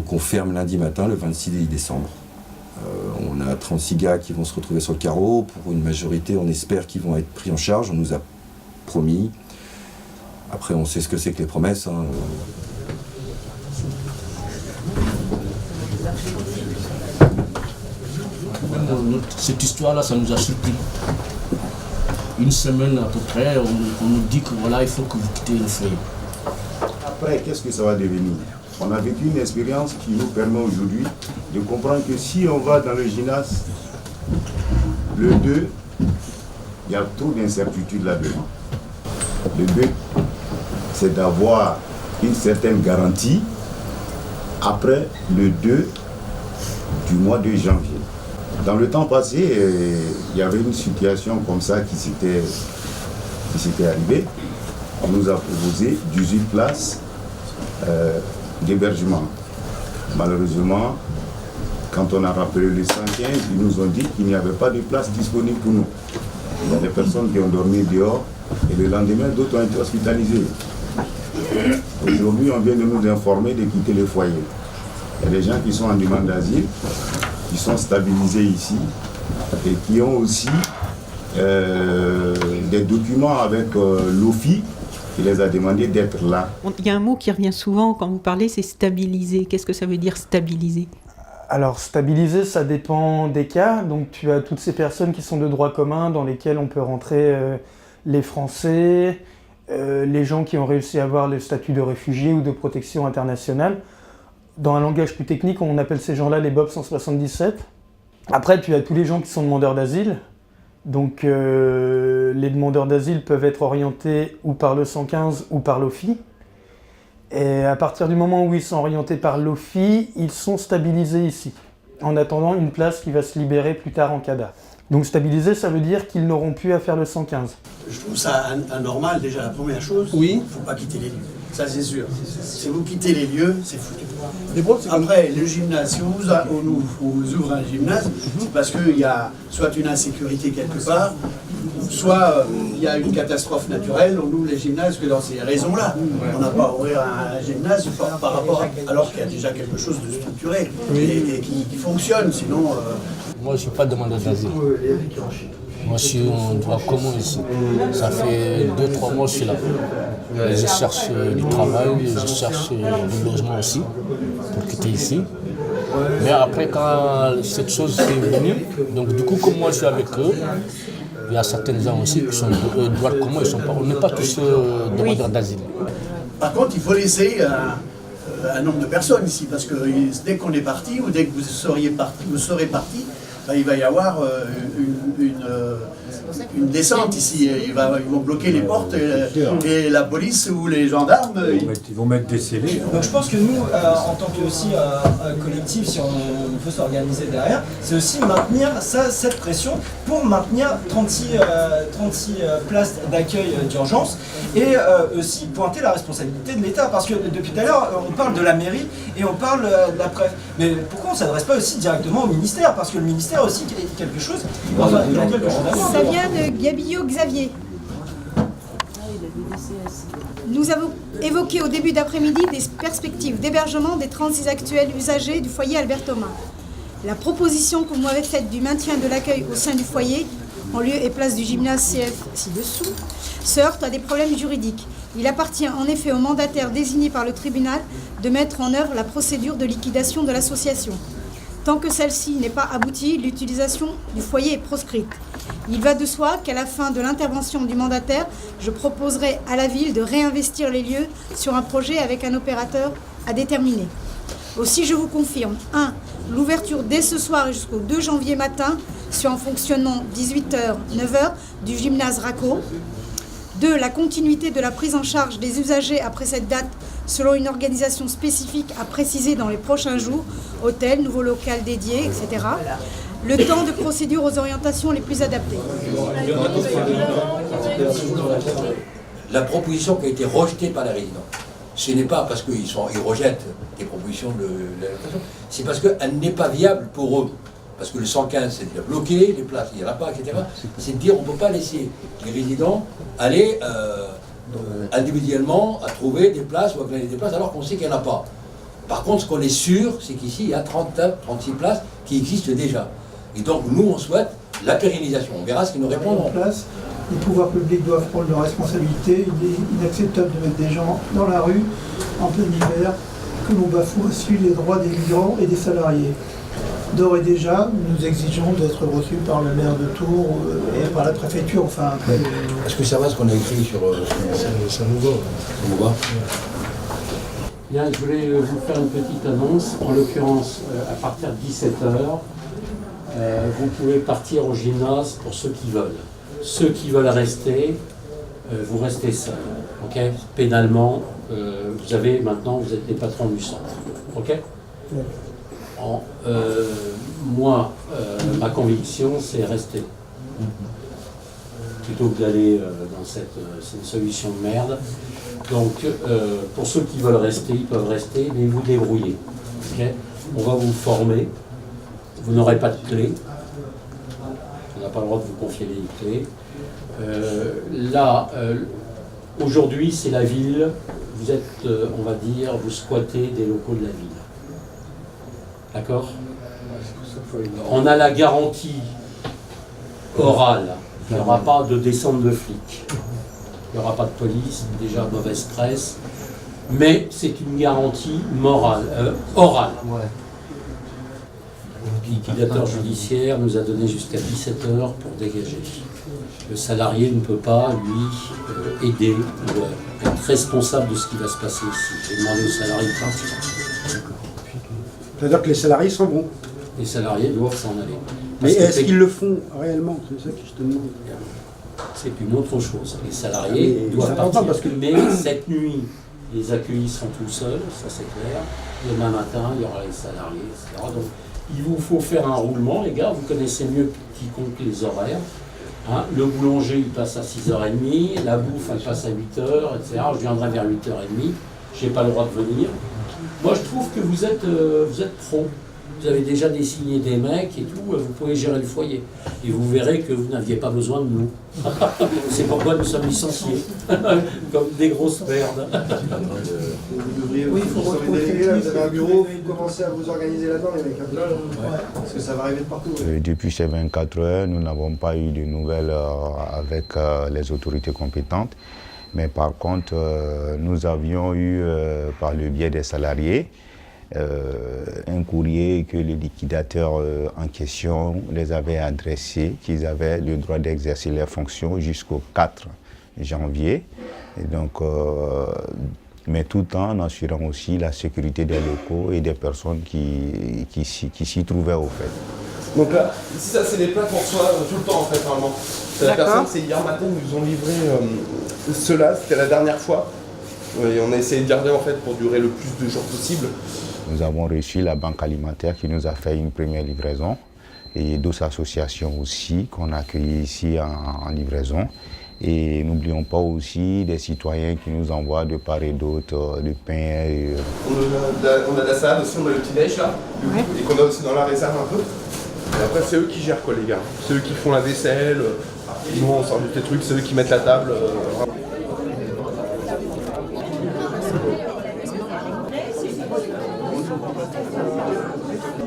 On ferme lundi matin, le 26 décembre. On a 36 gars qui vont se retrouver sur le carreau. Pour une majorité, on espère qu'ils vont être pris en charge. On nous a promis. Après, on sait ce que c'est que les promesses. Cette histoire-là, ça nous a surpris. Une semaine à peu près, on nous dit que voilà, il faut que vous quittez le foyer. Après, qu'est-ce que ça va devenir? On a vécu une expérience qui nous permet aujourd'hui de comprendre que si on va dans le gymnase, le 2, il y a trop d'incertitudes là-dedans. Le but, c'est d'avoir une certaine garantie après le 2 du mois de janvier. Dans le temps passé, il y avait une situation comme ça qui s'était arrivée. On nous a proposé 18 places d'hébergement. Malheureusement, quand on a rappelé les 115, ils nous ont dit qu'il n'y avait pas de place disponible pour nous. Il y a des personnes qui ont dormi dehors et le lendemain, d'autres ont été hospitalisés. Aujourd'hui, on vient de nous informer de quitter le foyer. Il y a des gens qui sont en demande d'asile, qui sont stabilisés ici et qui ont aussi des documents avec l'OFI qui les a demandé d'être là. Il y a un mot qui revient souvent quand vous parlez, c'est stabiliser. Qu'est-ce que ça veut dire stabiliser? Alors stabiliser, ça dépend des cas. Donc tu as toutes ces personnes qui sont de droit commun dans lesquelles on peut rentrer les Français, les gens qui ont réussi à avoir le statut de réfugié ou de protection internationale. Dans un langage plus technique, on appelle ces gens-là les BOP 177. Après, tu as tous les gens qui sont demandeurs d'asile. Donc les demandeurs d'asile peuvent être orientés ou par le 115 ou par l'OFI. Et à partir du moment où ils sont orientés par l'OFI, ils sont stabilisés ici, en attendant une place qui va se libérer plus tard en CADA. Donc stabiliser, ça veut dire qu'ils n'auront plus à faire le 115. Je trouve ça anormal déjà, la première chose. Oui. Il ne faut pas quitter les lieux. Ça c'est sûr. Si vous quittez les lieux, c'est foutu. Après, le gymnase, si on vous ouvre un gymnase, c'est parce qu'il y a soit une insécurité quelque part, soit il y a une catastrophe naturelle, on ouvre les gymnases que dans ces raisons-là. On n'a pas à ouvrir un gymnase par rapport à, alors qu'il y a déjà quelque chose de structuré et qui fonctionne, sinon... Moi, je ne suis pas demandeur d'asile. Moi, je suis en droit commun ici. Ça fait 2-3 mois que je suis là. Et je cherche du travail, je cherche du logement aussi pour quitter ici. Mais après, quand cette chose est venue, donc du coup, comme moi je suis avec eux, il y a certains gens aussi qui sont de droit commun, on n'est pas tous demandeurs d'asile. Par contre, il faut laisser un nombre de personnes ici, parce que dès qu'on est parti, ou dès que vous serez parti, il va y avoir une descente ici. Ils vont bloquer les portes et la police ou les gendarmes... Ils vont mettre des scellés. Donc je pense que nous, en tant que aussi collectif, si on peut s'organiser derrière, c'est aussi maintenir cette pression pour maintenir 36 places d'accueil d'urgence et aussi pointer la responsabilité de l'État. Parce que depuis tout à l'heure, on parle de la mairie et on parle de la préfecture. Mais pourquoi on ne s'adresse pas aussi directement au ministère? Parce que le ministère a aussi quelque chose, enfin, il a quelque chose à voir. Ça vient de Gabillot Xavier. Nous avons évoqué au début d'après-midi des perspectives d'hébergement des 36 actuels usagers du foyer Albert Thomas. La proposition que vous m'avez faite du maintien de l'accueil au sein du foyer, en lieu et place du gymnase CF ci-dessous, se heurte à des problèmes juridiques. Il appartient en effet au mandataire désigné par le tribunal de mettre en œuvre la procédure de liquidation de l'association. Tant que celle-ci n'est pas aboutie, l'utilisation du foyer est proscrite. Il va de soi qu'à la fin de l'intervention du mandataire, je proposerai à la ville de réinvestir les lieux sur un projet avec un opérateur à déterminer. Aussi, je vous confirme 1. L'ouverture dès ce soir et jusqu'au 2 janvier matin sur un fonctionnement 18h-9h du gymnase RACO. 2. La continuité de la prise en charge des usagers après cette date selon une organisation spécifique à préciser dans les prochains jours, hôtel, nouveau local dédié, etc. Le temps de procédure aux orientations les plus adaptées. La proposition qui a été rejetée par les résidents, ce n'est pas parce qu'ils rejettent des propositions de l'allocation, c'est parce qu'elle n'est pas viable pour eux. Parce que le 115, c'est déjà bloqué, les places, il n'y en a pas, etc. C'est de dire on ne peut pas laisser les résidents aller individuellement à trouver des places ou à glaner des places alors qu'on sait qu'il n'y en a pas. Par contre, ce qu'on est sûr, c'est qu'ici, il y a 36 places qui existent déjà. Et donc, nous, on souhaite la pérennisation. On verra ce qu'ils nous répondront. Les pouvoirs publics doivent prendre leurs responsabilités. Il est inacceptable de mettre des gens dans la rue en plein hiver, que l'on bafoue aussi les droits des migrants et des salariés. D'ores et déjà, nous exigeons d'être reçus par le maire de Tours et par la préfecture. Enfin, après, est-ce que ça va ce qu'on a écrit sur... Ça nous va. Ça nous va. Bien, je voulais vous faire une petite annonce. En l'occurrence, à partir de 17h, vous pouvez partir au gymnase pour ceux qui veulent. Ceux qui veulent rester, vous restez seuls. Okay, pénalement, vous êtes les patrons du centre. Ok. Moi, ma conviction, c'est rester. Plutôt que d'aller dans cette solution de merde. Donc, pour ceux qui veulent rester, ils peuvent rester, mais vous débrouillez. Okay, on va vous former. Vous n'aurez pas de clé. On n'a pas le droit de vous confier les clés. Aujourd'hui, c'est la ville. Vous êtes, on va dire, vous squattez des locaux de la ville. D'accord? On a la garantie orale. Il n'y aura pas de descente de flics. Il n'y aura pas de police, déjà mauvaise presse. Mais c'est une garantie morale, orale. Le liquidateur judiciaire nous a donné jusqu'à 17h pour dégager. Le salarié ne peut pas, lui, aider ou être responsable de ce qui va se passer ici. J'ai demandé aux salariés de partir. C'est-à-dire que les salariés s'en vont. Les salariés doivent s'en aller. Mais est-ce qu'ils le font réellement? C'est ça que je te demande. C'est une autre chose. Les salariés doivent partir. Mais cette nuit, les accueillis seront tout seuls, ça c'est clair. Demain matin, il y aura les salariés, etc. Donc, il vous faut faire un roulement, les gars. Vous connaissez mieux quiconque les horaires. Hein, le boulanger, il passe à 6h30. La bouffe, elle passe à 8h, etc. Je viendrai vers 8h30. Je n'ai pas le droit de venir. Moi, je trouve que vous êtes pro. Vous avez déjà désigné des mecs et tout, vous pouvez gérer le foyer. Et vous verrez que vous n'aviez pas besoin de nous. C'est pourquoi nous sommes licenciés. Comme des grosses merdes. Oui, il faut retrouver là, vous avez un bureau, vous commencez à vous organiser là-dedans, les mecs. Parce que ça va arriver de partout. Depuis ces 24 heures, nous n'avons pas eu de nouvelles avec les autorités compétentes. Mais par contre, nous avions eu, par le biais des salariés, un courrier que les liquidateurs en question les avaient adressé, qu'ils avaient le droit d'exercer leurs fonctions jusqu'au 4 janvier. Et donc, mais tout en assurant aussi la sécurité des locaux et des personnes qui s'y trouvaient au fait. Donc là, ici, ça c'est des plats qu'on reçoit tout le temps en fait, normalement. La personne, c'est hier matin, ils nous ont livré cela, c'était la dernière fois. Et on a essayé de garder en fait pour durer le plus de jours possible. Nous avons reçu la banque alimentaire qui nous a fait une première livraison et d'autres associations aussi qu'on a accueillies ici en livraison. Et n'oublions pas aussi des citoyens qui nous envoient de part et d'autre du pain. On a de la salade aussi, on a le petit-déj là, et qu'on a aussi dans la réserve un peu. Et après c'est eux qui gèrent quoi les gars. C'est eux qui font la vaisselle, nous on sort des trucs, c'est eux qui mettent la table.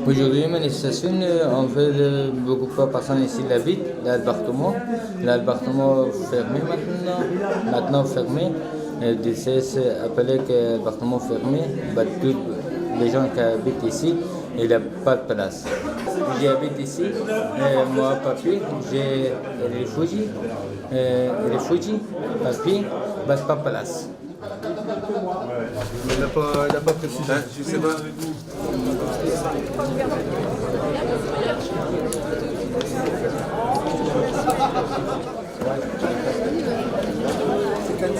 Aujourd'hui, manifestation, on fait beaucoup de personnes ici l'habitent, l'appartement. L'appartement fermé maintenant fermé. Le DCS appelé que l'appartement fermé, tous les gens qui habitent ici, il n'y a pas de place. J'habite ici, moi, papier, j'ai réfugié, papier, pas de place. Il n'a pas précisé. Je sais pas.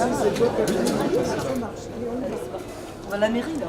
On va à la mairie là.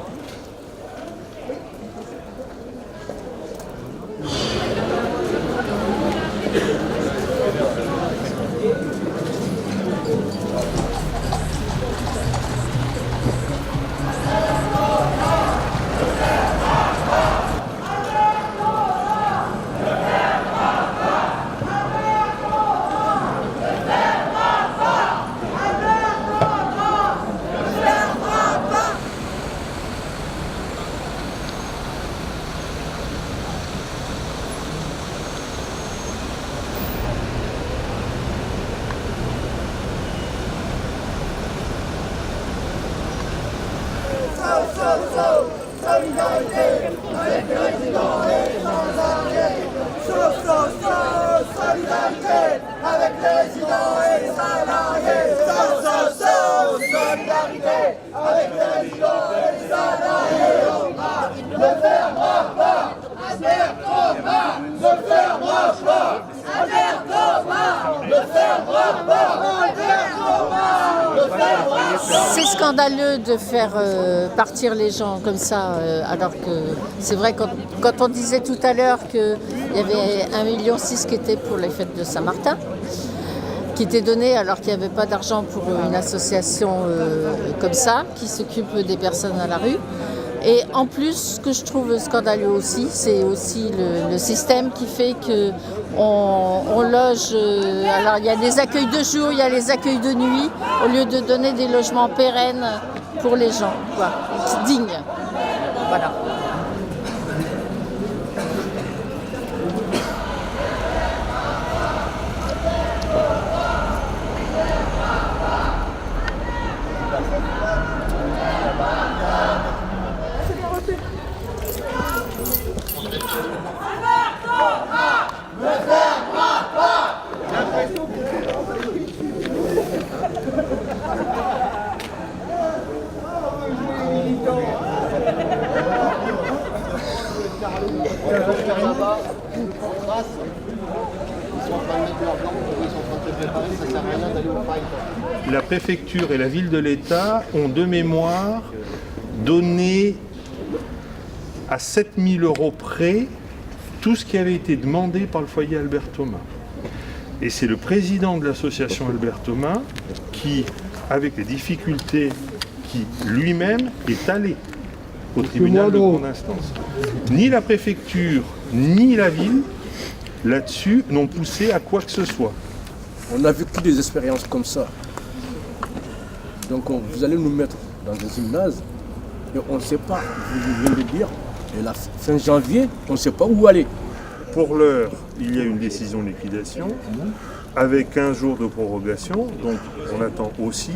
C'est scandaleux de faire partir les gens comme ça, alors que c'est vrai quand on disait tout à l'heure qu'il y avait 1,6 million qui était pour les fêtes de Saint-Martin, qui était donné alors qu'il n'y avait pas d'argent pour une association comme ça, qui s'occupe des personnes à la rue. Et en plus, ce que je trouve scandaleux aussi, c'est aussi le système qui fait qu'on loge. Alors il y a des accueils de jour, il y a les accueils de nuit, au lieu de donner des logements pérennes pour les gens, quoi, dignes. Voilà. La préfecture et la ville de l'État ont de mémoire donné à 7 000 € près tout ce qui avait été demandé par le foyer Albert Thomas. Et c'est le président de l'association Albert Thomas qui, avec les difficultés, qui lui-même est allé au tribunal de grande instance. Ni la préfecture, ni la ville, là-dessus, n'ont poussé à quoi que ce soit. On a vécu des expériences comme ça. Donc vous allez nous mettre dans un gymnase et on ne sait pas, vous venez de dire, et la fin janvier, on ne sait pas où aller. Pour l'heure, il y a une décision de liquidation avec 15 jours de prorogation, donc on attend aussi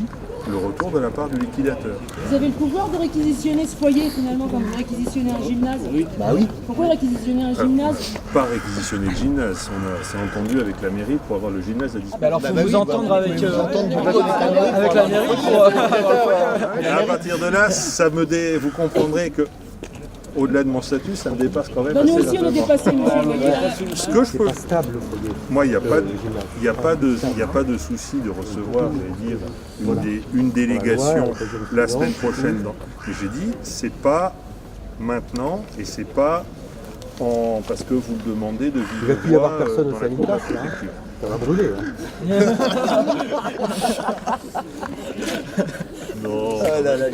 le retour de la part du liquidateur. Vous avez le pouvoir de réquisitionner ce foyer finalement quand vous réquisitionnez un gymnase? Oui. Bah oui. Pourquoi réquisitionner un gymnase? Pas réquisitionner le gymnase, on s'est entendu avec la mairie pour avoir le gymnase à disposition. Alors il faut vous entendre avec la mairie Et à partir de là, vous comprendrez que au-delà de mon statut, ça me dépasse quand même. Nous aussi on est dépassé, monsieur. Ce que je peux... Moi, il n'y a pas de souci de recevoir, une délégation la semaine prochaine. Mais j'ai dit, c'est pas maintenant et c'est pas parce que vous le demandez de vivre. Il va plus y avoir personne au Sanitas, ça va brûler. Non. Ah là là,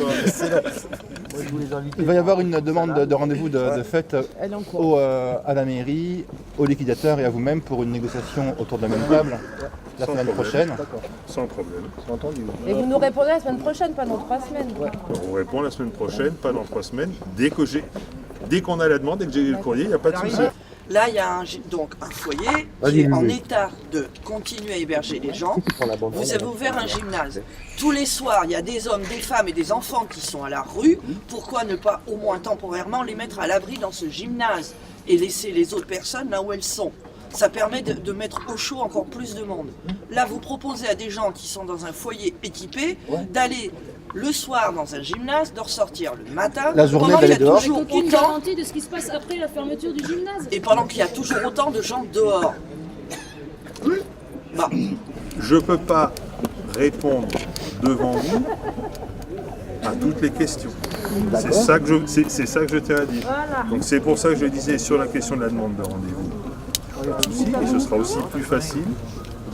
il va y avoir une demande de rendez-vous de fête à la mairie, au liquidateur et à vous-même pour une négociation autour de la même table la semaine prochaine. Sans problème. Entendu. Et vous nous répondez la semaine prochaine, pas dans 3 semaines. On vous répond la semaine prochaine, pas dans 3 semaines. Dès qu'on a la demande, dès que j'ai le courrier, il n'y a pas de souci. Là, il y a donc un foyer qui est en état de continuer à héberger les gens. Vous avez ouvert un gymnase. Tous les soirs, il y a des hommes, des femmes et des enfants qui sont à la rue. Pourquoi ne pas, au moins temporairement, les mettre à l'abri dans ce gymnase et laisser les autres personnes là où elles sont? Ça permet de mettre au chaud encore plus de monde. Là, vous proposez à des gens qui sont dans un foyer équipé d'aller le soir dans un gymnase, de ressortir le matin, la journée pendant qu'il y a dehors. toujours Avec aucune autant, garantie de ce qui se passe après la fermeture du gymnase. et pendant qu'il y a toujours autant de gens dehors. Je ne peux pas répondre devant vous à toutes les questions. C'est ça que je tiens à dire. Voilà. Donc c'est pour ça que je disais sur la question de la demande de rendez-vous. Pas de souci, et ce sera aussi plus facile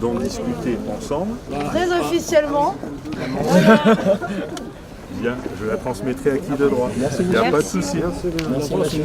d'en discuter ensemble. Très officiellement. Bien, je la transmettrai à qui de droit. Il n'y a pas de souci. Merci.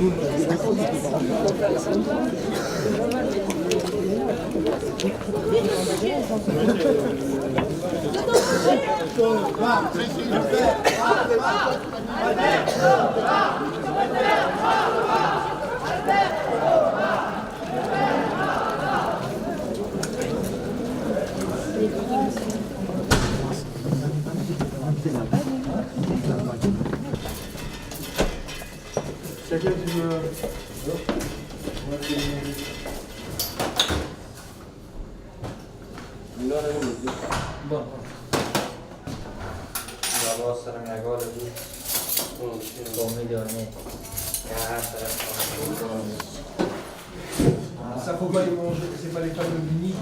Ça faut pas les manger, c'est pas les fameux mini.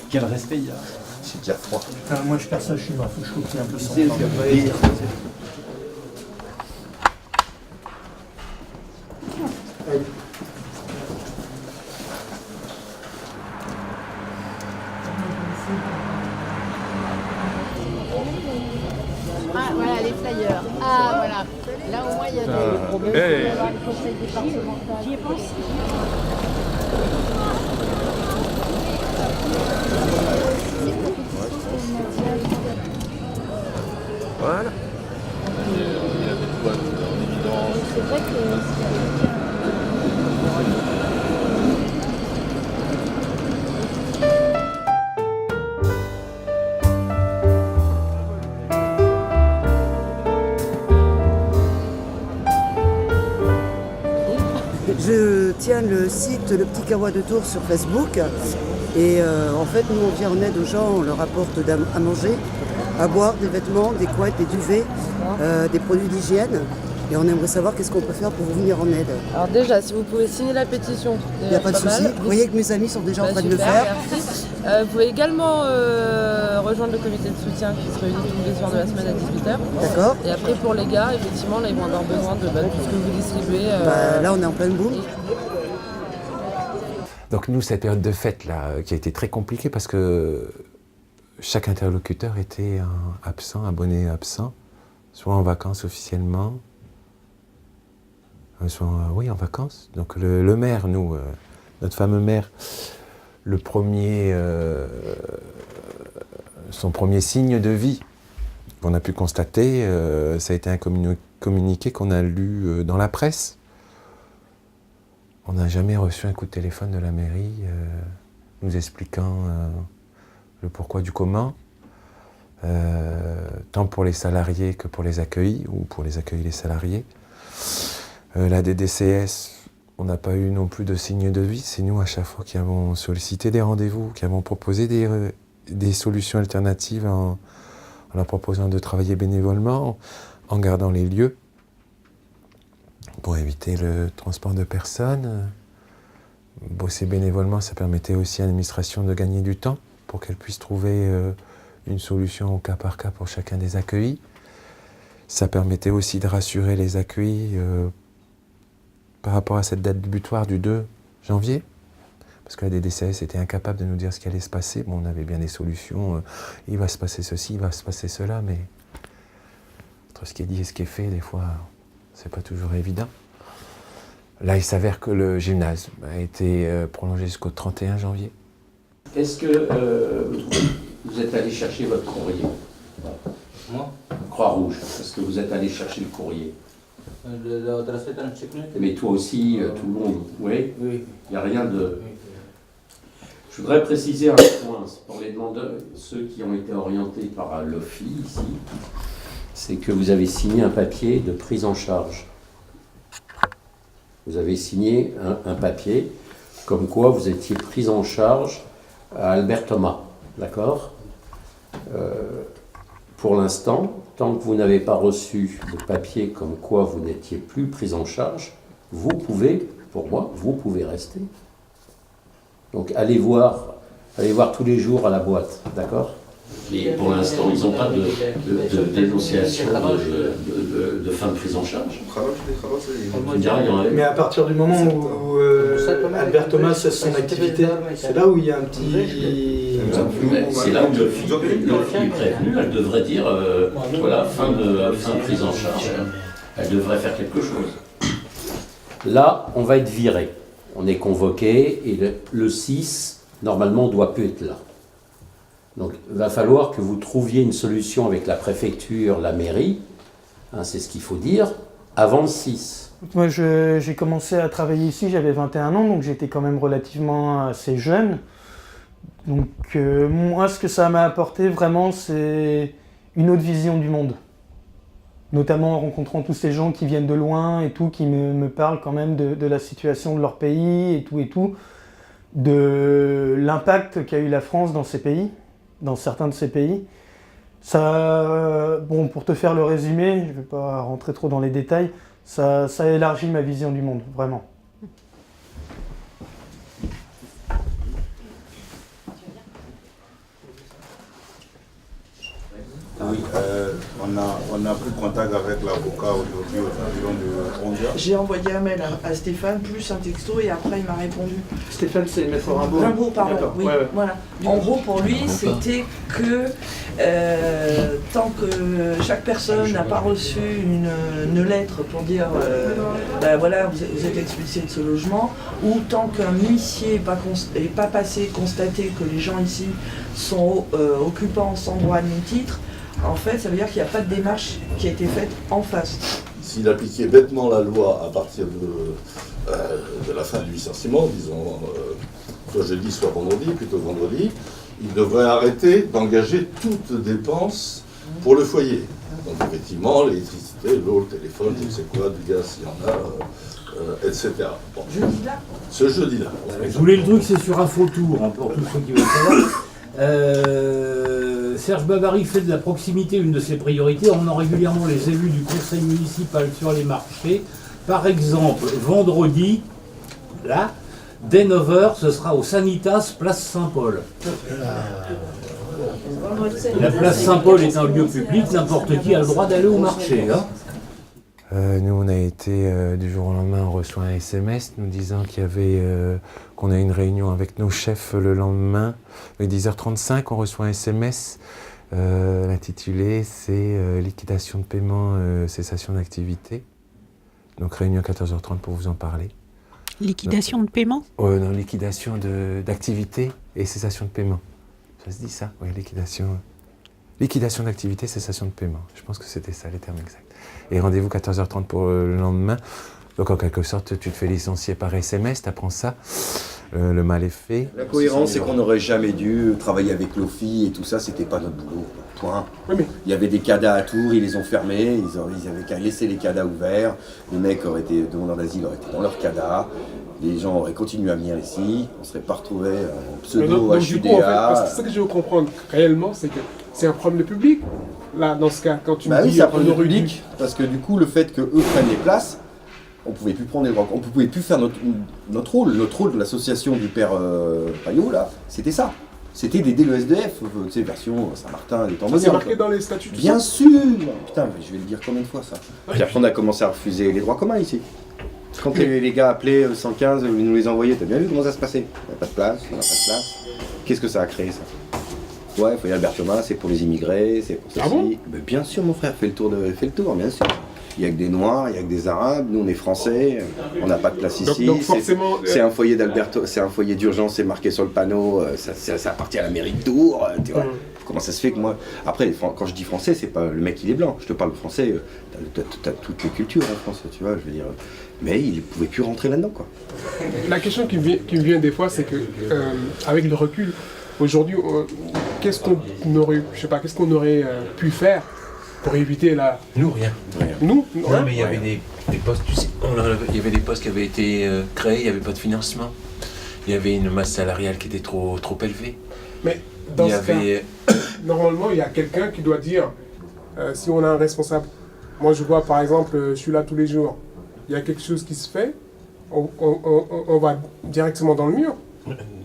Quel respect il y a. C'est déjà froid. Putain, moi je perds ça, je suis mort, faut que je coupe un peu son C'est temps. Ah, voilà les flyers. Ah, voilà. Là, au moins, il y a des problèmes. Hey. Le conseil départemental. J'y ai pensé. Voilà. C'est vrai que Je tiens le site Le Petit Carrois de Tours sur Facebook et en fait nous on vient en aide aux gens, on leur apporte à manger, à boire, des vêtements, des couettes, des duvets, des produits d'hygiène et on aimerait savoir qu'est-ce qu'on peut faire pour vous venir en aide. Alors déjà, si vous pouvez signer la pétition, Il n'y a pas de souci, vous voyez que mes amis sont déjà en train de le faire. Merci. Vous pouvez également rejoindre le comité de soutien qui se réunit tous les soirs de la semaine à 18h. D'accord. Et après pour les gars, effectivement, là ils vont avoir besoin de tout ce que vous distribuez. Là on est en pleine boum. Donc nous, cette période de fête là, qui a été très compliquée parce que chaque interlocuteur était absent, abonné absent, soit en vacances officiellement, soit oui, en vacances. Donc le maire, nous, notre fameux maire, le premier, son premier signe de vie qu'on a pu constater, ça a été un communiqué qu'on a lu dans la presse. On n'a jamais reçu un coup de téléphone de la mairie nous expliquant le pourquoi du comment, tant pour les salariés que pour les accueillis, ou pour les accueillis les salariés. La DDCS, on n'a pas eu non plus de signe de vie. C'est nous, à chaque fois, qui avons sollicité des rendez-vous, qui avons proposé des solutions alternatives en leur proposant de travailler bénévolement, en gardant les lieux, pour éviter le transport de personnes. Bosser bénévolement, ça permettait aussi à l'administration de gagner du temps pour qu'elle puisse trouver une solution au cas par cas pour chacun des accueillis. Ça permettait aussi de rassurer les accueillis par rapport à cette date butoir du 2 janvier, parce que la DDCS était incapable de nous dire ce qui allait se passer. Bon, on avait bien des solutions, il va se passer ceci, il va se passer cela, mais entre ce qui est dit et ce qui est fait, des fois, c'est pas toujours évident. Là, il s'avère que le gymnase a été prolongé jusqu'au 31 janvier. Est-ce que vous êtes allé chercher votre courrier? Moi? Croix-Rouge, est-ce que vous êtes allé chercher le courrier? De Mais toi aussi, tout le monde, oui? Oui. Il n'y a rien de... Je voudrais préciser un point pour les demandeurs, ceux qui ont été orientés par l'OFI ici, c'est que vous avez signé un papier de prise en charge. Vous avez signé un papier comme quoi vous étiez pris en charge à Albert Thomas, d'accord? Pour l'instant, tant que vous n'avez pas reçu de papier comme quoi vous n'étiez plus pris en charge, vous pouvez, pour moi, vous pouvez rester. Donc allez voir tous les jours à la boîte, d'accord? Mais pour l'instant, ils n'ont pas de dénonciation de fin de prise en charge. Mais à partir du moment où Albert Thomas cesse son activité, c'est là où il y a un petit... C'est là où le fille est prévenue, elle devrait dire, voilà, fin de prise en charge. Elle devrait faire quelque chose. Là, on va être viré. On est convoqué et le 6, normalement, on ne doit plus être là. Donc, il va falloir que vous trouviez une solution avec la préfecture, la mairie, hein, c'est ce qu'il faut dire, avant le 6. Moi, j'ai commencé à travailler ici, j'avais 21 ans, donc j'étais quand même relativement assez jeune. Donc, moi, ce que ça m'a apporté vraiment, c'est une autre vision du monde. Notamment en rencontrant tous ces gens qui viennent de loin et tout, qui me parlent quand même de la situation de leur pays et tout, de l'impact qu'a eu la France dans ces pays. Dans certains de ces pays. Ça, bon, pour te faire le résumé, je ne vais pas rentrer trop dans les détails, ça élargit ma vision du monde, vraiment. Oui, on a pris contact avec l'avocat aujourd'hui aux environs de 11h. J'ai envoyé un mail à Stéphane, plus un texto, et après il m'a répondu. Stéphane, c'est Maître Rimbaud. Rimbaud, pardon, oui, ouais. Voilà. En gros, pour lui, c'était que tant que chaque personne n'a pas reçu une lettre pour dire ben voilà, vous êtes expulsé de ce logement, ou tant qu'un huissier n'est pas passé constater que les gens ici sont occupants sans droit ni titre, en fait, ça veut dire qu'il n'y a pas de démarche qui a été faite en face. S'il appliquait bêtement la loi à partir de la fin du licenciement, disons, soit jeudi, soit vendredi, plutôt vendredi, il devrait arrêter d'engager toute dépense pour le foyer. Donc effectivement, l'électricité, l'eau, le téléphone, je ne sais quoi, du gaz s'il y en a, etc. Bon. Jeudi-là ? Ce jeudi-là. Je voulais le truc, c'est sur Infotour, hein, pour tous ceux qui veulent savoir. Serge Babary fait de la proximité une de ses priorités en emmenant régulièrement les élus du conseil municipal sur les marchés. Par exemple, vendredi, là, dès 9h, ce sera au Sanitas, place Saint-Paul. La place Saint-Paul est un lieu public, n'importe qui a le droit d'aller au marché. Hein. Nous, on a été, du jour au lendemain, on reçoit un SMS nous disant qu'il y avait, qu'on a une réunion avec nos chefs le lendemain. À 10h35, on reçoit un SMS. L'intitulé, c'est liquidation de paiement, cessation d'activité. Donc réunion à 14h30 pour vous en parler. Liquidation de paiement ? Non, liquidation d'activité et cessation de paiement. Ça se dit ça? Oui, liquidation. Liquidation d'activité, cessation de paiement. Je pense que c'était ça les termes exacts. Et rendez-vous 14h30 pour le lendemain. Donc en quelque sorte, tu te fais licencier par SMS, tu apprends ça. Le mal est fait. La cohérence, c'est qu'on n'aurait jamais dû travailler avec l'OFI et tout ça, c'était pas notre boulot. Point. Oui, mais... Il y avait des CADA à Tours, ils les ont fermés, ils avaient qu'à laisser les CADA ouverts. Les mecs auraient été demandeurs d'asile, auraient été dans leur CADA. Les gens auraient continué à venir ici, on ne serait pas retrouvés en pseudo HUDA. Du coup, en fait, parce que ce que je veux comprendre réellement, c'est que c'est un problème de public. Là, dans ce cas, quand tu me dis... Oui, c'est un problème de public, parce que du coup, le fait qu'eux prennent les places, on ne pouvait plus prendre les droits, on ne pouvait plus faire notre rôle. Notre rôle de l'association du père Payot, là, c'était ça. C'était d'aider le SDF, tu sais, version Saint-Martin, les temps modernes. C'est marqué dans les statuts. Bien sûr. Putain, mais je vais le dire combien de fois, ça. Puis après, on a commencé à refuser les droits communs, ici. Quand les gars appelaient 115, ils nous les envoyaient, t'as bien vu comment ça se passait? Il n'y a pas de place, on n'a pas de place. Qu'est-ce que ça a créé, ça? Ouais, il faut y aller Albert Thomas, c'est pour les immigrés, c'est pour ceci. Ah bon? Mais bien sûr, mon frère, fais le tour, bien sûr. Il n'y a que des Noirs, il n'y a que des Arabes, nous on est Français, on n'a pas de place ici. Donc forcément, c'est un foyer c'est un foyer d'urgence, c'est marqué sur le panneau, ça appartient à la mairie de Tours, tu vois. Comment ça se fait que moi... Après, quand je dis français, c'est pas le mec il est blanc, je te parle français, t'as toutes les cultures en France, tu vois, je veux dire... Mais il ne pouvait plus rentrer là-dedans, quoi. La question qui me vient des fois, c'est que, avec le recul, aujourd'hui, qu'est-ce qu'on aurait pu faire pour éviter la... Nous, rien. Nous Non, mais il y avait des postes, tu sais, il y avait des postes qui avaient été créés, il n'y avait pas de financement. Il y avait une masse salariale qui était trop élevée. Mais dans ce cas, normalement, il y a quelqu'un qui doit dire, si on a un responsable, moi je vois par exemple, je suis là tous les jours, il y a quelque chose qui se fait, on va directement dans le mur.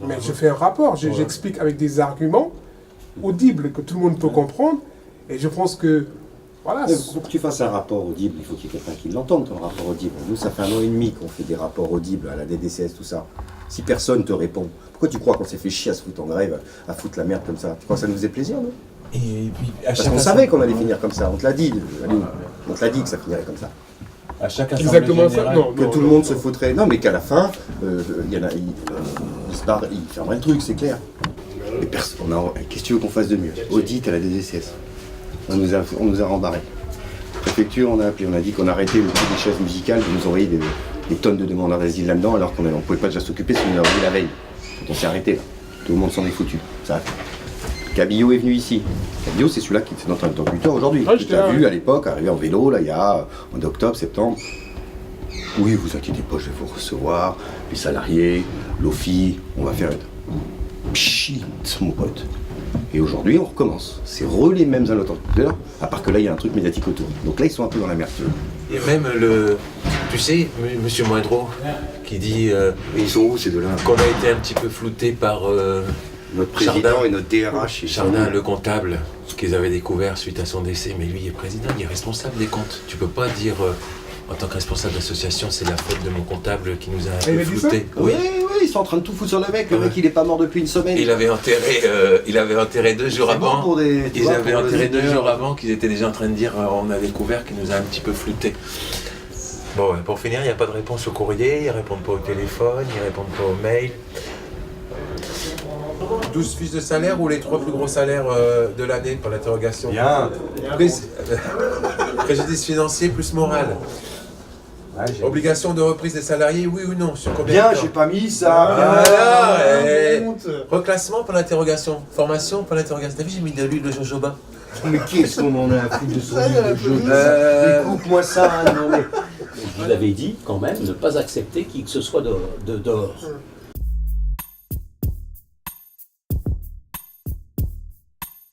Mais je fais un rapport, j'explique avec des arguments audibles que tout le monde peut comprendre. Et je pense que, voilà... Pour que tu fasses un rapport audible, il faut qu'il y ait quelqu'un qui l'entende, ton rapport audible. Nous, ça fait 1 an et demi qu'on fait des rapports audibles à la DDCS, tout ça. Si personne te répond, pourquoi tu crois qu'on s'est fait chier à se foutre en grève, à foutre la merde comme ça? Tu crois que ça nous faisait plaisir, non? Et puis, parce qu'on savait qu'on allait finir comme ça, on te l'a dit, on te l'a dit que ça finirait comme ça. À chaque Exactement ça. Non, que tout le monde se foutrait. Non, mais qu'à la fin, il fermerait le truc, c'est clair. Qu'est-ce que tu veux qu'on fasse de mieux? Audit à la DDCS. On nous a rembarrés. Préfecture, on a appelé, on a dit qu'on arrêtait le prix des chaises musicales, de nous envoyer des tonnes de demandeurs d'asile là-dedans, alors qu'on ne pouvait pas déjà s'occuper si on nous avait la veille. Donc on s'est arrêté là. Tout le monde s'en est foutu. Ça a fait. Cabillo est venu ici. Cabillo, c'est celui-là qui est notre interlocuteur aujourd'hui. Tu l'as vu à l'époque, arrivé en vélo, là, il y a en octobre, septembre. Oui, vous inquiétez pas, je vais vous recevoir, les salariés, l'OFI, on va faire une... Pchit, mon pote. Et aujourd'hui, on recommence. C'est les mêmes interlocuteurs, à part que là, il y a un truc médiatique autour. Donc là, ils sont un peu dans la merde. Et même tu sais, Monsieur Moindreau, qui dit... ils sont où, ces deux-là? Qu'on a été un petit peu floutés par... notre président Chardin, et notre DRH. Chardin, le comptable, ce qu'ils avaient découvert suite à son décès. Mais lui, il est président, il est responsable des comptes. Tu peux pas dire, en tant que responsable d'association, c'est la faute de mon comptable qui nous a un peu floutés. Oui, ils sont en train de tout foutre sur le mec. Le mec, il est pas mort depuis une semaine. Il avait enterré 2 jours avant. Ils avaient enterré 2 jours avant qu'ils étaient déjà en train de dire, on a découvert qu'il nous a un petit peu floutés. Bon, pour finir, il n'y a pas de réponse au courrier, ils répondent pas au téléphone, ils répondent pas aux mails. 12 fiches de salaire ou les 3 plus gros salaires de l'année pour l'interrogation? Bien. Préjudice financier plus moral. Obligation de reprise des salariés, oui ou non? Sur combien Bien, de temps? j'ai pas mis ça. Reclassement pour l'interrogation. Formation pour l'interrogation. T'as vu, j'ai mis de l'huile de jojoba. Mais qu'est-ce qu'on en a à foutre de son huile de jojoba? Coupe-moi ça, non mais... Je vous avais dit quand même ne pas accepter qui que ce soit dehors.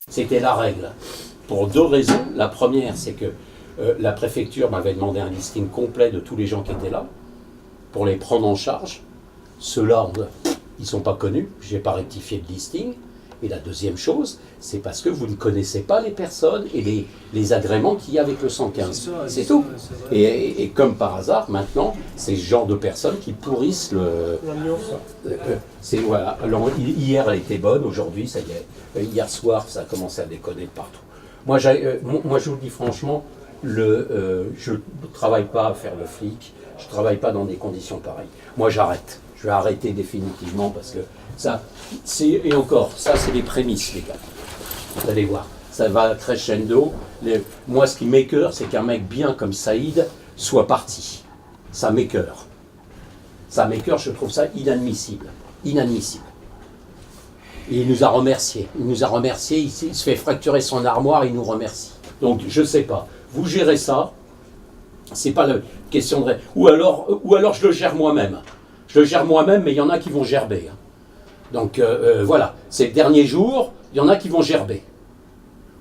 C'était la règle. Pour 2 raisons. La première, c'est que la préfecture m'avait demandé un listing complet de tous les gens qui étaient là, pour les prendre en charge. Ceux-là, ils ne sont pas connus, je n'ai pas rectifié le listing. Et la deuxième chose, c'est parce que vous ne connaissez pas les personnes et les agréments qu'il y a avec le 115. C'est tout. Et comme par hasard, maintenant, c'est ce genre de personnes qui pourrissent le... voilà. Alors, hier, elle était bonne, aujourd'hui, ça y est. Hier soir, ça a commencé à déconner de partout. Moi, je vous le dis franchement, je ne travaille pas à faire le flic, je ne travaille pas dans des conditions pareilles. Moi, j'arrête. Je vais arrêter définitivement parce que ça, et encore, ça, c'est les prémices, les gars. Vous allez voir, ça va crescendo. Moi, ce qui m'écoeure, c'est qu'un mec bien comme Saïd soit parti. Ça m'écoeure. Ça m'écoeure, je trouve ça inadmissible. Inadmissible. Et il nous a remerciés. Il se fait fracturer son armoire, il nous remercie. Donc, je sais pas. Vous gérez ça, c'est pas la question de... Ou alors je le gère moi-même. Je le gère moi-même, mais il y en a qui vont gerber. Donc voilà, ces derniers jours, il y en a qui vont gerber.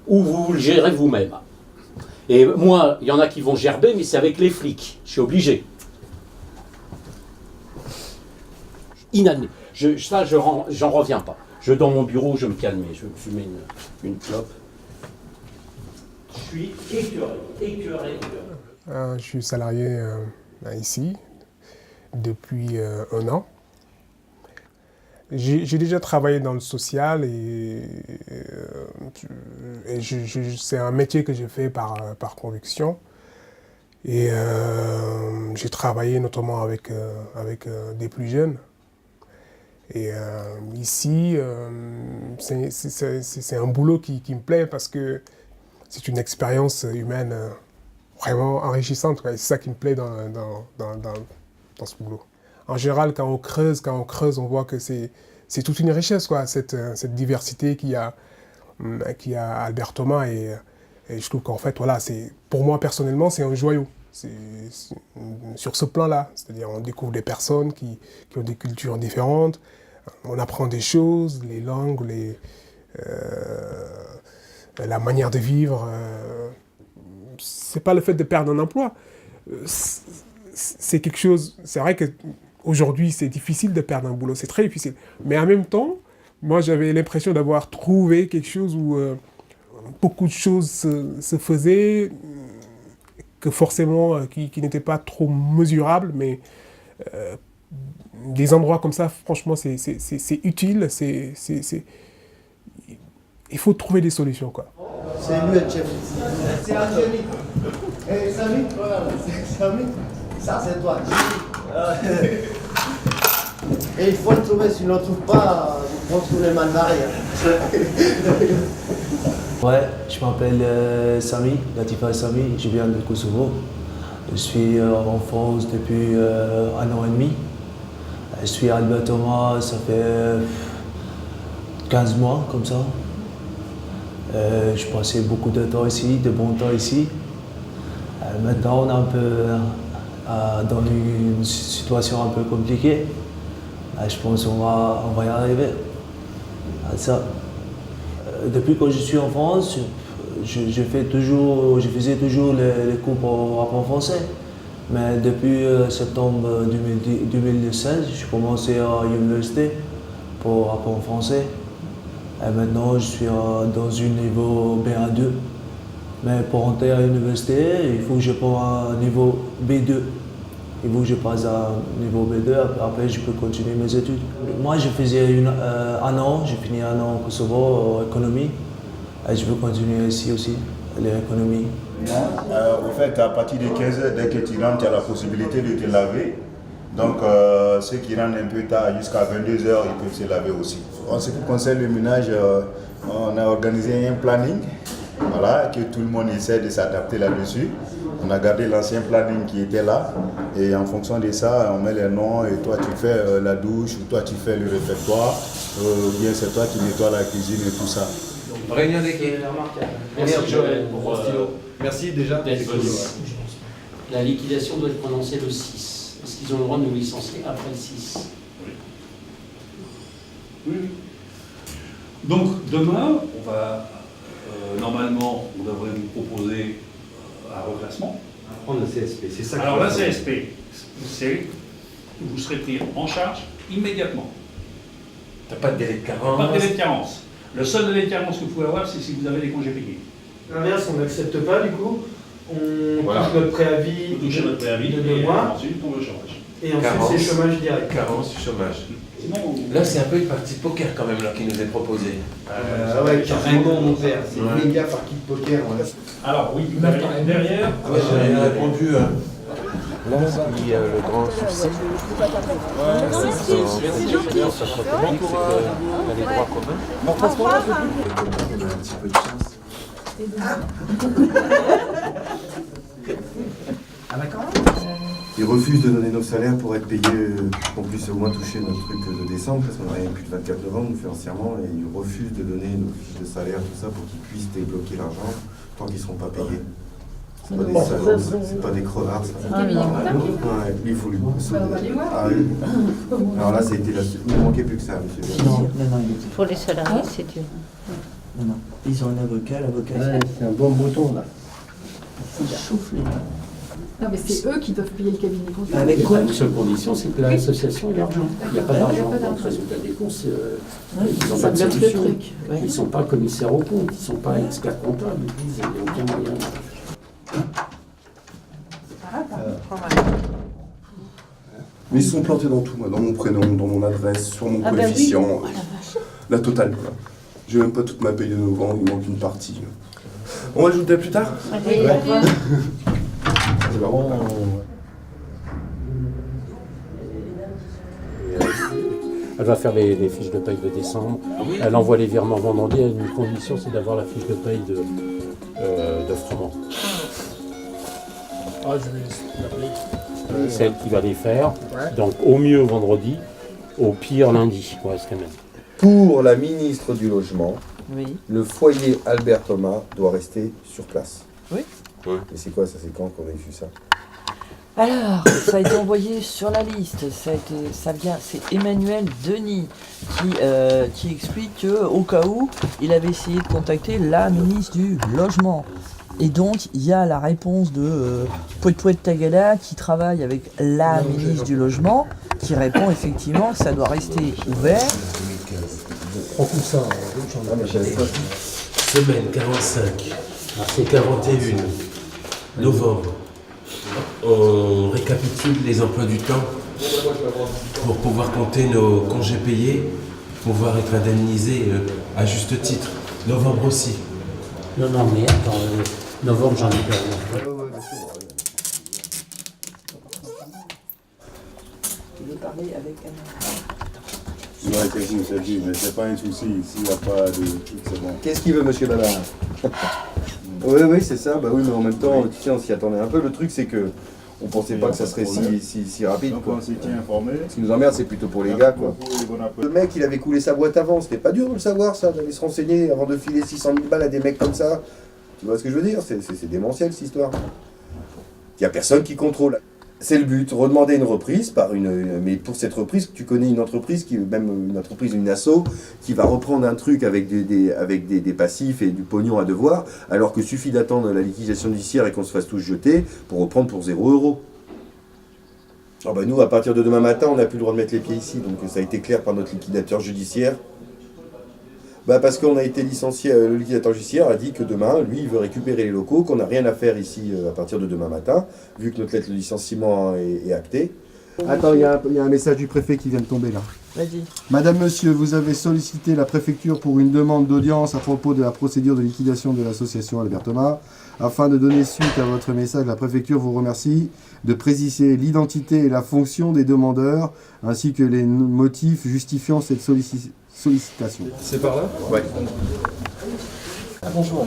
Ou vous le gérez vous-même. Et moi, il y en a qui vont gerber, mais c'est avec les flics. Je suis obligé. Inadmissible. Ça, j'en reviens pas. Je vais dans mon bureau, je vais me calmer. Je vais me fumer une clope. Je suis écœuré. Je suis salarié ici depuis 1 an. J'ai déjà travaillé dans le social et c'est un métier que j'ai fait par conviction. Et j'ai travaillé notamment avec des plus jeunes. Et ici, c'est un boulot qui me plaît parce que c'est une expérience humaine vraiment enrichissante. C'est ça qui me plaît dans ce boulot. En général, quand on creuse, on voit que c'est toute une richesse, quoi, cette diversité qu'il y a à Albert Thomas. Et je trouve qu'en fait, voilà, pour moi, personnellement, c'est un joyau. C'est sur ce plan-là. C'est-à-dire, on découvre des personnes qui ont des cultures différentes. On apprend des choses, les langues, la manière de vivre. C'est pas le fait de perdre un emploi. c'est quelque chose, c'est vrai qu'aujourd'hui c'est difficile de perdre un boulot, c'est très difficile. Mais en même temps, moi j'avais l'impression d'avoir trouvé quelque chose où beaucoup de choses se faisaient, que forcément, qui n'étaient pas trop mesurables, mais des endroits comme ça, franchement, c'est utile, il faut trouver des solutions, quoi. C'est lui le chef. C'est Angélique. Et Samy, c'est Samy. Ça, c'est toi. Et il faut le trouver, si on ne le trouve pas, on trouve les mains derrière. Ouais, je m'appelle Samy, Latifa Samy, je viens de Kosovo. Je suis en France depuis 1 an et demi. Je suis à Albert Thomas, ça fait 15 mois comme ça. Je passais beaucoup de temps ici, de bon temps ici. Maintenant, on est un peu dans une situation un peu compliquée. Je pense qu'on va y arriver. Ça. Depuis que je suis en France, je faisais toujours les cours pour rapport français. Mais depuis septembre 2016, j'ai commencé à l'université pour rapport français. Et maintenant, je suis dans un niveau BA2. Mais pour entrer à l'université, il faut que je prenne un niveau B2. Il faut que je passe à un niveau B2, après je peux continuer mes études. Moi, je faisais un an, j'ai fini 1 an au Kosovo, en économie. Et je veux continuer ici aussi, l'économie. En fait, à partir de 15 heures, dès que tu rentres, tu as la possibilité de te laver. Donc, ceux qui rentrent un peu tard, jusqu'à 22 heures, ils peuvent se laver aussi. En ce qui concerne le ménage, on a organisé un planning, voilà, que tout le monde essaie de s'adapter là-dessus. On a gardé l'ancien planning qui était là, et en fonction de ça, on met les noms, et toi tu fais la douche, ou toi tu fais le réfectoire, ou bien c'est toi qui nettoies la cuisine et tout ça. Réunion d'équipe. Merci Joël Merci déjà. La liquidation doit être prononcée le 6. Est-ce qu'ils ont le droit de nous licencier après le 6? Oui. Donc demain, on va normalement, on devrait vous proposer un reclassement. Prendre le CSP, c'est ça. Alors la CSP, c'est vous serez pris en charge immédiatement. T'as pas de délai de carence. Pas de délai de carence. Le seul délai de carence que vous pouvez avoir, c'est si vous avez des congés payés. L'inverse, on n'accepte pas du coup. On Voilà. touche notre préavis, de 2 mois. Ensuite, on tombe au chômage. Et ensuite, c'est chômage direct. Carence, chômage. Sinon, là, c'est un peu une partie de poker quand même là, qui nous est proposée. Ah ouais, carrément, mon père. C'est une méga partie de poker. Alors, oui, derrière. J'ai répondu à le grand souci. Les droits communs. Un petit peu de chance. Ils refusent de donner nos salaires pour être payés, qu'on puisse au moins toucher notre truc de décembre, parce qu'on n'avait plus de 24 novembre financièrement, et ils refusent de donner nos fiches de salaire, tout ça, pour qu'ils puissent débloquer l'argent tant qu'ils ne seront pas payés. C'est pas des salauds, c'est pas des crevards, ça. Ouais, lui, il faut lui. Ah, oui. Alors là, ça a été la suite. Il ne manquait plus que ça, monsieur. Non, pour les salariés, c'est dur. Non. Ils ont un avocat, c'est un bon bouton là. Il souffle. Non, mais c'est eux qui doivent payer le cabinet comptable. Avec quoi? La seule condition, c'est que l'association ait l'argent. Il n'y a pas d'argent. Donc, résultat des comptes, ils n'ont pas de solution. Ils ne sont pas commissaires aux comptes, ils ne sont pas experts comptables. Ils disent qu'il n'y a aucun moyen. Mais ils se sont plantés dans tout, moi, dans mon prénom, dans mon adresse, sur mon coefficient. Bah oui. La totale, quoi. J'ai même pas toute ma paye de novembre, il manque une partie. On va ajouter plus tard. Allez, ouais. C'est marrant. Elle va faire les fiches de paye de décembre. Elle envoie les virements vendredi. Une condition, c'est d'avoir la fiche de paye de Froment. Ah, je vais l'appeler. C'est elle qui va les faire. Ouais. Donc au mieux vendredi, au pire lundi. Ouais, c'est quand même. Pour la ministre du Logement, oui. Le foyer Albert Thomas doit rester sur place. Oui. Et c'est quoi ça? C'est quand qu'on a vu ça? Alors, ça a été envoyé sur la liste. C'est Emmanuel Denis qui explique qu'au cas où, il avait essayé de contacter la ministre du Logement. Et donc, il y a la réponse de Pouet Tagada qui travaille avec la ministre du Logement, qui répond effectivement que ça doit rester ouvert. On coupe ça, Semaine 45, c'est 41, novembre. On récapitule les emplois du temps pour pouvoir compter nos congés payés, pouvoir être indemnisés à juste titre. Novembre aussi. Non, mais attends, novembre, j'en ai pas. Il veut parler avec Il va être vous, ça dit, mais c'est pas un souci, s'il n'y a pas de truc, c'est bon. Qu'est-ce qu'il veut, monsieur Ballard? Oui, c'est ça, bah oui, mais en même temps, tu sais, on s'y attendait un peu. Le truc, c'est que on pensait pas que ça serait si rapide. Donc quoi. on s'est informé. Ce qui nous emmerde, c'est plutôt pour les gars, quoi. Le mec, il avait coulé sa boîte avant, c'était pas dur de le savoir, ça, d'aller se renseigner avant de filer 600 000 balles à des mecs comme ça. Tu vois ce que je veux dire? C'est démentiel, cette histoire. Il y a personne qui contrôle. C'est le but, redemander une reprise mais pour cette reprise, tu connais une entreprise, même une entreprise, une asso, qui va reprendre un truc avec des passifs et du pognon à devoir, alors que suffit d'attendre la liquidation judiciaire et qu'on se fasse tous jeter pour reprendre pour 0 €. Alors nous, à partir de demain matin, on n'a plus le droit de mettre les pieds ici, donc ça a été clair par notre liquidateur judiciaire. Parce qu'on a été licencié, le liquidateur judiciaire a dit que demain, lui, il veut récupérer les locaux, qu'on n'a rien à faire ici à partir de demain matin, vu que notre lettre de licenciement est actée. Attends, il y a un message du préfet qui vient de tomber là. Vas-y. Madame, monsieur, vous avez sollicité la préfecture pour une demande d'audience à propos de la procédure de liquidation de l'association Albert Thomas. Afin de donner suite à votre message, la préfecture vous remercie de préciser l'identité et la fonction des demandeurs, ainsi que les motifs justifiant cette sollicitation. C'est par là? Ouais. Bonjour.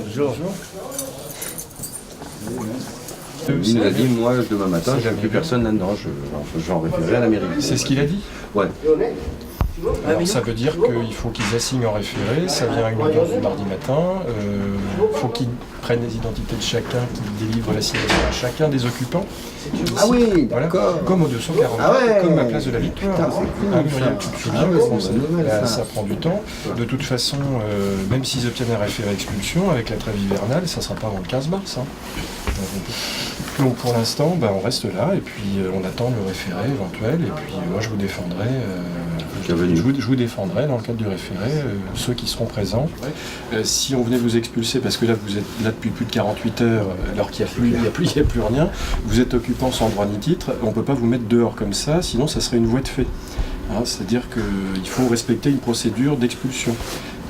Il nous a dit, moi, demain matin, j'ai plus personne là-dedans, je vais en référer à la mairie. C'est ce qu'il a dit? Ouais. Alors ça veut dire qu'il faut qu'ils assignent en référé, ça vient à une audience du mardi matin, il faut qu'ils prennent les identités de chacun, qu'ils délivrent l'assignation à chacun des occupants. Ah oui, voilà. d'accord. Comme au 240, Ah ouais. comme à Place de la Victoire. Putain, c'est cool, ah oui, ça. tu te souviens, Ah ouais, bon, c'est une bonne nouvelle, ça prend du temps. De toute façon, même s'ils obtiennent un référé expulsion, avec la trêve hivernale, ça ne sera pas avant le 15 mars. Hein. Donc pour l'instant, on reste là, et puis on attend le référé éventuel, et puis moi je vous défendrai. Je vous défendrai dans le cadre du référé, ceux qui seront présents. Si on venait vous expulser, parce que là vous êtes là depuis plus de 48 heures, alors qu'il n'y a plus rien, vous êtes occupant sans droit ni titre, on ne peut pas vous mettre dehors comme ça, sinon ça serait une voie de fait. Hein, c'est-à-dire qu'il faut respecter une procédure d'expulsion.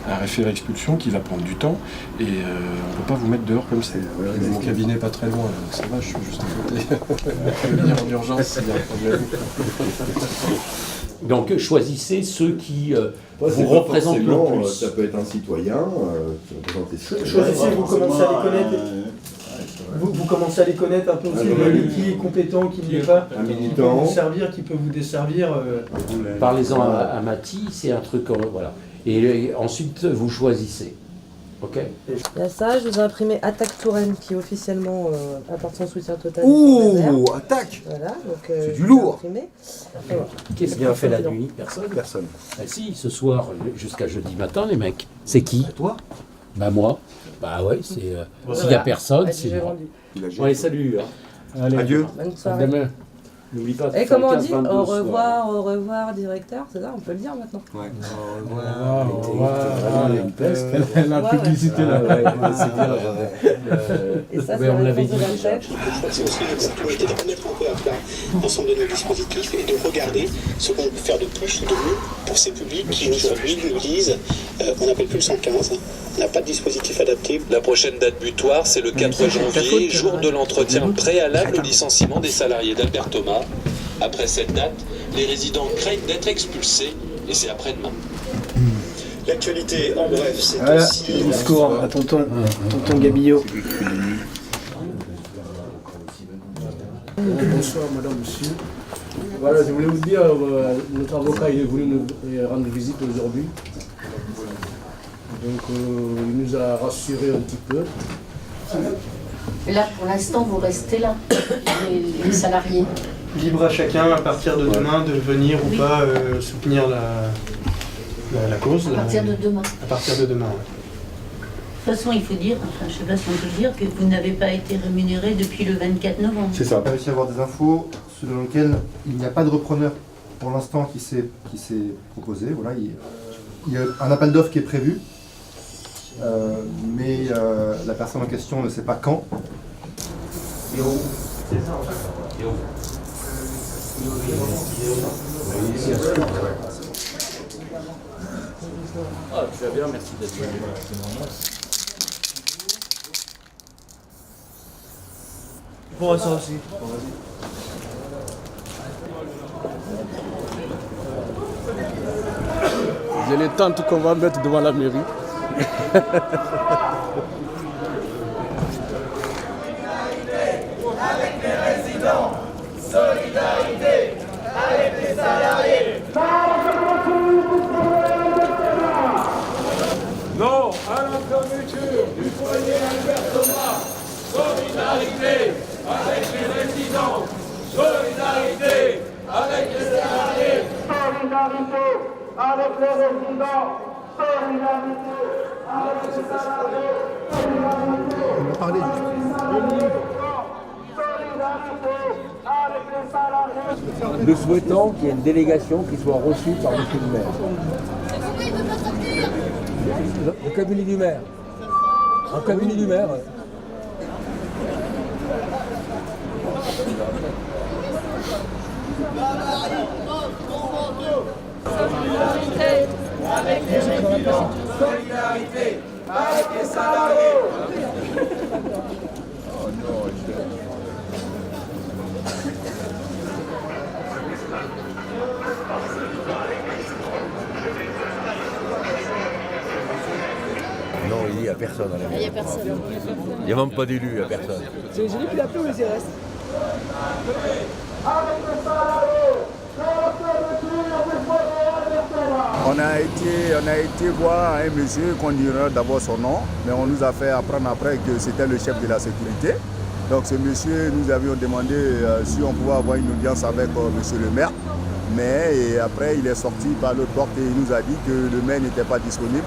Un référé expulsion qui va prendre du temps, et on ne peut pas vous mettre dehors comme ça. Mon cabinet n'est pas très loin, donc ça va, je suis juste à côté. Je vais venir en urgence s'il y a un problème. Donc choisissez ceux qui vous représentent le plus. Ça peut être un citoyen qui représente les citoyens. Choisissez, vous commencez à les connaître. Vous commencez à les connaître un peu aussi, qui est compétent, qui ne l'est pas, qui peut vous servir, qui peut vous desservir. Parlez-en à Mathis, c'est un truc, voilà. Et ensuite, vous choisissez. Ok. Il y a ça, je vous ai imprimé Attaque Touraine qui officiellement apporte son soutien total. Ouh, Attaque. Voilà, donc c'est du lourd. Qu'est-ce qu'il a fait la nuit? Personne. Ah si, ce soir, jusqu'à jeudi matin, les mecs. C'est qui? Toi? Bah moi. Bah ouais, c'est. S'il n'y a personne, c'est moi. Allez, salut. Hein. Allez, adieu. Bonne soirée. Demain. N'oublie pas. Et comment on dit? Au revoir, directeur, c'est ça? On peut le dire maintenant. Ouais. Au revoir. La publicité là. Et ça, c'est on l'avait dit. C'est aussi une sécurité de remettre un peu à plat l'ensemble de nos dispositifs et de regarder ce qu'on peut faire de plus ou de mieux pour ces publics qui aujourd'hui nous disent on n'appelle plus le 115, on n'a pas de dispositif adapté. La prochaine date butoir, c'est le 4 janvier, jour de l'entretien préalable au licenciement des salariés d'Albert Thomas. Après cette date, les résidents craignent d'être expulsés et c'est après-demain. L'actualité, en bref, c'est voilà, aussi... le discours à tonton Gabillot. Bonsoir madame, monsieur. Voilà, je voulais vous dire, notre avocat est venu nous rendre visite aujourd'hui. Donc il nous a rassurés un petit peu. Et là, pour l'instant, vous restez là, les salariés. Libre à chacun, à partir de demain, de venir ou pas soutenir la cause. À partir de demain. À partir de demain, ouais. toute façon, il faut dire, enfin, je ne sais pas si on peut le dire, que vous n'avez pas été rémunéré depuis le 24 novembre. C'est ça. On a réussi à avoir des infos selon lesquelles il n'y a pas de repreneur pour l'instant qui s'est proposé. Voilà, il y a un appel d'offres qui est prévu, mais la personne en question ne sait pas quand. Et où c'est ça en fait. Et où Ah, tu vas bien, merci d'être venu. Bon, ça aussi. J'ai les tentes qu'on va mettre devant la mairie. Avec les résidents, solidarité avec les salariés. Non à la fermeture du foyer Albert Thomas. Solidarité avec les résidents, solidarité avec les salariés. Solidarité avec les résidents, solidarité avec les salariés. On a parlé Nous souhaitons qu'il y ait une délégation qui soit reçue par M. le maire. Le cabinet du maire. Un cabinet du maire. Solidarité avec les résidents, solidarité avec les salariés. Non, il n'y a personne à la Il n'y a personne. Il n'y a même pas d'élu, il n'y a personne. J'ai dit qu'il a plu ou les CRS. On a été voir un monsieur qu'on dira d'abord son nom, mais on nous a fait apprendre après que c'était le chef de la sécurité. Donc ce monsieur, nous avions demandé si on pouvait avoir une audience avec monsieur le maire. Mais après, il est sorti par l'autre porte et il nous a dit que le maire n'était pas disponible.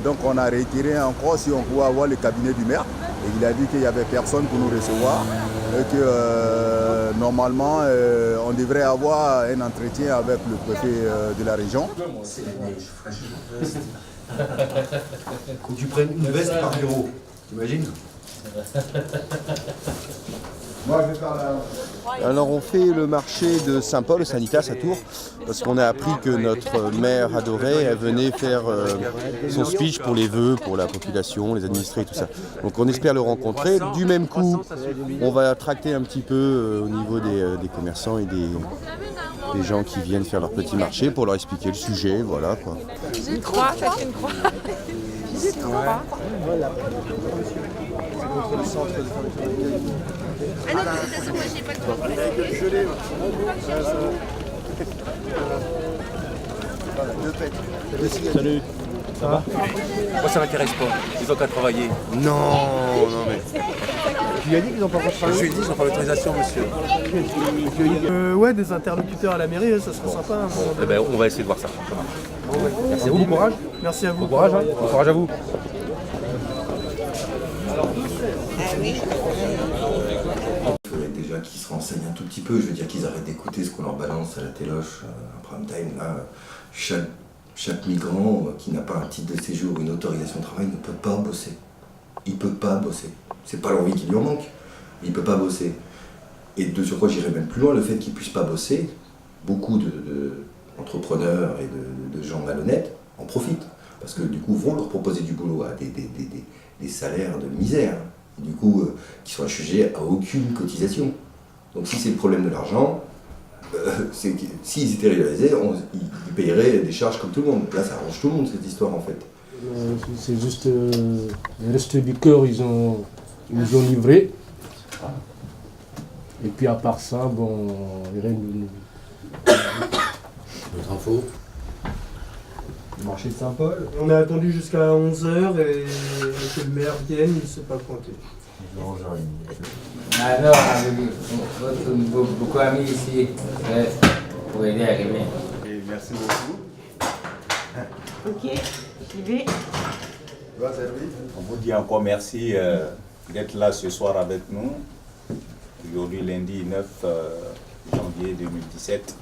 Donc on a retiré encore si on pouvait avoir le cabinet du maire. Et il a dit qu'il n'y avait personne pour nous recevoir. Et que normalement, on devrait avoir un entretien avec le préfet de la région. Faut que tu prennes une veste par bureau, t'imagines? Moi, je vais faire la... Alors on fait le marché de Saint-Paul, le Sanitas à Tours, parce qu'on a appris que notre maire adoré elle venait faire son speech pour les vœux, pour la population, les administrés et tout ça. Donc on espère le rencontrer. Du même coup, on va tracter un petit peu au niveau des commerçants et des gens qui viennent faire leur petit marché pour leur expliquer le sujet, voilà quoi. J'y crois, faites une croix. J'y crois. Ah non, de toute façon, moi, j'ai pas le temps. Salut. Ça va? Moi ça m'intéresse pas, ils ont qu'à travailler. Non, non mais... Tu lui as dit qu'ils n'ont pas le droit de travailler? Je lui ai dit, ils n'ont pas l'autorisation, monsieur. Ouais, des interlocuteurs à la mairie, ça serait sympa. Eh ben, on va essayer de voir ça. Ça marche. Merci à vous, bon courage. Merci à vous. Bon courage, hein. Bon courage à vous. Il faudrait déjà qu'ils se renseignent un tout petit peu, je veux dire qu'ils arrêtent d'écouter ce qu'on leur balance à la téloche, en prime time. Là, chaque migrant qui n'a pas un titre de séjour ou une autorisation de travail ne peut pas bosser. Il ne peut pas bosser. C'est pas l'envie qui lui en manque, il ne peut pas bosser. Et de surcroît, j'irais même plus loin, le fait qu'il ne puisse pas bosser, beaucoup d'entrepreneurs et de gens malhonnêtes en profitent. Parce que du coup, vont leur proposer du boulot à des salaires de misère. Et du coup, qui sont assujettis à aucune cotisation. Donc si c'est le problème de l'argent, s'ils étaient régularisés, ils paieraient des charges comme tout le monde. Là, ça arrange tout le monde, cette histoire, en fait. C'est juste le reste du cœur, ils nous ont livrés. Et puis à part ça, bon, rien de... Notre info. Le marché de Saint-Paul. On a attendu jusqu'à 11h et que le maire vienne, il ne s'est pas pointé. Alors, beaucoup d'amis ici pour aider à arriver. Merci beaucoup. Ok, j'y vais. On vous dit encore merci d'être là ce soir avec nous. Aujourd'hui, lundi 9 janvier 2017.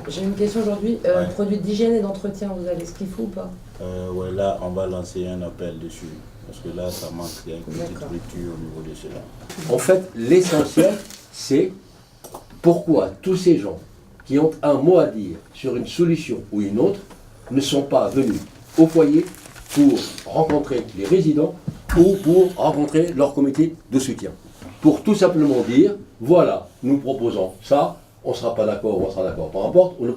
J'ai une question aujourd'hui. Produits d'hygiène et d'entretien, vous avez ce qu'il faut ou pas? Ouais, là, on va lancer un appel dessus. Parce que là, ça manque. Il y a une petite rupture au niveau de cela. En fait, l'essentiel, c'est pourquoi tous ces gens qui ont un mot à dire sur une solution ou une autre ne sont pas venus au foyer pour rencontrer les résidents ou pour rencontrer leur comité de soutien. Pour tout simplement dire, voilà, nous proposons ça, on ne sera pas d'accord ou on sera d'accord, peu importe, ou nous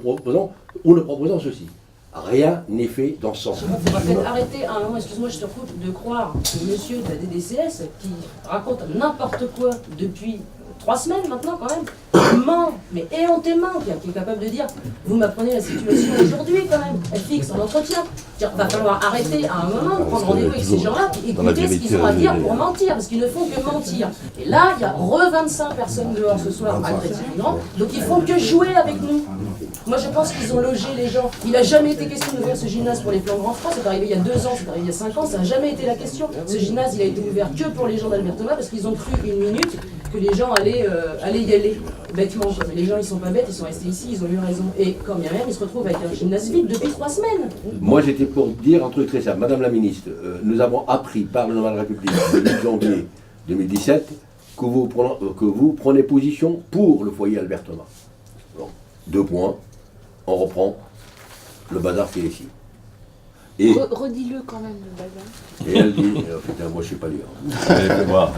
proposons ceci. Rien n'est fait dans ce sens. Il faudra peut-être arrêter à un moment, excuse-moi, je te coupe, de croire que monsieur de la DDCS, qui raconte n'importe quoi depuis 3 semaines maintenant quand même, ment, mais éhontément, qui est capable de dire, vous m'apprenez la situation aujourd'hui quand même, elle fixe en entretien. Il va falloir arrêter à un moment de prendre rendez-vous avec ces gens-là, et écouter ce qu'ils ont à dire pour mentir, parce qu'ils ne font que mentir. Et là, il y a 25 personnes dehors ce soir à Gretier-Migrant, donc ils font que jouer avec nous. Moi je pense qu'ils ont logé les gens. Il n'a jamais été question d'ouvrir ce gymnase pour les plans Grand Froid, c'est arrivé il y a 2 ans, c'est arrivé il y a 5 ans, ça n'a jamais été la question. Ce gymnase il a été ouvert que pour les gens d'Albert Thomas parce qu'ils ont cru une minute que les gens allaient y aller bêtement. Mais les gens ils sont pas bêtes, ils sont restés ici, ils ont eu raison. Et quand bien même ils se retrouvent avec un gymnase vide depuis 3 semaines. Moi j'étais pour dire un truc très simple. Madame la ministre, nous avons appris par le nom de la République le 8 janvier 2017 que vous prenez position pour le foyer Albert Thomas. Bon. 2 points. On reprend le bazar qui est ici. Et redis-le quand même, le bazar. Et elle dit, putain, moi je suis pas lire. Allez, fais voir.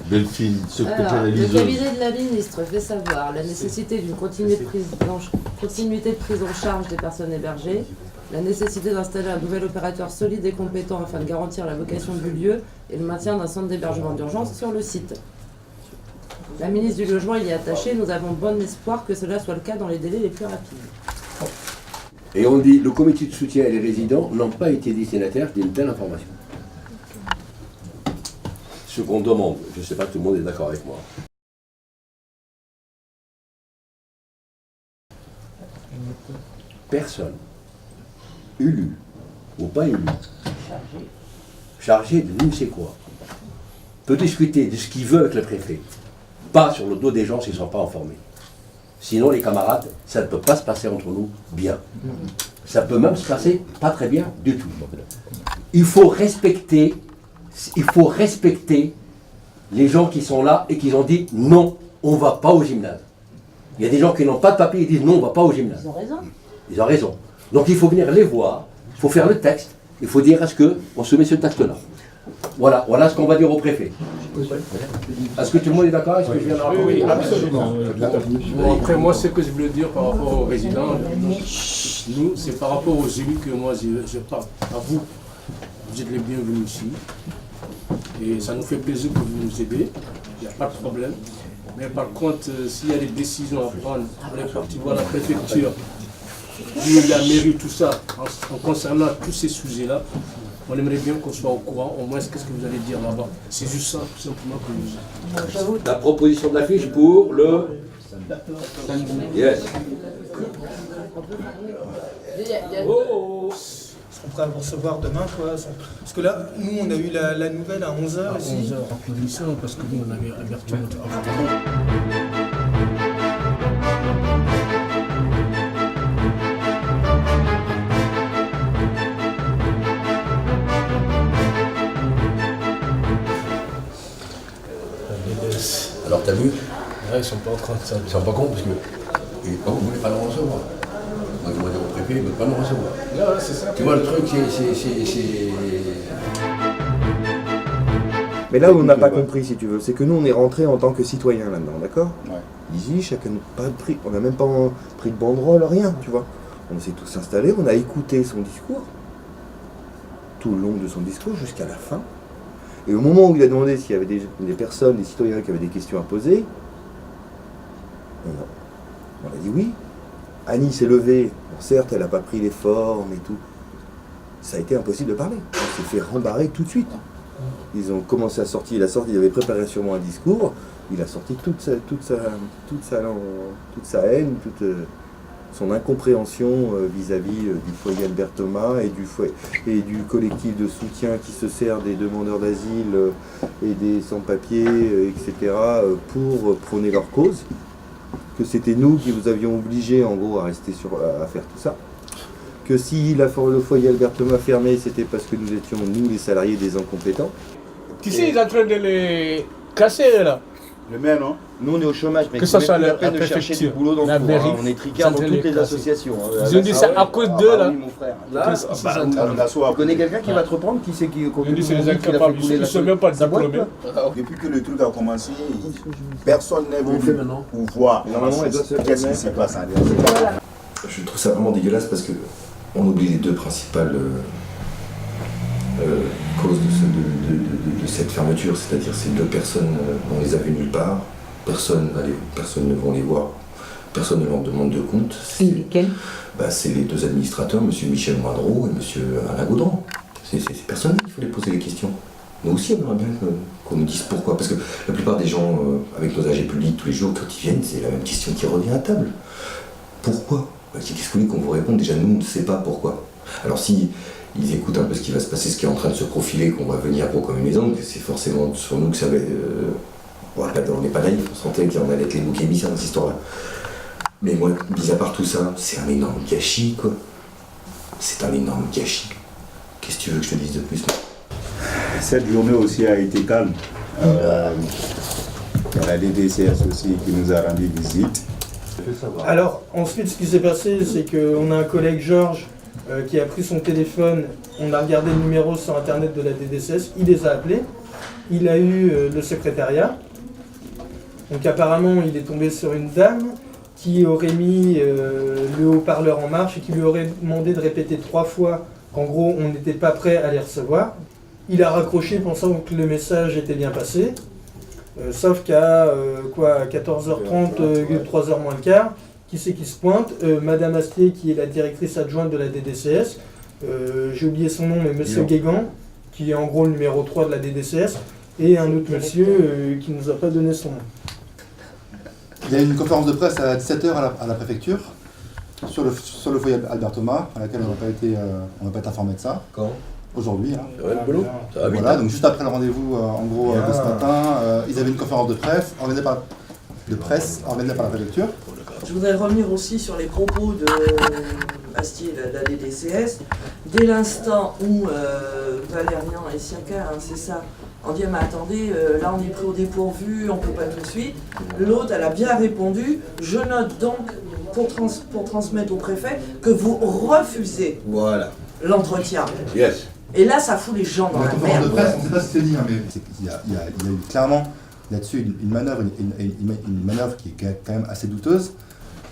Delphine, secrétaire Le cabinet de la ministre fait savoir la nécessité d'une continuité de prise en charge des personnes hébergées, la nécessité d'installer un nouvel opérateur solide et compétent afin de garantir la vocation du lieu et le maintien d'un centre d'hébergement d'urgence sur le site. La ministre du Logement y est attachée, nous avons bon espoir que cela soit le cas dans les délais les plus rapides. Et on dit, le comité de soutien et les résidents n'ont pas été destinataires d'une telle information. Ce qu'on demande, je ne sais pas si tout le monde est d'accord avec moi. Personne, élu ou pas élu, chargé de nous c'est quoi, peut discuter de ce qu'il veut avec le préfet. Pas sur le dos des gens s'ils ne sont pas informés. Sinon, les camarades, ça ne peut pas se passer entre nous bien. Ça peut même se passer pas très bien du tout. Il faut respecter les gens qui sont là et qui ont dit non, on ne va pas au gymnase. Il y a des gens qui n'ont pas de papier et disent non, on ne va pas au gymnase. Ils ont raison. Ils ont raison. Donc il faut venir les voir, il faut faire le texte, il faut dire est-ce qu'on se met ce texte-là. Voilà ce qu'on va dire au préfet. Est-ce que tout le monde est d'accord? Est-ce que je viens de raconter? Oui, absolument. Bon, après, moi, ce que je voulais dire par rapport aux résidents, nous, c'est par rapport aux élus que moi, je parle. À vous, vous êtes les bienvenus ici. Et ça nous fait plaisir que vous nous aidez. Il n'y a pas de problème. Mais par contre, s'il y a des décisions à prendre, on est parti voir la préfecture, la mairie, tout ça, en concernant tous ces sujets-là, on aimerait bien qu'on soit au courant, au moins qu'est-ce que vous allez dire là-bas. C'est juste ça, tout simplement, que nous... La proposition d'affiche pour le... Yes. Ils sont prêts à vous recevoir demain, quoi. Parce que là, nous, on a eu la nouvelle à 11h ici. 11h en commission, parce que nous, on avait averti notre avocat. Alors t'as vu? Là, ils sont pas en train de ça. Ils sont pas cons parce que vous voulez pas le recevoir. Moi je vais dire au préfet, ils ne veulent pas le recevoir. Là, c'est ça. Tu vois le truc, c'est... Mais là où on n'a pas compris, si tu veux, c'est que nous on est rentrés en tant que citoyens là-dedans, d'accord? Ici, chacun n'a pas pris, on n'a même pas pris de banderole, rien, tu vois. On s'est tous installés, on a écouté son discours, tout le long de son discours jusqu'à la fin. Et au moment où il a demandé s'il y avait des personnes, des citoyens qui avaient des questions à poser, on a dit oui. Annie s'est levée. Bon, certes, elle n'a pas pris les formes et tout. Ça a été impossible de parler. On s'est fait rembarrer tout de suite. Ils ont commencé à sortir. Il avait préparé sûrement un discours. Il a sorti toute sa haine, son incompréhension vis-à-vis du foyer Albert Thomas et du collectif de soutien qui se sert des demandeurs d'asile et des sans-papiers, etc., pour prôner leur cause. Que c'était nous qui vous avions obligés, en gros, à rester à faire tout ça. Que si le foyer Albert Thomas fermait, c'était parce que nous étions, nous, les salariés, des incompétents. Tu sais, ils sont en train de les casser, là. Le maire, non? Nous, on est au chômage, mais que ça soit la peine de chercher du boulot dans le cours. On est tricard dans toutes les associations. Ils ont dit ça à cause d'eux, là. Oui, mon frère. Tu connais quelqu'un qui va te reprendre? Qui c'est qui dit c'est les incapables, ils ne sont même pas diplômés. Depuis que le truc a commencé, personne n'est venu pour voir qu'est-ce qui se passe en derrière. Je trouve ça vraiment dégueulasse parce qu'on oublie les deux principales causes de cette fermeture, c'est-à-dire ces deux personnes, on les a vues nulle part, personne ne va les voir, personne ne leur demande de compte. Lesquels? C'est les deux administrateurs, M. Michel Moindreau et M. Alain Gaudran. C'est ces personnes qu'il faut les poser les questions. Nous aussi, on aimerait bien qu'on nous dise pourquoi, parce que la plupart des gens avec nos agents publics tous les jours, quand ils viennent, c'est la même question qui revient à table. Pourquoi? Qu'est-ce que vous voulez qu'on vous réponde? Déjà, nous, on ne sait pas pourquoi. Alors si ils écoutent un peu ce qui va se passer, ce qui est en train de se profiler, qu'on va venir gros comme une maison, c'est forcément sur nous que ça va... on n'est pas naïfs, on sentait qu'on allait être les boucs émissaires dans cette histoire-là. Mais moi, mis à part tout ça, c'est un énorme gâchis, quoi. C'est un énorme gâchis. Qu'est-ce que tu veux que je te dise de plus? Cette journée aussi a été calme. Il y a la DDCS aussi qui nous a rendu visite. Alors, ensuite, ce qui s'est passé, c'est qu'on a un collègue, Georges, qui a pris son téléphone, on a regardé le numéro sur internet de la DDCS, il les a appelés, il a eu le secrétariat. Donc apparemment, il est tombé sur une dame qui aurait mis le haut-parleur en marche et qui lui aurait demandé de répéter 3 fois qu'en gros, on n'était pas prêt à les recevoir. Il a raccroché pensant que le message était bien passé. Sauf qu'à 14h30, 3h moins le quart, qui c'est qui se pointe? Madame Astier, qui est la directrice adjointe de la DDCS, j'ai oublié son nom, mais Monsieur Guégan, qui est en gros le numéro 3 de la DDCS, et un autre monsieur qui ne nous a pas donné son nom. Il y a une conférence de presse à 17h à la préfecture sur le foyer Albert Thomas, à laquelle on n'a pas été informé de ça. Quand? Aujourd'hui. Ouais, le boulot. Ça va vite, voilà, hein. donc juste après le rendez-vous, en gros, de ce matin, ils avaient une conférence de presse organisée par la préfecture. Je voudrais revenir aussi sur les propos de Astier, la DDCS. Dès l'instant où Valérian et Siaka, c'est ça, on dit mais attendez, là on est pris au dépourvu, on ne peut pas tout de suite. L'autre, elle a bien répondu, je note donc pour transmettre au préfet que vous refusez l'entretien. Yes. Et là, ça fout les gens dans la merde. De presse, on ne sait pas ce que c'est dit, hein, mais il y a eu clairement là-dessus une manœuvre qui est quand même assez douteuse.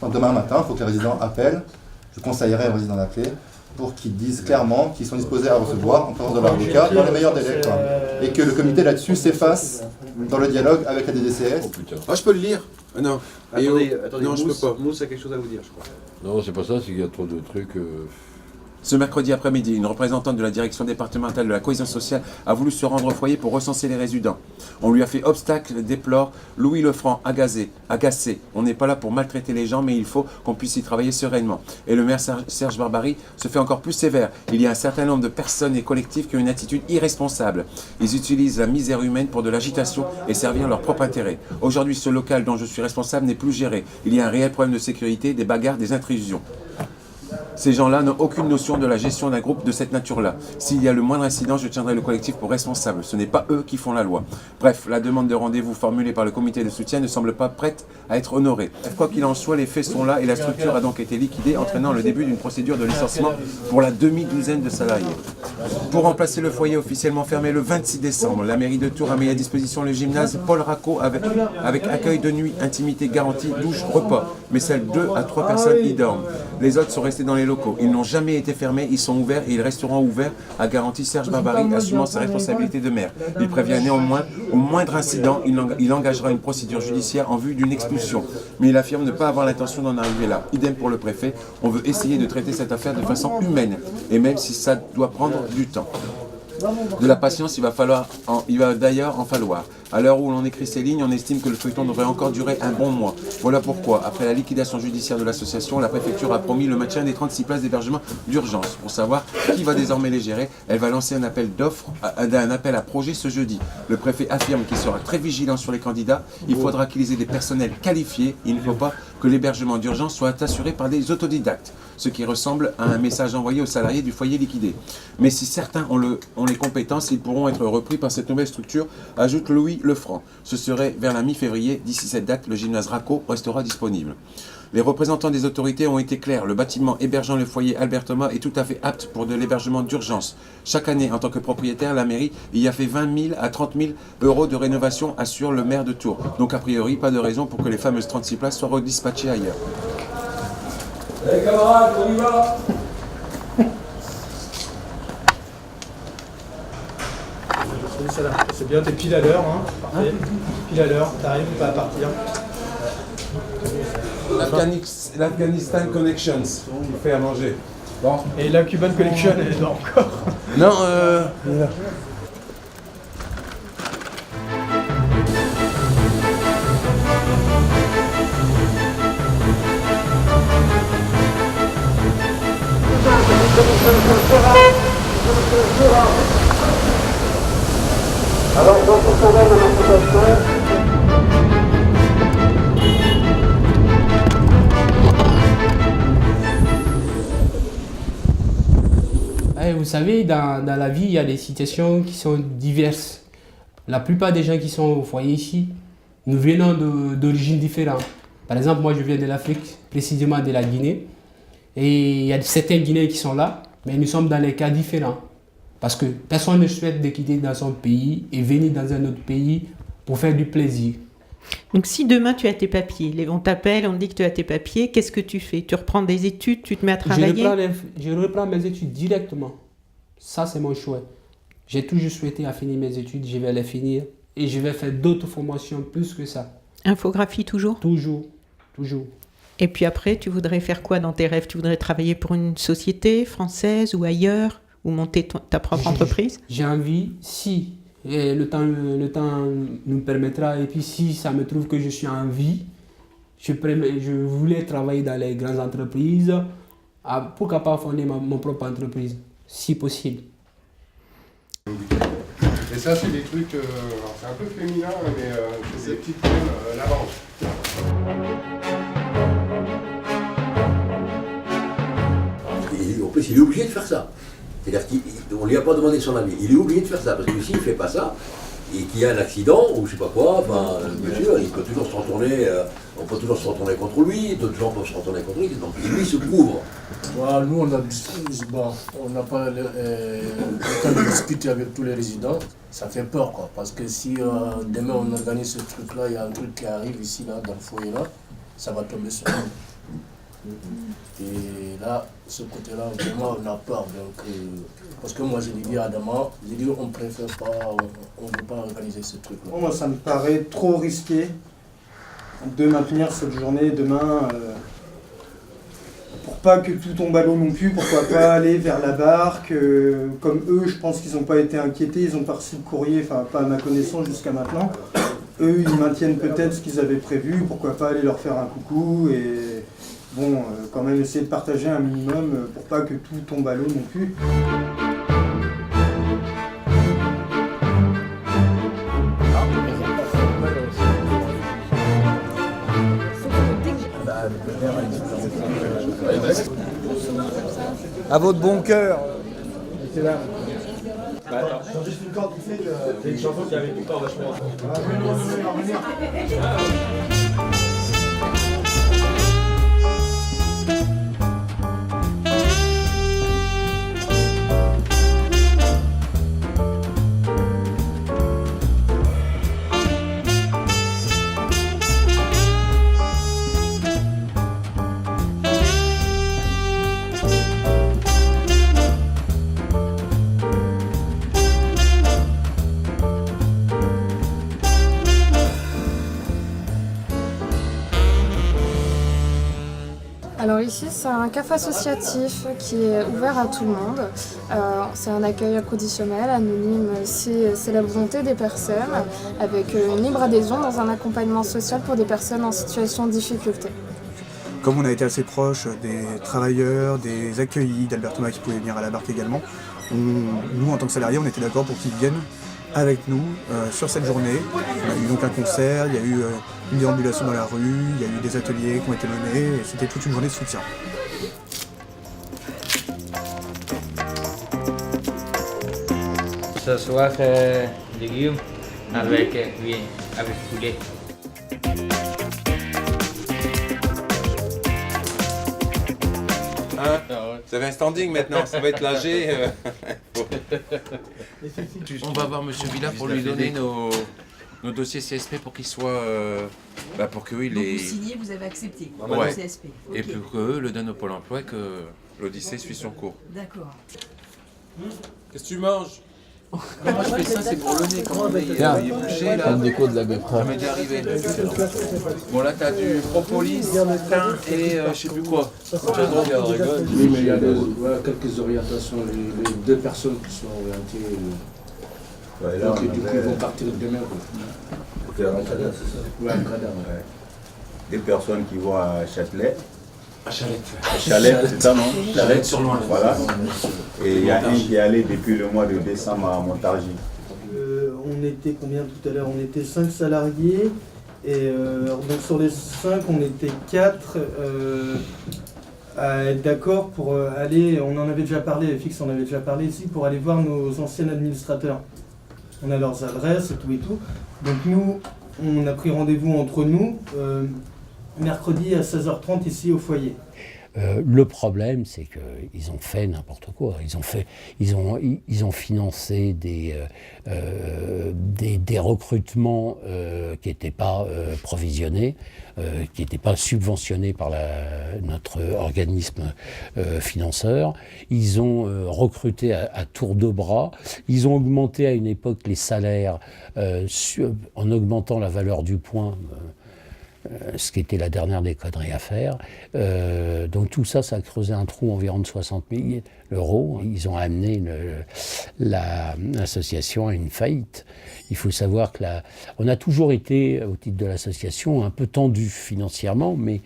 Donc demain matin, il faut que les résidents appellent, je conseillerais aux résidents d'appeler, pour qu'ils disent clairement qu'ils sont disposés à recevoir en présence de leur avocat dans les meilleurs délais. Et que le comité là-dessus s'efface dans le dialogue avec la DDCS. Ah, je peux le lire? Non. Attendez, non, je peux pas. Mousse a quelque chose à vous dire, je crois. Non, c'est pas ça, c'est qu'il y a trop de trucs... Ce mercredi après-midi, une représentante de la direction départementale de la cohésion sociale a voulu se rendre au foyer pour recenser les résidents. On lui a fait obstacle, déplore Louis Lefranc, agacé. On n'est pas là pour maltraiter les gens, mais il faut qu'on puisse y travailler sereinement. Et le maire Serge Barbarie se fait encore plus sévère. Il y a un certain nombre de personnes et collectifs qui ont une attitude irresponsable. Ils utilisent la misère humaine pour de l'agitation et servir leur propre intérêt. Aujourd'hui, ce local dont je suis responsable n'est plus géré. Il y a un réel problème de sécurité, des bagarres, des intrusions. Ces gens-là n'ont aucune notion de la gestion d'un groupe de cette nature-là. S'il y a le moindre incident, je tiendrai le collectif pour responsable. Ce n'est pas eux qui font la loi. Bref, la demande de rendez-vous formulée par le comité de soutien ne semble pas prête à être honorée. Quoi qu'il en soit, les faits sont là et la structure a donc été liquidée, entraînant le début d'une procédure de licenciement pour la demi-douzaine de salariés. Pour remplacer le foyer officiellement fermé le 26 décembre, la mairie de Tours a mis à disposition le gymnase Paul Racco avec accueil de nuit, intimité garantie, douche, repas. Mais seules 2 à 3 personnes y dorment. Les autres sont restés dans les locaux. Ils n'ont jamais été fermés, ils sont ouverts et ils resteront ouverts, a garanti Serge Barbarie, assumant ses responsabilités de maire. Il prévient néanmoins, au moindre incident, il engagera une procédure judiciaire en vue d'une expulsion. Mais il affirme ne pas avoir l'intention d'en arriver là. Idem pour le préfet, on veut essayer de traiter cette affaire de façon humaine, et même si ça doit prendre du temps. De la patience, il va d'ailleurs en falloir. À l'heure où l'on écrit ces lignes, on estime que le feuilleton devrait encore durer un bon mois. Voilà pourquoi, après la liquidation judiciaire de l'association, la préfecture a promis le maintien des 36 places d'hébergement d'urgence. Pour savoir qui va désormais les gérer, elle va lancer un appel à projet ce jeudi. Le préfet affirme qu'il sera très vigilant sur les candidats. Il faudra qu'ils aient des personnels qualifiés. Il ne faut pas que l'hébergement d'urgence soit assuré par des autodidactes, ce qui ressemble à un message envoyé aux salariés du foyer liquidé. Mais si certains ont les compétences, ils pourront être repris par cette nouvelle structure, ajoute Louis Lefranc. Ce serait vers la mi-février. D'ici cette date, le gymnase Raco restera disponible. Les représentants des autorités ont été clairs. Le bâtiment hébergeant le foyer Albert Thomas est tout à fait apte pour de l'hébergement d'urgence. Chaque année, en tant que propriétaire, la mairie y a fait 20 000 à 30 000 euros de rénovation, assure le maire de Tours. Donc a priori, pas de raison pour que les fameuses 36 places soient redispatchées ailleurs. Allez camarades, on y va. C'est bien, t'es pile à l'heure, hein. Parfait. Pile à l'heure, t'arrives pas à partir. L'Afghanistan Connections, il fait à manger. Bon. Et la Cuban Collection, elle est là encore. Non, Alors, dans ce programme de l'occupation, vous savez, dans la vie, il y a des situations qui sont diverses. La plupart des gens qui sont au foyer ici, nous venons d'origines différentes. Par exemple, moi je viens de l'Afrique, précisément de la Guinée. Et il y a certains Guinéens qui sont là, mais nous sommes dans des cas différents. Parce que personne ne souhaite de quitter dans son pays et venir dans un autre pays pour faire du plaisir. Donc si demain tu as tes papiers, on t'appelle, on te dit que tu as tes papiers, qu'est-ce que tu fais? Tu reprends des études, tu te mets à travailler? Je reprends mes études directement. Ça, c'est mon choix. J'ai toujours souhaité finir mes études, je vais les finir. Et je vais faire d'autres formations plus que ça. Infographie toujours? Toujours, toujours. Et puis après, tu voudrais faire quoi dans tes rêves? Tu voudrais travailler pour une société française ou ailleurs? Ou monter ta propre entreprise? J'ai envie, si le temps nous permettra, et puis si ça me trouve que je suis en vie, je voulais travailler dans les grandes entreprises, pourquoi pas fonder mon propre entreprise, si possible. Et ça, c'est des trucs, c'est un peu féminin, mais c'est des petites crèmes lavande. En plus, il est obligé de faire ça. C'est-à-dire qu'on ne lui a pas demandé son avis. Il est obligé de faire ça, parce que s'il ne fait pas ça, et qu'il y a un accident, ou je sais pas quoi, enfin, bien sûr, il peut toujours se retourner, on peut toujours se retourner contre lui, d'autres gens peuvent se retourner contre lui, donc lui se couvre. Voilà, nous, on n'a pas le temps de discuter avec tous les résidents, ça fait peur, quoi, parce que si demain on organise ce truc-là, il y a un truc qui arrive ici, là, dans le foyer-là, ça va tomber sur nous. Et là, ce côté-là, vraiment, on a peur. Donc, parce que moi, j'ai dit à Adama, j'ai dit on préfère pas, on ne veut pas organiser ce truc-là. Moi, ça me paraît trop risqué de maintenir cette journée demain. Pour pas que tout tombe à l'eau non plus, pourquoi pas aller vers la barque. Comme eux, je pense qu'ils n'ont pas été inquiétés, ils n'ont pas reçu le courrier, enfin, pas à ma connaissance jusqu'à maintenant. Eux, ils maintiennent peut-être ce qu'ils avaient prévu, pourquoi pas aller leur faire un coucou et. Bon, quand même essayer de partager un minimum pour pas que tout tombe à l'eau non plus. À votre bon cœur. Juste une corde qui fait c'est une chanson qui avait du corps vachement. ici, c'est un café associatif qui est ouvert à tout le monde. C'est un accueil inconditionnel, anonyme, c'est la volonté des personnes, avec une libre adhésion dans un accompagnement social pour des personnes en situation de difficulté. Comme on a été assez proche des travailleurs, des accueillis, d'Albert Thomas qui pouvait venir à la barque également, nous en tant que salariés, on était d'accord pour qu'ils viennent avec nous sur cette journée. On a eu donc un concert, il y a eu une déambulation dans la rue, il y a eu des ateliers qui ont été menés, et c'était toute une journée de soutien. Ce soir, légumes avec poulet. Vous avez un standing maintenant, ça va être l'AG. On va voir Monsieur Villa pour lui donner nos dossiers CSP pour qu'il soit... pour que Donc vous signez, vous avez accepté quoi, ouais. le CSP. Okay. Et pour qu'eux le donnent au Pôle emploi et que l'Odyssée suit son cours. D'accord. Qu'est-ce que tu manges? Moi je fais ça, c'est pour le nez. Comment il est bouché là? Comme déco de la Guépra. Ça m'est déjà arrivé. Bon là t'as du propolis, thym et je sais plus quoi. Oui, mais il y a quelques orientations. Les deux personnes qui sont orientées. Ouais, là, donc du coup ils vont partir demain. Pour faire un cadavre, c'est ça? Ouais, un cadavre. Ouais. Des personnes qui vont à Châtelet. À Chalette. À Chalette, c'est ça, non? Chalette sur loin. Voilà. Et il y a un qui est allé depuis le mois de décembre à Montargis. On était combien tout à l'heure? On était 5 salariés. Et donc sur les 5, on était 4 à être d'accord pour aller, on en avait déjà parlé, Fix en avait déjà parlé ici, pour aller voir nos anciens administrateurs. On a leurs adresses et tout. Donc nous, on a pris rendez-vous entre nous mercredi à 16h30 ici au foyer. Le problème, c'est qu'ils ont fait n'importe quoi. Ils ont financé des recrutements qui n'étaient pas provisionnés, qui n'étaient pas subventionnés par notre organisme financeur. Ils ont recruté à tour de bras. Ils ont augmenté à une époque les salaires en augmentant la valeur du point. Ce qui était la dernière des conneries à faire. Donc tout ça, ça a creusé un trou environ de 60 000 €. Ils ont amené l'association à une faillite. Il faut savoir que on a toujours été, au titre de l'association, un peu tendu financièrement, mais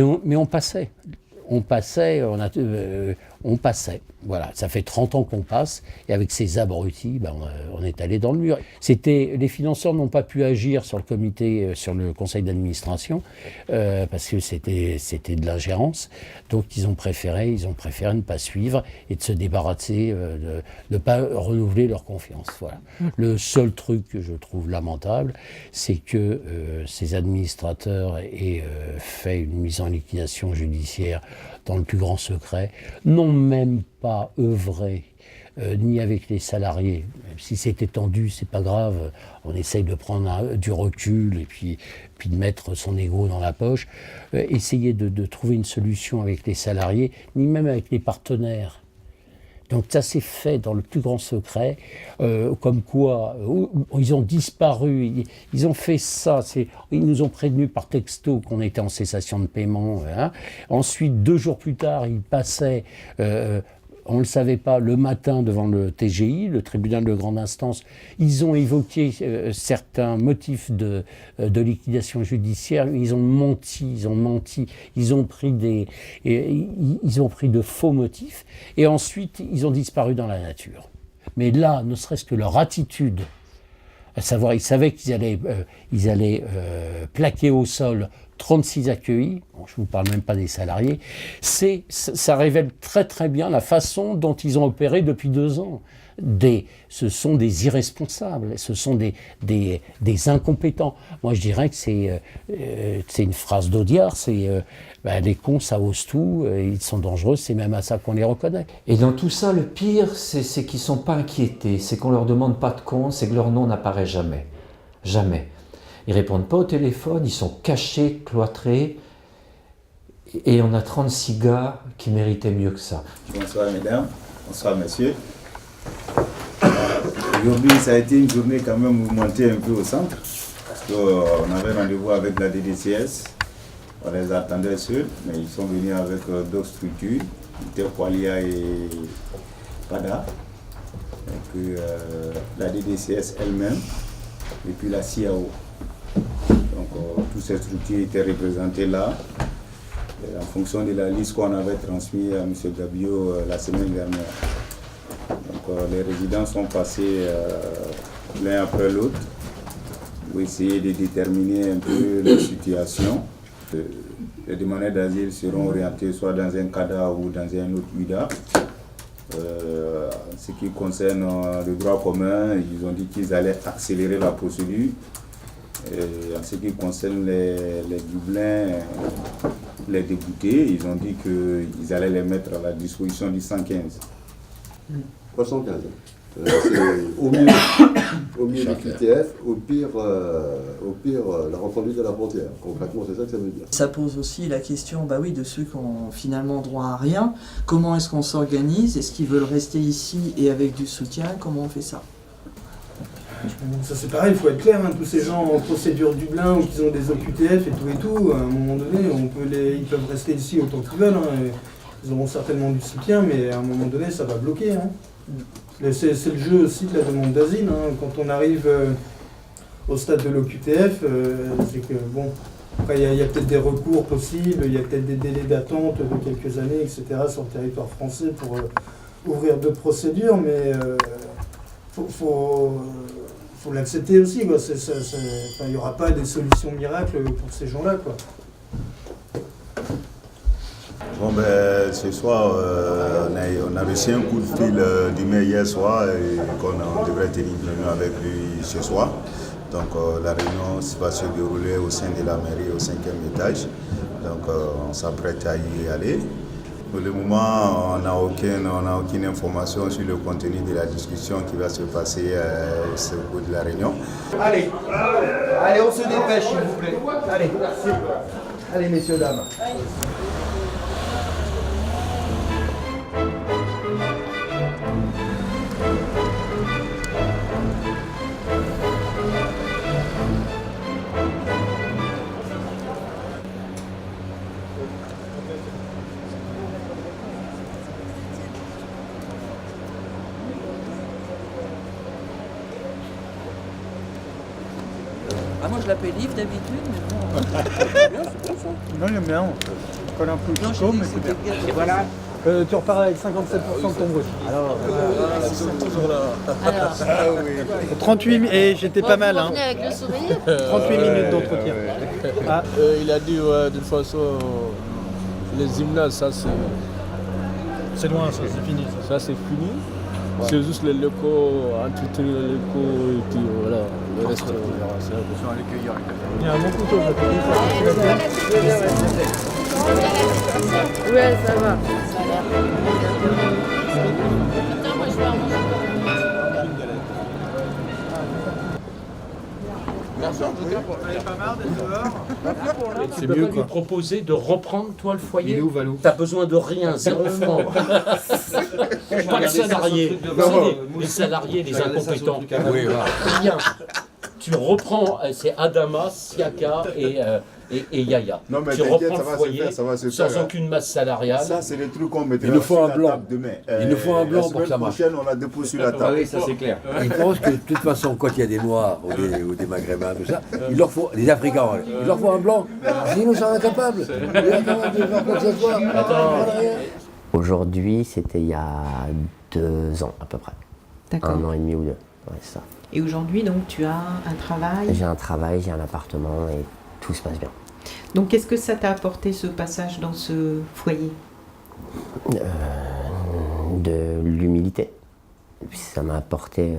on passait. On passait. Voilà, ça fait 30 ans qu'on passe, et avec ces abrutis, on est allé dans le mur. Les financeurs n'ont pas pu agir sur le comité, sur le conseil d'administration, parce que c'était de l'ingérence. Donc ils ont préféré ne pas suivre et de se débarrasser, de ne pas renouveler leur confiance. Voilà. Le seul truc que je trouve lamentable, c'est que ces administrateurs aient fait une mise en liquidation judiciaire dans le plus grand secret, n'ont même pas œuvré ni avec les salariés. Même si c'est étendu, c'est pas grave, on essaye de prendre du recul et puis de mettre son ego dans la poche. Essayer de trouver une solution avec les salariés, ni même avec les partenaires. Donc ça s'est fait dans le plus grand secret, comme quoi ils ont disparu, ils ont fait ça, ils nous ont prévenus par texto qu'on était en cessation de paiement. Hein. Ensuite, 2 jours plus tard, ils passaient, on ne le savait pas, le matin devant le TGI, le tribunal de grande instance. Ils ont évoqué certains motifs de liquidation judiciaire, ils ont menti, ils ont pris de faux motifs, et ensuite ils ont disparu dans la nature. Mais là, ne serait-ce que leur attitude, à savoir, ils savaient qu'ils allaient plaquer au sol 36 accueillis, bon, je ne vous parle même pas des salariés, ça révèle très très bien la façon dont ils ont opéré depuis 2 ans. Ce sont des irresponsables, ce sont des incompétents. Moi je dirais que c'est une phrase d'Audiard, les cons ça ose tout, ils sont dangereux, c'est même à ça qu'on les reconnaît. Et dans tout ça, le pire, c'est qu'ils ne sont pas inquiétés, c'est qu'on ne leur demande pas de compte, c'est que leur nom n'apparaît jamais. Jamais. Ils ne répondent pas au téléphone, ils sont cachés, cloîtrés, et on a 36 gars qui méritaient mieux que ça. Bonsoir mesdames, bonsoir messieurs. Aujourd'hui, ça a été une journée quand même mouvementée un peu au centre, parce qu'on avait rendez-vous avec la DDCS. On les attendait seuls, mais ils sont venus avec d'autres structures, Interqualia et PADA, et puis la DDCS elle-même, et puis la CIAO. Donc toutes ces structures étaient représentées là, en fonction de la liste qu'on avait transmise à M. Gabio la semaine dernière. Donc les résidents sont passés l'un après l'autre pour essayer de déterminer un peu la situation. Les demandeurs d'asile seront orientés soit dans un CADA ou dans un autre UDA. En ce qui concerne le droit commun, ils ont dit qu'ils allaient accélérer la procédure. Et en ce qui concerne les Dublins, les déboutés, ils ont dit qu'ils allaient les mettre à la disposition du 115. 315. Au mieux des QTF, au pire la reconduite de la frontière. Concrètement, c'est ça que ça veut dire. Ça pose aussi la question de ceux qui ont finalement droit à rien. Comment est-ce qu'on s'organise? Est-ce qu'ils veulent rester ici et avec du soutien? Comment on fait ça? Ça c'est pareil, il faut être clair, tous ces gens en procédure Dublin ou qui ont des OQTF et tout, à un moment donné, ils peuvent rester ici autant qu'ils veulent. Ils auront certainement du soutien, mais à un moment donné, ça va bloquer. C'est le jeu aussi de la demande d'asile. Quand on arrive au stade de l'OQTF, c'est que après il y a peut-être des recours possibles, il y a peut-être des délais d'attente de quelques années, etc. sur le territoire français pour ouvrir d'autres procédures, mais faut l'accepter aussi. Il n'y aura pas des solutions miracles pour ces gens-là. Ce soir, on a reçu un coup de fil du maire hier soir et qu'on devrait tenir une réunion avec lui ce soir. Donc la réunion va se dérouler au sein de la mairie au 5e étage. Donc on s'apprête à y aller. Pour le moment, on n'a aucune information sur le contenu de la discussion qui va se passer au cours de la réunion. Allez, on se dépêche s'il vous plaît. Allez, allez messieurs, dames. Moi je l'appelle Yves d'habitude, mais bon. C'est bien ça. Non, j'aime bien. On colle un peu le chaud, mais c'est bien. Et voilà. Tu repars avec 57% de ton brut. Alors, toujours là. 38 et j'étais pas mal. Avec le sourire. 38 minutes d'entretien. Il a dit de toute façon, les gymnases, ça c'est. C'est loin, ça, c'est fini. Ça c'est fini. Ouais. C'est juste les locaux, entretenir les locaux et puis voilà. Le reste, on verra. C'est attention à l'accueillir. Il y a un bon couteau, Ouais, ça va. Ça a l'air. Putain, moi je vais en manger. Merci en tout cas pour vous avez pas marre d'être dehors? Tu peux pas lui proposer de reprendre toi le foyer? Il est où, Valou? T'as besoin de rien, 0 francs. Pas de salariés. Les salariés, les incompétents. Oui, Rien. Tu reprends, c'est Adama, Siaka et Yaya. Non, mais tu t'inquiète, reprends ça le va foyer se faire, ça va se faire. sans aucune masse salariale. Ça, c'est le truc qu'on mettra Il nous faut sur un la blanc. table demain. Il nous faut un blanc pour que ça La marche. semaine prochaine, on la dépose sur la table. Oui, ça c'est clair. Je pense que de toute façon, quand il y a des Noirs ou des Maghrébins, tout ça, il leur faut, des Africains, il leur faut un blanc. Sinon, ils sont incapables. Ils sont incapables de faire quoi que ce soit. Aujourd'hui, c'était il y a 2 ans à peu près. D'accord. 1 an et demi ou 2. Ouais, c'est ça. Et aujourd'hui, donc, tu as un travail? J'ai un travail, j'ai un appartement et tout se passe bien. Donc, qu'est-ce que ça t'a apporté, ce passage dans ce foyer? De l'humilité. Ça m'a apporté...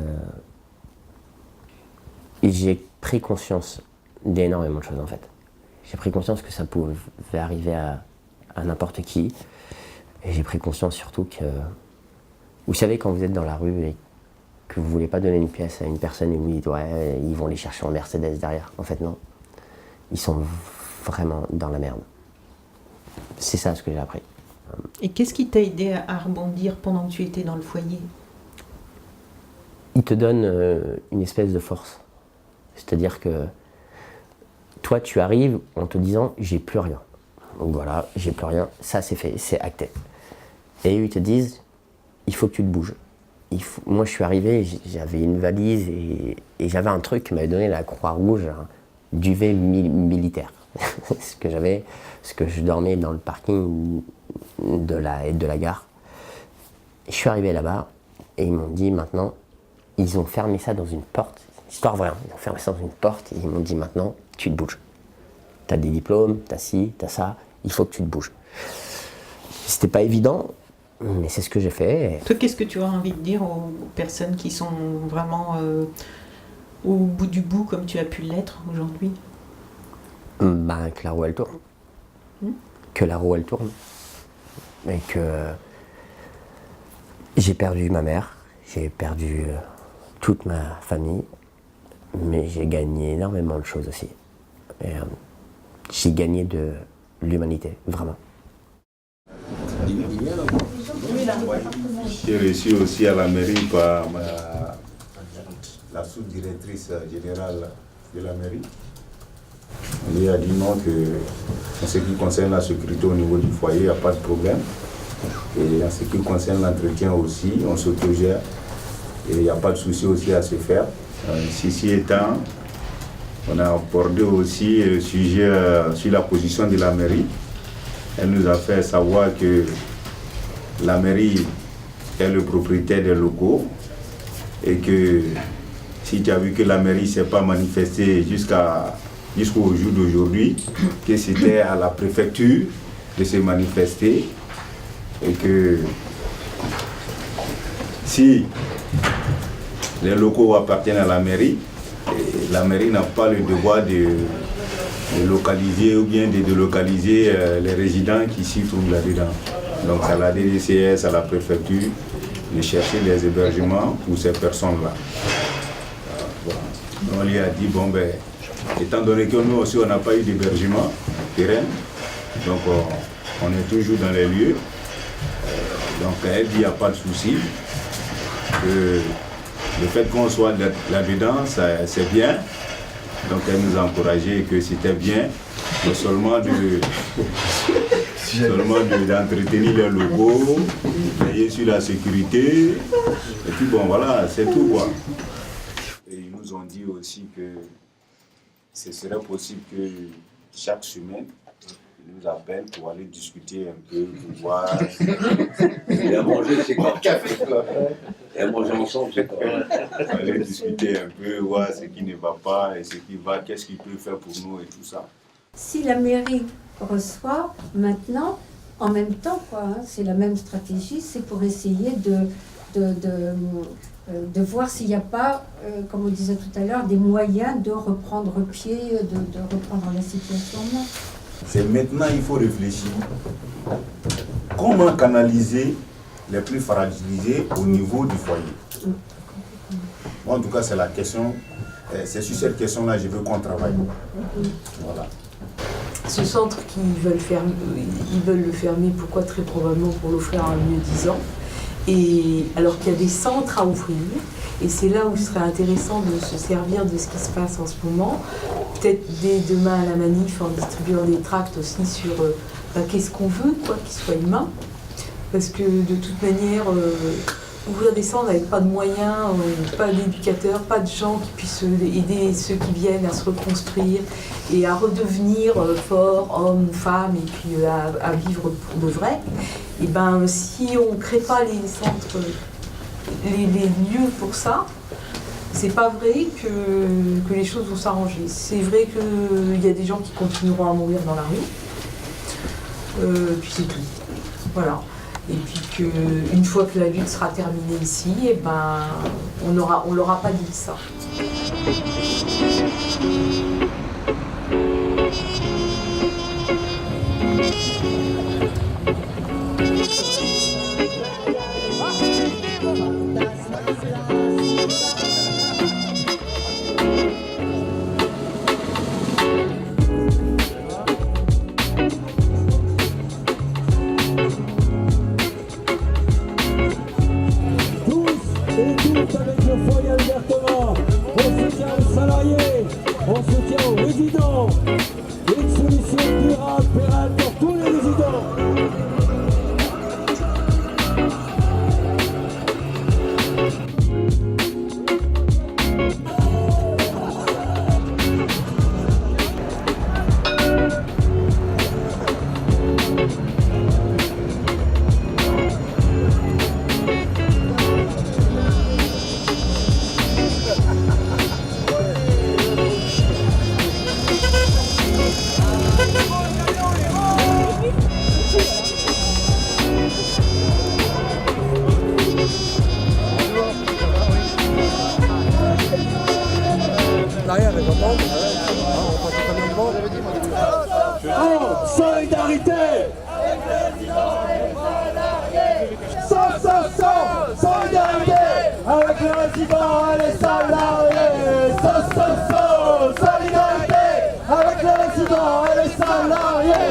Et j'ai pris conscience d'énormément de choses, en fait. J'ai pris conscience que ça pouvait arriver à n'importe qui. Et j'ai pris conscience surtout que... Vous savez, quand vous êtes dans la rue et que vous voulez pas donner une pièce à une personne et vous dites ouais, ils vont les chercher en Mercedes derrière. En fait, non. Ils sont vraiment dans la merde. C'est ça ce que j'ai appris. Et qu'est-ce qui t'a aidé à rebondir pendant que tu étais dans le foyer? Ils te donnent une espèce de force. C'est-à-dire que toi, tu arrives en te disant j'ai plus rien. Donc voilà, j'ai plus rien, ça c'est fait, c'est acté. Et ils te disent, il faut que tu te bouges. Moi je suis arrivé, j'avais une valise et j'avais un truc qui m'avait donné la Croix-Rouge, un duvet militaire. ce que je dormais dans le parking de la gare. Je suis arrivé là-bas et ils m'ont dit maintenant, ils ont fermé ça dans une porte, histoire vraie, ils ont fermé ça dans une porte et ils m'ont dit maintenant, tu te bouges. T'as des diplômes, t'as ci, t'as ça, il faut que tu te bouges. C'était pas évident, mais c'est ce que j'ai fait. Toi, qu'est-ce que tu aurais envie de dire aux personnes qui sont vraiment au bout du bout, comme tu as pu l'être aujourd'hui? Ben, que la roue elle tourne. Que la roue elle tourne. Et que j'ai perdu ma mère, j'ai perdu toute ma famille, mais j'ai gagné énormément de choses aussi. Et, j'ai gagné de l'humanité, vraiment. J'ai reçu aussi à la mairie par la sous-directrice générale de la mairie. On lui a dit non que en ce qui concerne la sécurité au niveau du foyer, il n'y a pas de problème. Et en ce qui concerne l'entretien aussi, on s'autogère et il n'y a pas de souci aussi à se faire. Ceci étant, on a abordé aussi le sujet sur la position de la mairie. Elle nous a fait savoir que la mairie est le propriétaire des locaux et que si tu as vu que la mairie ne s'est pas manifestée jusqu'au jour d'aujourd'hui, que c'était à la préfecture de se manifester et que si les locaux appartiennent à la mairie n'a pas le devoir de localiser ou bien de délocaliser les résidents qui s'y trouvent là-dedans. Donc c'est à la DDCS, à la préfecture, de chercher des hébergements pour ces personnes-là. Voilà. On lui a dit, bon ben, étant donné que nous aussi on n'a pas eu d'hébergement pérenne, donc on est toujours dans les lieux. Donc elle dit, il n'y a pas de souci. Le fait qu'on soit là-dedans, c'est bien. Donc elle nous a encouragé que c'était bien, non seulement d'entretenir les locaux, veiller sur la sécurité, et puis bon voilà, c'est tout quoi. Et ils nous ont dit aussi que ce serait possible que chaque semaine, ils nous appellent pour aller discuter un peu, pour voir. Et à manger, c'est quoi? Et à manger ensemble, c'est quoi? Aller discuter un peu, voir ce qui ne va pas et ce qui va, qu'est-ce qu'il peut faire pour nous et tout ça. Si la mairie reçoit maintenant, en même temps, quoi, hein, c'est la même stratégie, c'est pour essayer de voir s'il n'y a pas, comme on disait tout à l'heure, des moyens de reprendre pied, de reprendre la situation en main. C'est maintenant il faut réfléchir. Comment canaliser les plus fragilisés au niveau du foyer? Moi, en tout cas, c'est la question. C'est sur cette question-là que je veux qu'on travaille. Voilà. Ce centre qu'ils veulent fermer, ils veulent le fermer, pourquoi? Très probablement pour l'offrir à un mieux-disant. Et alors qu'il y a des centres à ouvrir, et c'est là où il serait intéressant de se servir de ce qui se passe en ce moment, peut-être dès demain à la manif en distribuant des tracts aussi sur qu'est-ce qu'on veut, quoi, qu'il soit humain, parce que de toute manière, ouvrir des centres avec pas de moyens, pas d'éducateurs, pas de gens qui puissent aider ceux qui viennent à se reconstruire et à redevenir forts, hommes ou femmes, et puis à vivre pour de vrai, et ben si on ne crée pas les centres, les lieux pour ça, c'est pas vrai que les choses vont s'arranger. C'est vrai qu'il y a des gens qui continueront à mourir dans la rue, puis c'est tout. Voilà. Et puis qu'une fois que la lutte sera terminée ici, et ben, on leur a pas dit ça. Avec le foyer Albertement, on soutient aux salariés, on soutient aux résidents, une solution durable, pérenne pour tous Solidarité. Solidarité avec les résidents et les salariés. Solidarité avec les résidents et les salariés.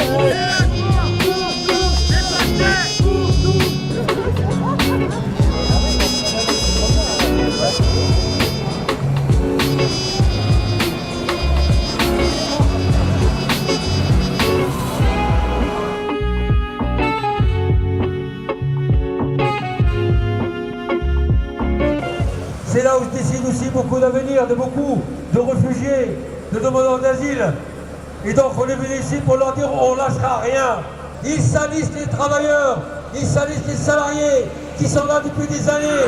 C'est là où se décide aussi beaucoup d'avenir de beaucoup de réfugiés, de demandeurs d'asile. Et donc on est venu ici pour leur dire on lâchera rien. Ils salissent les travailleurs, ils salissent les salariés qui sont là depuis des années.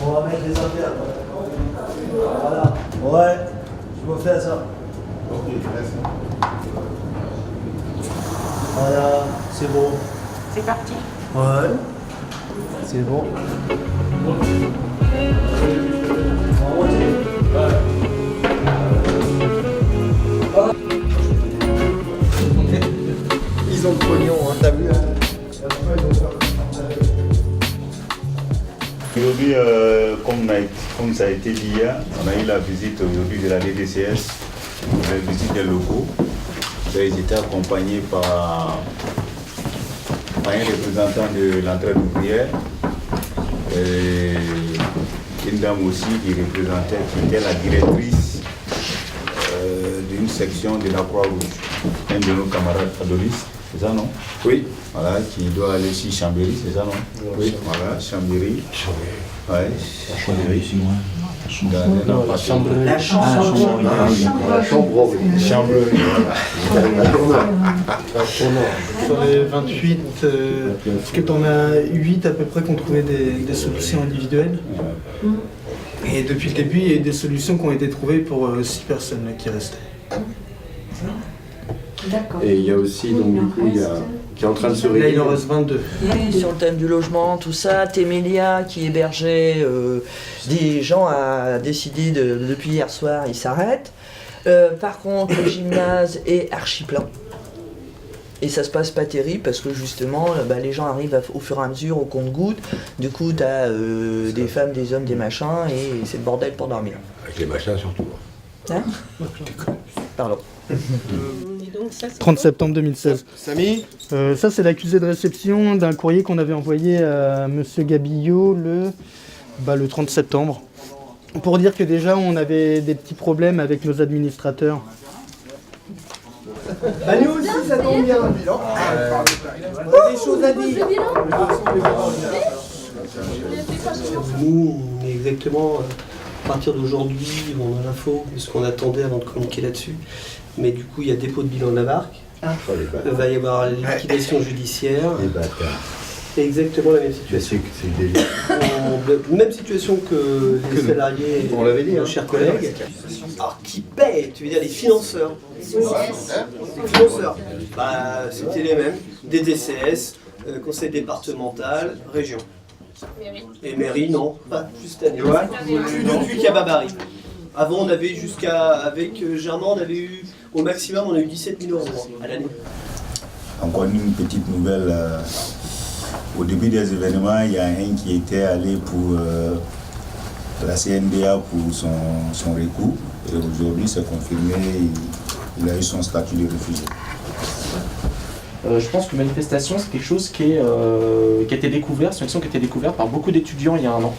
On va mettre les affaires. Voilà. Ouais, je vais faire ça. Ok, merci. Voilà, c'est bon. C'est parti. Ouais. C'est bon. Ils ont le pognon, hein, t'as vu, hein. Aujourd'hui, comme ça a été dit hier, on a eu la visite aujourd'hui de la DDCS, la visite des locaux. Ils étaient accompagnés par un représentant de l'entraide ouvrière et une dame aussi qui était la directrice d'une section de la Croix-Rouge, un de nos camarades Adolis, c'est ça non? Oui. Voilà, qui doit aller sur Chambéry, c'est ça non? Oui. Voilà, Chambéry. Ouais, Chambéry. Non, pas Chambéry. La Chambéry. La Chambéry. Sur les 28, parce que tu en as 8 à peu près qui ont trouvé des solutions individuelles. Et depuis le début, il y a eu des solutions qui ont été trouvées pour 6 personnes qui restaient. Et il y a aussi, donc du coup, qui est en train de se réunir. Là, il en reste 22. Sur le thème du logement, tout ça, Témélia qui hébergeait des gens a décidé depuis hier soir, il s'arrête. Par contre, le gymnase est archi plein. Et ça se passe pas terrible parce que justement, les gens arrivent au fur et à mesure, au compte-gouttes. Du coup, tu as des femmes, des hommes, des machins, et c'est le bordel pour dormir. Avec les machins surtout. Hein? Pardon. 30 septembre 2016. Samy ça, c'est l'accusé de réception d'un courrier qu'on avait envoyé à M. Gabillot le 30 septembre. Pour dire que déjà, on avait des petits problèmes avec nos administrateurs. Nous aussi, ça tombe bien, le bilan. On a des choses à dire. Nous, on est exactement à partir d'aujourd'hui, on a l'info, puisqu'on attendait avant de communiquer là-dessus. Mais du coup, il y a dépôt de bilan de la barque. Il va y avoir liquidation judiciaire. C'est exactement la même situation. Même situation que les salariés, on l'avait dit, nos chers collègues. Alors, qui paie? Tu veux dire les financeurs? Les financeurs, c'était les mêmes. Des DCS, conseil départemental, région. Et mairie, non, pas plus cette année. Plus depuis qu'il y a Babary. Avant, on avait avec Germain, on avait eu, au maximum, on a eu 17 000 € à l'année. Encore une petite nouvelle. Au début des événements, il y a un qui était allé pour la CNDA pour son recours. Et aujourd'hui, c'est confirmé, il a eu son statut de réfugié. Je pense que manifestation, c'est quelque chose qui a été découvert, c'est une action qui a été découverte par beaucoup d'étudiants il y a un an.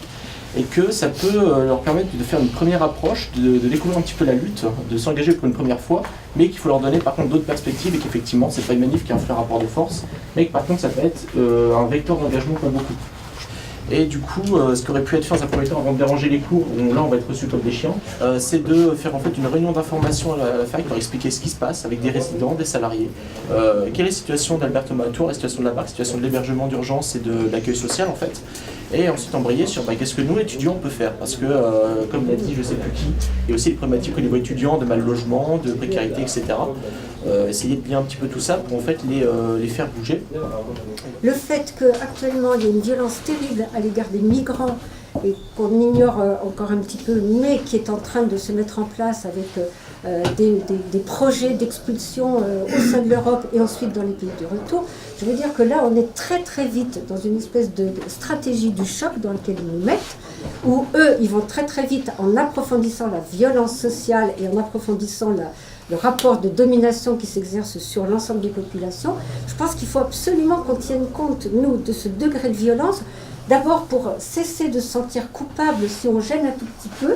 Et que ça peut leur permettre de faire une première approche, de découvrir un petit peu la lutte, de s'engager pour une première fois, mais qu'il faut leur donner par contre d'autres perspectives et qu'effectivement, c'est pas une manif qui est un vrai rapport de force, mais que par contre, ça peut être un vecteur d'engagement pour beaucoup. Et du coup, ce qui aurait pu être fait dans un premier temps avant de déranger les cours, où là on va être reçus comme des chiens, c'est de faire en fait une réunion d'information à la fac pour expliquer ce qui se passe avec des résidents, des salariés, quelle est la situation d'Albert Thomas Atour, la situation de la BAC, la situation de l'hébergement d'urgence et de l'accueil social en fait, et ensuite embrayer sur qu'est-ce que nous étudiants on peut faire, parce que comme l'a dit je sais plus qui, il y a aussi les problématiques au niveau étudiant, de mal logement, de précarité, etc. Essayer de lier un petit peu tout ça pour en fait les faire bouger. Le fait qu'actuellement il y a une violence terrible à l'égard des migrants et qu'on ignore encore un petit peu, mais qui est en train de se mettre en place avec des projets d'expulsion au sein de l'Europe et ensuite dans les pays de retour, je veux dire que là on est très très vite dans une espèce de stratégie du choc dans laquelle ils nous mettent, où eux ils vont très très vite en approfondissant la violence sociale et en approfondissant le rapport de domination qui s'exerce sur l'ensemble des populations. Je pense qu'il faut absolument qu'on tienne compte, nous, de ce degré de violence, d'abord pour cesser de se sentir coupable si on gêne un tout petit peu,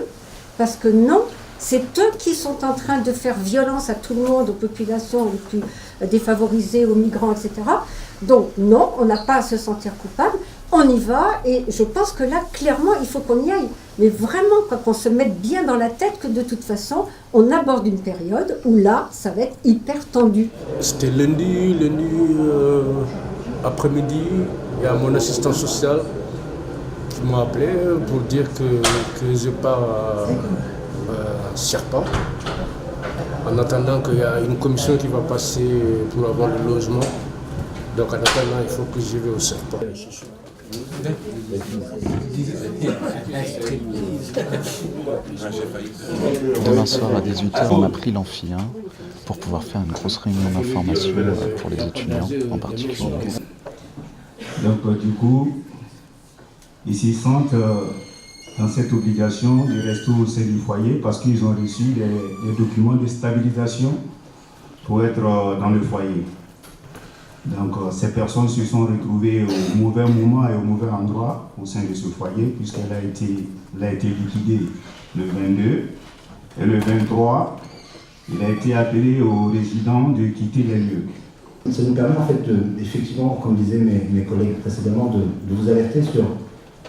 parce que non, c'est eux qui sont en train de faire violence à tout le monde, aux populations les plus défavorisées, aux migrants, etc. Donc non, on n'a pas à se sentir coupable, on y va, et je pense que là, clairement, il faut qu'on y aille. Mais vraiment, qu'on se mette bien dans la tête que de toute façon, on aborde une période où là, ça va être hyper tendu. C'était lundi après-midi, il y a mon assistant social qui m'a appelé pour dire que je pars à Serpent. En attendant qu'il y a une commission qui va passer pour avoir le logement. Donc en attendant, il faut que j'y vais au Serpent. Demain soir à 18h, on a pris l'amphi pour pouvoir faire une grosse réunion d'information pour les étudiants en particulier. Donc du coup, ils s'y sentent dans cette obligation de rester au sein du foyer parce qu'ils ont reçu des documents de stabilisation pour être dans le foyer. Donc ces personnes se sont retrouvées au mauvais moment et au mauvais endroit au sein de ce foyer puisqu'elle a été liquidée le 22 et le 23, il a été appelé aux résidents de quitter les lieux. Ça nous permet en fait, effectivement, comme disaient mes collègues précédemment, de vous alerter sur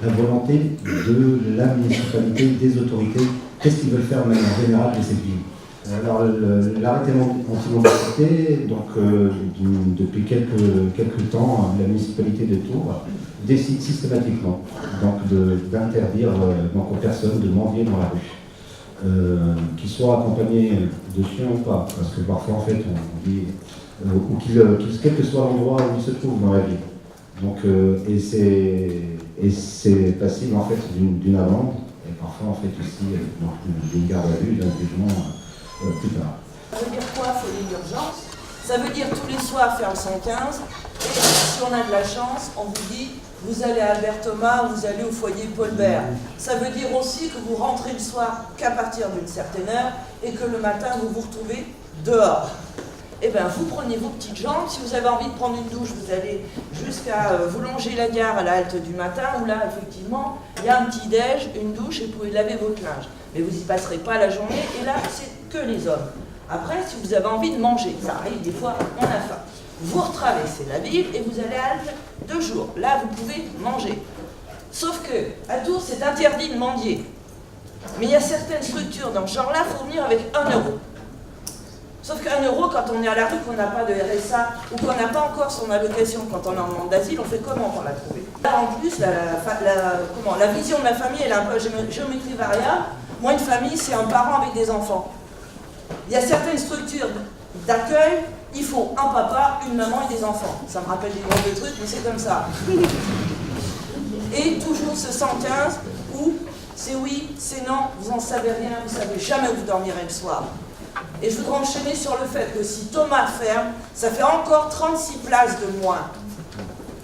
la volonté de la municipalité, des autorités, qu'est-ce qu'ils veulent faire de manière générale de cette ville. Alors l'arrêté anti-mendicité, donc depuis quelques temps, la municipalité de Tours décide systématiquement d'interdire aux personnes de mendier dans la rue, qu'ils soient accompagnés de chiens ou pas, parce que parfois en fait on dit ou quel que soit l'endroit où ils se trouvent dans la ville. Donc et c'est passible en fait d'une amende et parfois en fait aussi d'une garde à vue, d'un jugement. Plus tard. Ça veut dire quoi, foyer d'urgence? Ça veut dire tous les soirs faire le 115, et si on a de la chance, on vous dit vous allez à Albert Thomas, vous allez au foyer Paul Bert. Ça veut dire aussi que vous rentrez le soir qu'à partir d'une certaine heure et que le matin vous vous retrouvez dehors. Eh bien, vous prenez vos petites jambes, si vous avez envie de prendre une douche, vous allez jusqu'à vous longer la gare à la halte du matin, où là, effectivement, il y a un petit déj, une douche, et vous pouvez laver votre linge. Mais vous n'y passerez pas la journée, et là, c'est que les hommes. Après, si vous avez envie de manger, ça arrive des fois, on a faim. Vous retraversez la ville, et vous allez à Halte 2 jours. Là, vous pouvez manger. Sauf que, à Tours, c'est interdit de mendier. Mais il y a certaines structures dans ce genre-là, il faut venir avec 1 €. Sauf qu'1 € quand on est à la rue, qu'on n'a pas de RSA ou qu'on n'a pas encore son allocation quand on est en demande d'asile, on fait comment pour la trouver? Là, en plus, la vision de la famille, elle est un peu géométrie variable. Moi, une famille, c'est un parent avec des enfants. Il y a certaines structures d'accueil, il faut un papa, une maman et des enfants. Ça me rappelle des drôles de trucs, mais c'est comme ça. Et toujours ce 115 où c'est oui, c'est non, vous n'en savez rien, vous ne savez jamais où vous dormirez le soir. Et je voudrais enchaîner sur le fait que si Thomas ferme, ça fait encore 36 places de moins.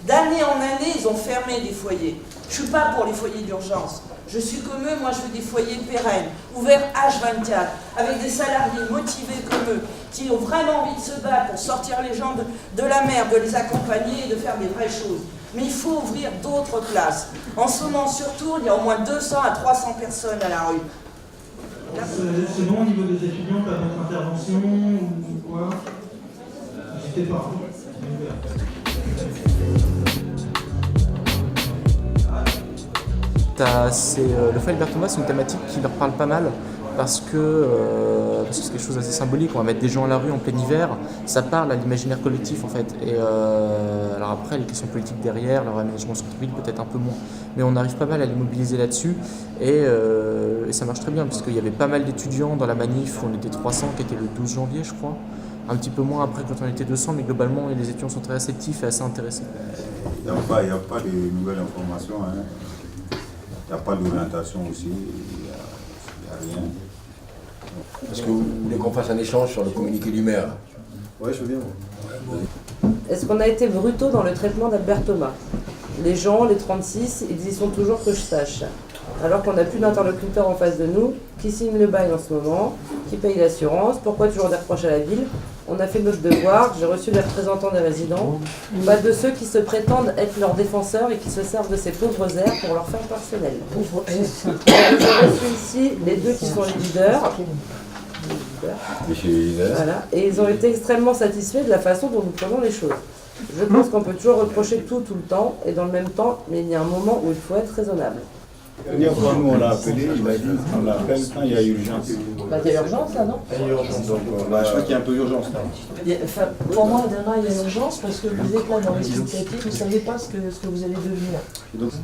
D'année en année, ils ont fermé des foyers. Je ne suis pas pour les foyers d'urgence. Je suis comme eux, moi je veux des foyers pérennes, ouverts H24, avec des salariés motivés comme eux, qui ont vraiment envie de se battre pour sortir les gens de la merde, de les accompagner et de faire des vraies choses. Mais il faut ouvrir d'autres places. En ce moment, surtout, il y a au moins 200 à 300 personnes à la rue. C'est bon au niveau des étudiants, pas d'autres interventions ou quoi? N'hésitez pas. Le foyer Albert Thomas, c'est une thématique qui leur parle pas mal parce que c'est quelque chose d'assez symbolique. On va mettre des gens à la rue en plein hiver, ça parle à l'imaginaire collectif en fait. Et alors après, les questions politiques derrière, leur aménagement centre-ville peut-être un peu moins, mais on arrive pas mal à les mobiliser là-dessus et ça marche très bien puisqu'il y avait pas mal d'étudiants dans la manif. On était 300 qui était le 12 janvier, je crois. Un petit peu moins après quand on était 200, mais globalement les étudiants sont très réceptifs et assez intéressés. Il n'y a pas de nouvelles informations. Hein. Il n'y a pas d'orientation aussi, il n'y a rien. Est-ce que vous voulez qu'on fasse un échange sur le communiqué du maire? Oui, je veux bien. Est-ce qu'on a été brutaux dans le traitement d'Albert Thomas? Les gens, les 36, ils y sont toujours que je sache. Alors qu'on n'a plus d'interlocuteur en face de nous, qui signe le bail en ce moment, qui paye l'assurance, pourquoi toujours des reproches à la ville? On a fait notre devoir, j'ai reçu les représentants des résidents, pas de ceux qui se prétendent être leurs défenseurs et qui se servent de ces pauvres airs pour leur faire personnel. J'ai reçu ici les deux qui sont les leaders. Voilà. Et ils ont été extrêmement satisfaits de la façon dont nous prenons les choses. Je pense qu'on peut toujours reprocher tout le temps, et dans le même temps, mais il y a un moment où il faut être raisonnable. Quand nous on l'a appelé, il a dit on l'appelle quand il y a urgence. Bah, il y a urgence là, non? Il y a urgence, donc je crois qu'il y a un peu d'urgence là. Pour moi, Dana, il y a urgence parce que vous êtes là dans l'explicatif, vous ne savez pas ce que vous allez devenir.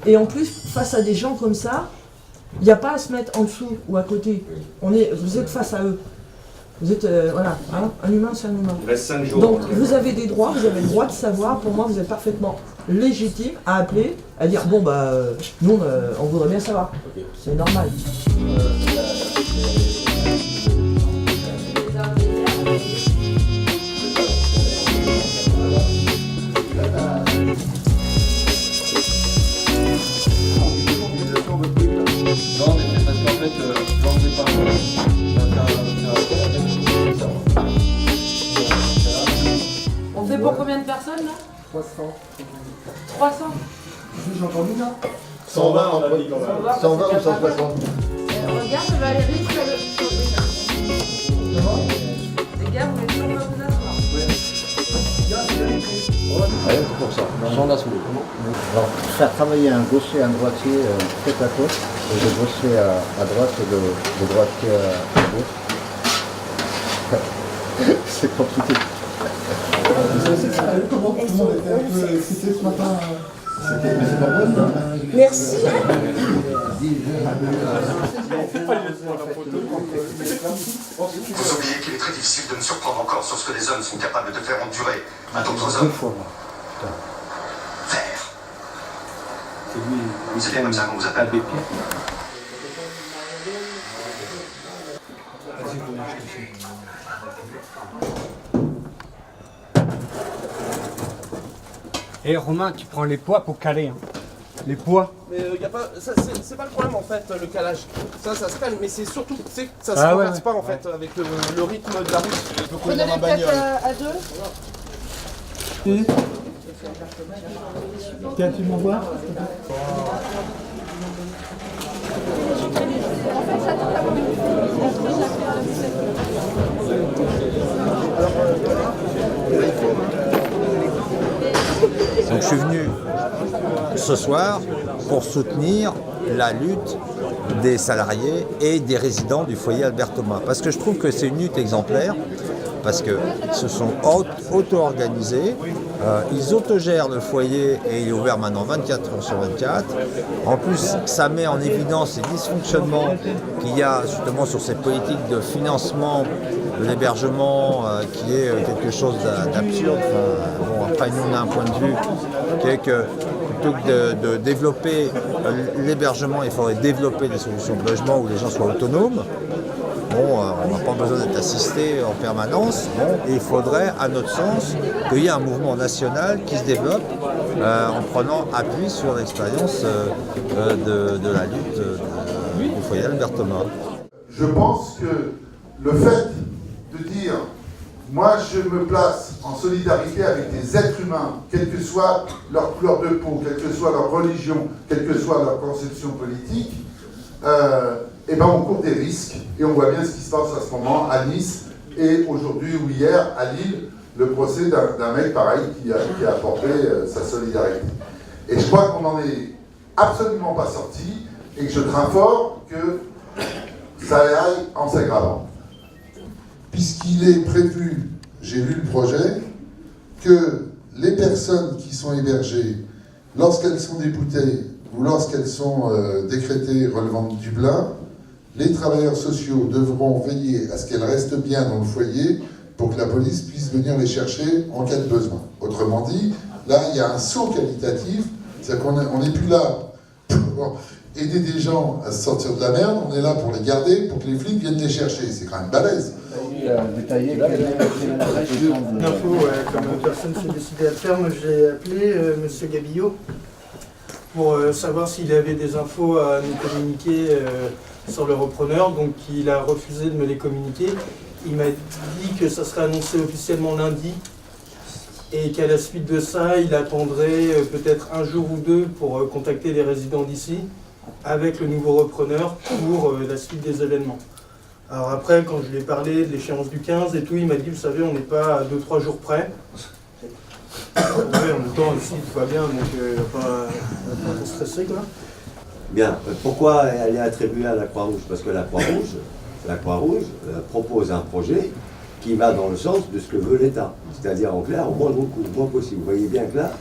Et en plus, face à des gens comme ça, il n'y a pas à se mettre en dessous ou à côté. Vous êtes face à eux. Vous êtes, voilà, hein, un humain c'est un humain. Il reste 5 jours. Donc vous avez des droits, vous avez le droit de savoir. Pour moi, vous êtes parfaitement légitime à appeler, à dire bon bah nous on voudrait bien savoir. C'est normal. Non, mais c'est parce qu'en fait, l'enlever par On fait pour combien de personnes là? 300. 300? J'ai entendu là. 120 on a dit quand même. 120 ou 160? Regarde Valérie sur le... Les gars, vous voulez toujours vous asseoir? Rien que pour ça, sans la souris. Alors, faire travailler un gaucher et un droitier côte à côte, et le gaucher à droite et le droitier à gauche, c'est compliqué. Comment tout le monde était un peu excité ce matin? Merci. Vous oubliez qu'il est très difficile de me surprendre encore sur ce que les hommes sont capables de faire endurer à d'autres hommes. Faire. C'est bien comme ça qu'on vous appelle. Et Romain, tu prends les poids pour caler. Hein. Les poids. Mais y a pas, c'est pas le problème en fait, le calage. Ça se calme, mais c'est surtout que ça se Ah renverse ouais. pas en fait avec le rythme de la route. Prenez les plaques à deux. Tiens, tu m'envoies? Donc je suis venu ce soir pour soutenir la lutte des salariés et des résidents du foyer Albert Thomas. Parce que je trouve que c'est une lutte exemplaire, parce qu'ils se sont auto-organisés, ils autogèrent le foyer et il est ouvert maintenant 24 heures sur 24. En plus, ça met en évidence les dysfonctionnements qu'il y a justement sur ces politiques de financement de l'hébergement qui est quelque chose d'absurde. Enfin, bon, après, nous, on a un point de vue qui est que plutôt que de développer l'hébergement, il faudrait développer des solutions de logement où les gens soient autonomes. Bon, on n'a pas besoin d'être assisté en permanence. Bon, et il faudrait, à notre sens, qu'il y ait un mouvement national qui se développe en prenant appui sur l'expérience de la lutte du foyer Albert Thomas. Je pense que le fait de dire moi je me place en solidarité avec des êtres humains, quelle que soit leur couleur de peau, quelle que soit leur religion, quelle que soit leur conception politique, et ben on court des risques et on voit bien ce qui se passe à ce moment à Nice et aujourd'hui ou hier à Lille, le procès d'un mec pareil qui a apporté sa solidarité. Et je crois qu'on n'en est absolument pas sorti et que je crains fort que ça aille en s'aggravant. Puisqu'il est prévu, j'ai lu le projet, que les personnes qui sont hébergées, lorsqu'elles sont déboutées ou lorsqu'elles sont décrétées relevant de Dublin, les travailleurs sociaux devront veiller à ce qu'elles restent bien dans le foyer pour que la police puisse venir les chercher en cas de besoin. Autrement dit, là, il y a un saut qualitatif, c'est-à-dire qu'on n'est plus là pour aider des gens à se sortir de la merde, on est là pour les garder, pour que les flics viennent les chercher. C'est quand même balèze. Détailler l'info, comme personne s'est décidé à le faire, moi j'ai appelé M. Gabillot pour savoir s'il avait des infos à nous communiquer sur le repreneur, donc il a refusé de me les communiquer. Il m'a dit que ça serait annoncé officiellement lundi et qu'à la suite de ça, il attendrait peut-être un jour ou deux pour contacter les résidents d'ici avec le nouveau repreneur pour la suite des événements. Alors après, quand je lui ai parlé de l'échéance du 15 et tout, il m'a dit, vous savez, on n'est pas à 2-3 jours près. Oui, en même temps, ici, tout va bien, donc il ne va pas stresser, quoi. Bien, pourquoi elle est attribuée à la Croix-Rouge? Parce que la Croix-Rouge propose un projet qui va dans le sens de ce que veut l'État. C'est-à-dire, en clair, au moindre coût, au moins possible. Vous voyez bien que là,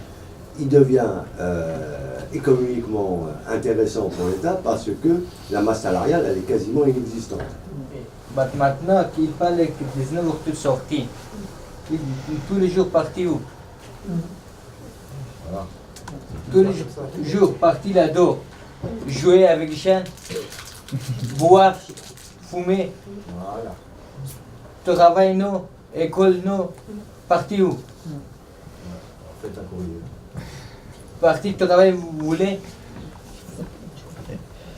il devient économiquement intéressant pour l'État parce que la masse salariale, elle est quasiment inexistante. Maintenant qu'il parle que 19 octobre sorti, tous les jours parti où? Voilà. Tous les jours parti là-dedans, jouer avec les chiens, boire, fumer. Voilà. Travail non, école non, parti où? Faites un courrier. Parti travail, vous voulez?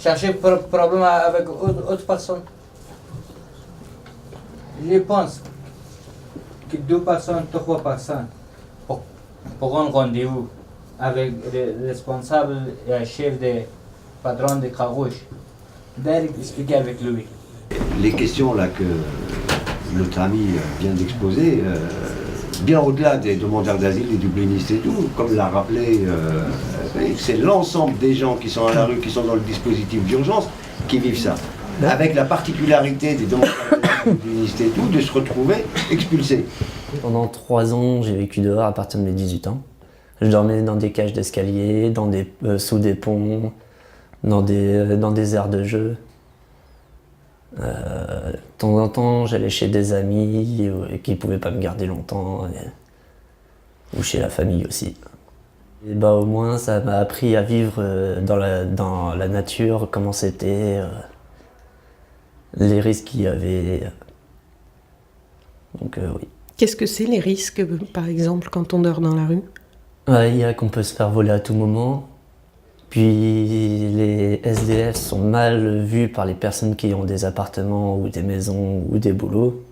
Chercher problème avec autre personne. Je pense que 2 personnes, 3 personnes pour un rendez-vous avec le responsable et le chef des patrons de Croix-Rouge, d'expliquer avec lui. Les questions là que notre ami vient d'exposer, bien au-delà des demandeurs d'asile, des dublinistes et tout, comme l'a rappelé, c'est l'ensemble des gens qui sont à la rue, qui sont dans le dispositif d'urgence, qui vivent ça. Avec la particularité des demandeurs d'asile, des dublinistes et tout, de se retrouver expulsés. Pendant 3 ans, j'ai vécu dehors à partir de mes 18 ans. Je dormais dans des cages d'escalier, sous des ponts, dans des aires de jeu. De temps en temps, j'allais chez des amis qui ne pouvaient pas me garder longtemps, ou chez la famille aussi. Et bah, au moins, ça m'a appris à vivre dans la nature, comment c'était, les risques qu'il y avait. Donc oui. Qu'est-ce que c'est les risques, par exemple, quand on dort dans la rue? Il y a qu'on peut se faire voler à tout moment. Puis les SDF sont mal vus par les personnes qui ont des appartements ou des maisons ou des boulots.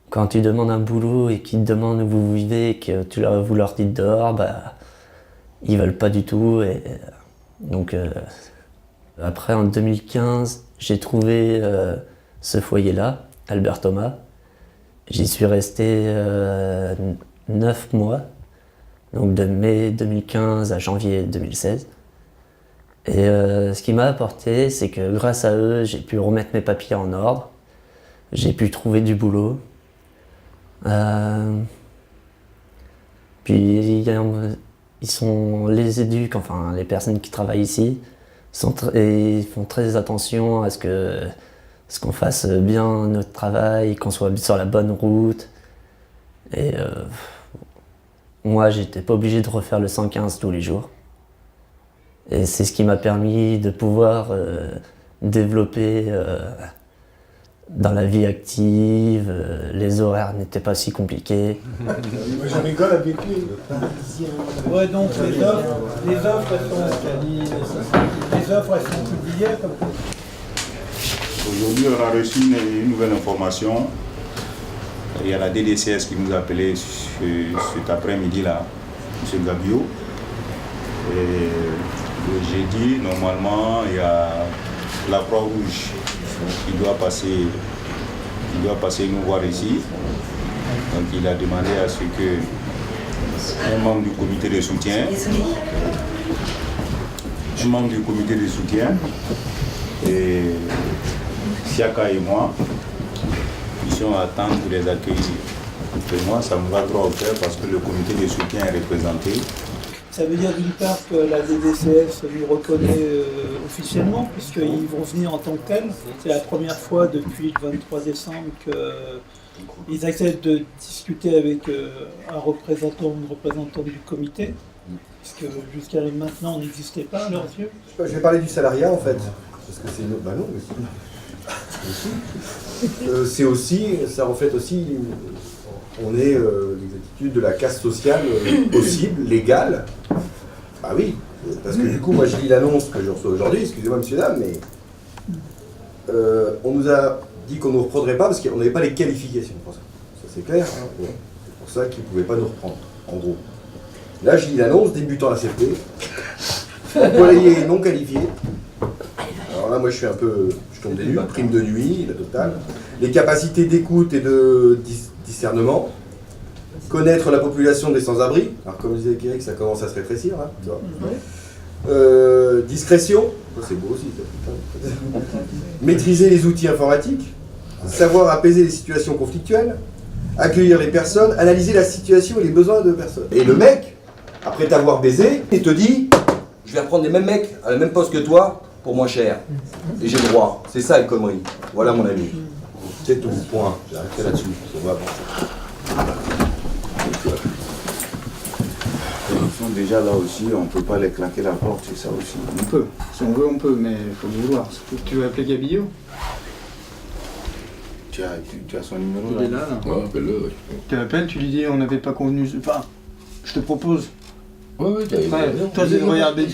Quand tu demandes un boulot et qu'ils te demandent où vous vivez et que vous leur dites dehors, bah, ils veulent pas du tout. Et donc après, en 2015, j'ai trouvé ce foyer-là, Albert Thomas. J'y suis resté 9 mois, donc de mai 2015 à janvier 2016. Et ce qui m'a apporté, c'est que grâce à eux, j'ai pu remettre mes papiers en ordre, j'ai pu trouver du boulot. Puis les éduques, enfin les personnes qui travaillent ici, ils font très attention à ce qu'on fasse bien notre travail, qu'on soit sur la bonne route. Et moi, j'étais pas obligé de refaire le 115 tous les jours. Et c'est ce qui m'a permis de pouvoir développer dans la vie active, les horaires n'étaient pas si compliqués. Moi je rigole avec lui. Ouais, donc les offres elles sont publiées comme ça. Aujourd'hui, on a reçu une nouvelle information. Il y a la DDCS qui nous a appelé cet après-midi-là, M. Gabio. Et le jeudi, normalement, il y a la Croix-Rouge qui doit passer nous voir ici. Donc il a demandé à ce que un membre du comité de soutien, et Siaka et moi, puissions attendre pour les accueillir. Et moi, ça me va droit au cœur parce que le comité de soutien est représenté. Ça veut dire d'une part que la DDCS nous reconnaît officiellement, puisqu'ils vont venir en tant que tels. C'est la première fois depuis le 23 décembre qu'ils acceptent de discuter avec un représentant ou une représentante du comité, puisque jusqu'à maintenant on n'existait pas à leurs yeux. Je vais parler du salariat en fait, parce que c'est une autre... Bah non, mais c'est aussi, ça reflète aussi, on est l'exactitude de la caste sociale possible, légale. Ah oui, parce que du coup, moi je lis l'annonce que je reçois aujourd'hui, excusez-moi monsieur dame, mais on nous a dit qu'on ne nous reprendrait pas parce qu'on n'avait pas les qualifications pour ça. Ça c'est clair, hein, ouais. C'est pour ça qu'ils ne pouvaient pas nous reprendre, en gros. Là je lis l'annonce, débutant à la CFP, employé non qualifié. Alors là moi je suis un peu, je tombe des nues, prime de nuit, la totale. Les capacités d'écoute et de discernement. Connaître la population des sans-abri, alors comme disait Eric, ça commence à se rétrécir, hein, tu vois. Discrétion, c'est beau aussi, ça, putain. Maîtriser les outils informatiques, savoir apaiser les situations conflictuelles, accueillir les personnes, analyser la situation et les besoins de personnes. Et le mec, après t'avoir baisé, il te dit, je vais reprendre les mêmes mecs à la même poste que toi pour moins cher. Et j'ai le droit. C'est ça les conneries. Voilà mon ami. C'est tout, point. J'arrêterai là-dessus. Ça va avancer. Déjà là aussi, on ne peut pas les claquer la porte, c'est ça aussi. On peut, si on veut on peut, mais il faut le vouloir. Tu veux appeler Gabillot? Tu as son numéro Il est là. Ouais, appelle-le. Tu l'appelles, tu lui dis on n'avait pas convenu. Enfin, je te propose. Oui, toi, regarde, il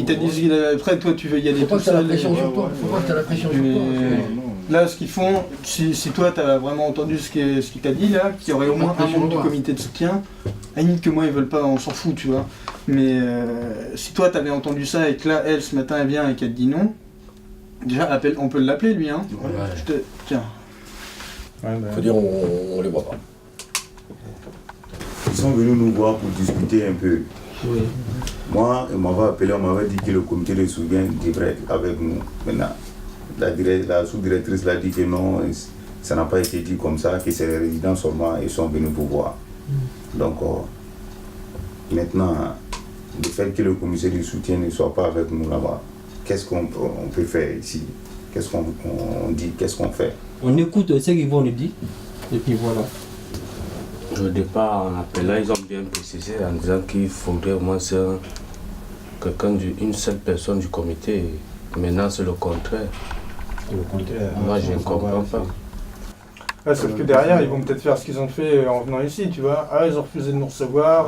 t'a dit après, toi tu veux y aller tout seul. Faut pas que tu aies la pression sur toi. Là, ce qu'ils font, si toi tu as vraiment entendu ce qu'il t'a dit là, qu'il y aurait au moins un membre du comité de soutien, à la limite que moi ils veulent pas, on s'en fout, tu vois. Mais si toi tu avais entendu ça et que là, elle ce matin elle vient et qu'elle te dit non, déjà on peut l'appeler lui, hein. Ouais. Tiens. Faut dire on les voit pas. Ils sont venus nous voir pour discuter un peu. Oui. Moi, on m'avait appelé, on m'avait dit que le comité de soutien devrait être avec nous. Maintenant, la sous-directrice l'a dit que non, ça n'a pas été dit comme ça, que c'est les résidents seulement, ils sont venus pour voir. Donc, maintenant, le fait que le comité de soutien ne soit pas avec nous là-bas, qu'est-ce qu'on peut faire ici? Qu'est-ce qu'on dit? Qu'est-ce qu'on fait? On écoute ce qu'ils vont nous dire, et puis voilà. Au départ, en appelant, ils ont bien précisé en disant qu'il faudrait au moins une seule personne du comité. Maintenant, c'est le contraire. Moi, je ne comprends pas. Ouais, sauf que derrière, ils vont peut-être faire ce qu'ils ont fait en venant ici, tu vois. Ah, ils ont refusé de nous recevoir,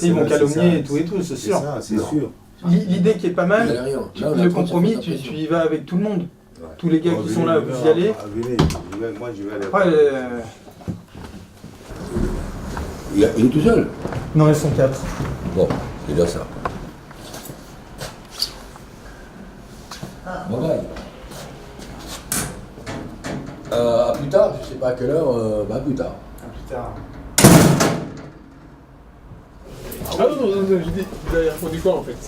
ils vont calomnier et tout, c'est sûr. C'est sûr. L'idée qui est pas mal, le compromis, tu y vas avec tout le monde. Tous les gars qui sont là, vous y allez. Moi, je vais aller. Il est tout seul? Non, ils sont 4. Bon, c'est déjà ça. Bon, bye. À plus tard, je sais pas à quelle heure, à plus tard. À plus tard. Ah non, je dis, vous avez répondu quoi en fait?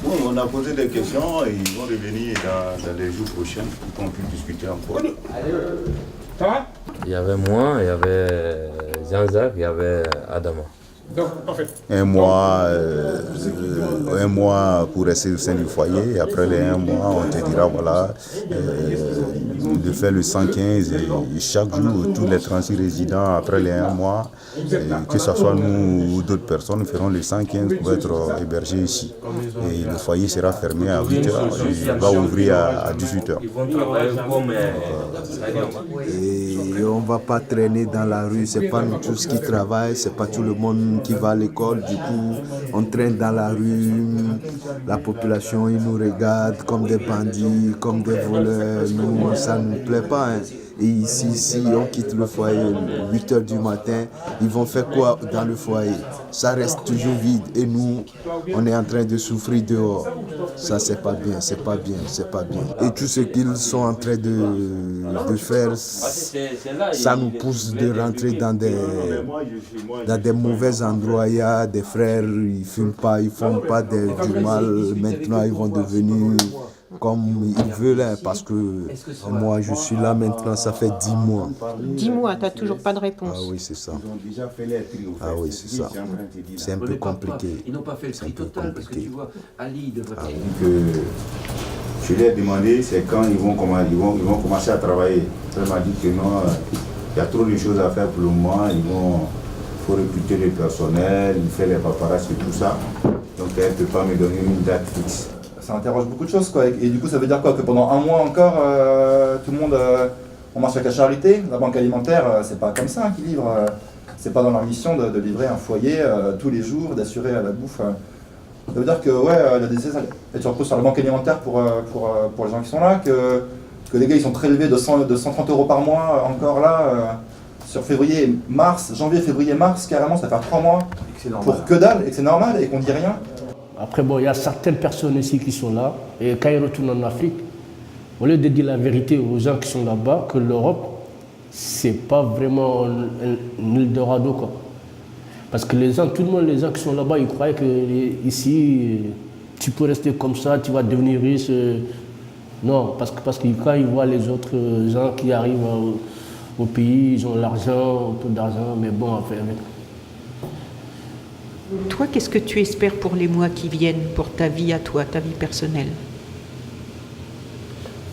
Bon, on a posé des questions et ils vont revenir dans les jours prochains pour qu'on puisse discuter encore. Il y avait moi, il y avait Jean-Jacques, il y avait Adama. Donc, en fait. Un mois pour rester au sein du foyer, et après les 1 mois, on te dira voilà, de faire le 115 et chaque jour, tous les 36 résidents, après les 1 mois, que ce soit nous ou d'autres personnes, feront le 115 pour être hébergés ici. Et le foyer sera fermé à 8h et va ouvrir à 18h. Et on ne va pas traîner dans la rue, c'est pas nous tous qui travaillent, c'est pas tout le monde qui va à l'école, du coup on traîne dans la rue, la population ils nous regarde comme des bandits, comme des voleurs, nous ça ne nous plaît pas. Hein. Et ici, si on quitte le foyer 8h du matin, ils vont faire quoi dans le foyer? Ça reste toujours vide et nous, on est en train de souffrir dehors. Ça, c'est pas bien, c'est pas bien, c'est pas bien. Et tout ce qu'ils sont en train de faire, ça nous pousse de rentrer dans des mauvais endroits. Il y a des frères, ils fument pas, ils font pas du mal. Maintenant, ils vont devenir comme ils veulent, hein, parce que moi je suis là maintenant, ça fait 10 mois. 10 mois, tu n'as toujours pas de réponse. Ah oui, c'est ça. Ah oui, c'est ça. C'est un peu compliqué. Ils n'ont pas fait le tri total, parce que tu vois, Ali devrait... Je lui ai demandé, c'est quand ils vont commencer à travailler. Elle m'a dit que non, il y a trop de choses à faire pour le moment. Il faut recruter le personnel, il fait les paparazzi et tout ça. Donc elle ne peut pas me donner une date fixe. Ça interroge beaucoup de choses, quoi. Et du coup, ça veut dire quoi? Que pendant 1 mois encore, tout le monde, on marche avec la charité. La banque alimentaire, c'est pas comme ça qu'ils livrent. C'est pas dans leur mission de livrer un foyer tous les jours, d'assurer la bouffe. Ça veut dire que, ouais, il y a des aides. Et tu reposes sur la banque alimentaire pour les gens qui sont là, que les gars, ils sont très élevés de 130 € par mois, encore là, sur janvier, février, mars, carrément, ça fait 3 mois. Pour que dalle, et que c'est normal, et qu'on dit rien. Après, bon, il y a certaines personnes ici qui sont là, et quand ils retournent en Afrique, au lieu de dire la vérité aux gens qui sont là-bas, que l'Europe, c'est pas vraiment un Eldorado, quoi. Parce que tout le monde, les gens qui sont là-bas, ils croyaient que ici, tu peux rester comme ça, tu vas devenir riche. Non, parce que quand ils voient les autres gens qui arrivent au pays, ils ont l'argent, un peu d'argent, mais bon, enfin, Toi, qu'est-ce que tu espères pour les mois qui viennent, pour ta vie à toi, ta vie personnelle?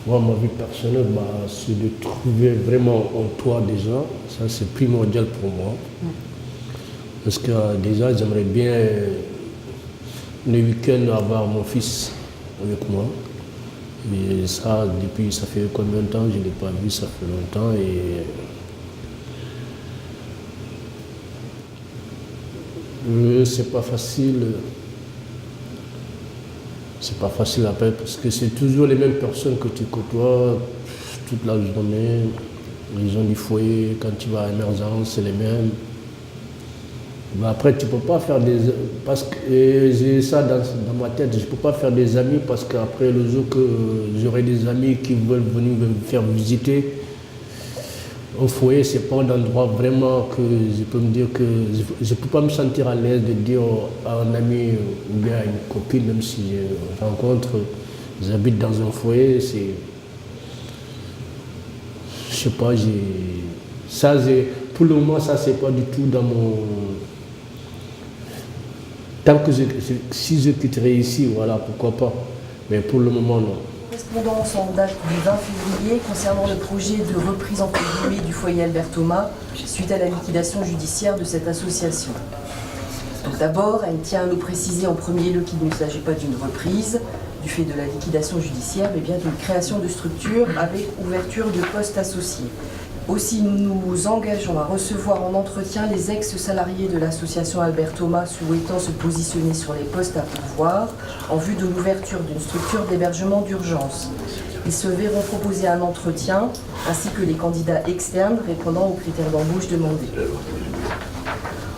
Moi, ma vie personnelle, c'est de trouver vraiment en toi déjà. Ça, c'est primordial pour moi. Parce que déjà, j'aimerais bien le week-end avoir mon fils avec moi. Et ça, depuis, ça fait combien de temps? Je ne l'ai pas vu, ça fait longtemps. Et c'est pas facile. C'est pas facile après parce que c'est toujours les mêmes personnes que tu côtoies toute la journée. Les gens du foyer, quand tu vas à l'émergence, c'est les mêmes. Mais après, tu peux pas faire des... Parce que j'ai ça dans ma tête, je peux pas faire des amis parce qu'après le jour que j'aurai des amis qui veulent venir me faire visiter, au foyer, c'est pas un endroit vraiment que je peux me dire que je peux pas me sentir à l'aise de dire à un ami ou bien à une copine, même si je rencontre, j'habite dans un foyer, c'est... Je sais pas, pour le moment, ça c'est pas du tout dans mon... Tant que si je quitterai ici, voilà, pourquoi pas. Mais pour le moment, non. Correspondance en date du 20 février concernant le projet de reprise entre guillemets du foyer Albert Thomas suite à la liquidation judiciaire de cette association. Donc d'abord, elle tient à nous préciser en premier lieu qu'il ne s'agit pas d'une reprise du fait de la liquidation judiciaire, mais bien d'une création de structure avec ouverture de postes associés. Aussi, nous nous engageons à recevoir en entretien les ex-salariés de l'association Albert Thomas souhaitant se positionner sur les postes à pourvoir en vue de l'ouverture d'une structure d'hébergement d'urgence. Ils se verront proposer un entretien ainsi que les candidats externes répondant aux critères d'embauche demandés.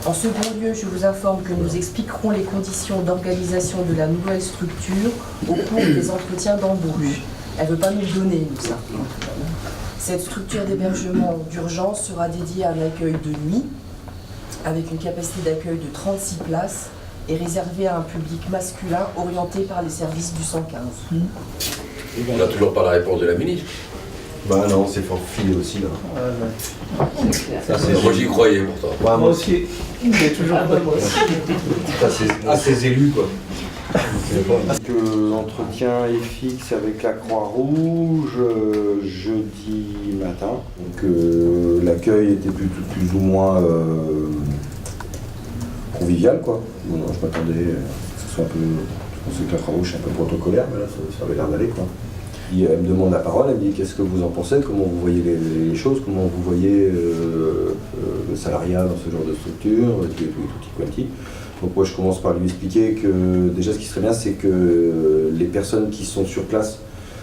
En second lieu, je vous informe que nous expliquerons les conditions d'organisation de la nouvelle structure au cours des entretiens d'embauche. Elle ne veut pas nous donner, nous, ça. Cette structure d'hébergement d'urgence sera dédiée à un accueil de nuit, avec une capacité d'accueil de 36 places et réservée à un public masculin orienté par les services du 115. On n'a toujours pas la réponse de la ministre. Bah non, c'est fort filé aussi là. Ça, Moi j'y croyais pourtant. Ouais, Moi aussi, j'ai toujours pas de Ça c'est à ses élus quoi. Parce que l'entretien est fixe avec la Croix-Rouge jeudi matin. Donc l'accueil était plus ou moins convivial quoi. Bon, non, je m'attendais que ce soit un peu. Je pensais que la Croix-Rouge est un peu protocolaire, mais là ça avait l'air d'aller quoi. Elle me demande la parole, elle me dit qu'est-ce que vous en pensez, comment vous voyez les choses, comment vous voyez le salariat dans ce genre de structure, tout quanti. Donc moi je commence par lui expliquer que déjà ce qui serait bien c'est que les personnes qui sont sur place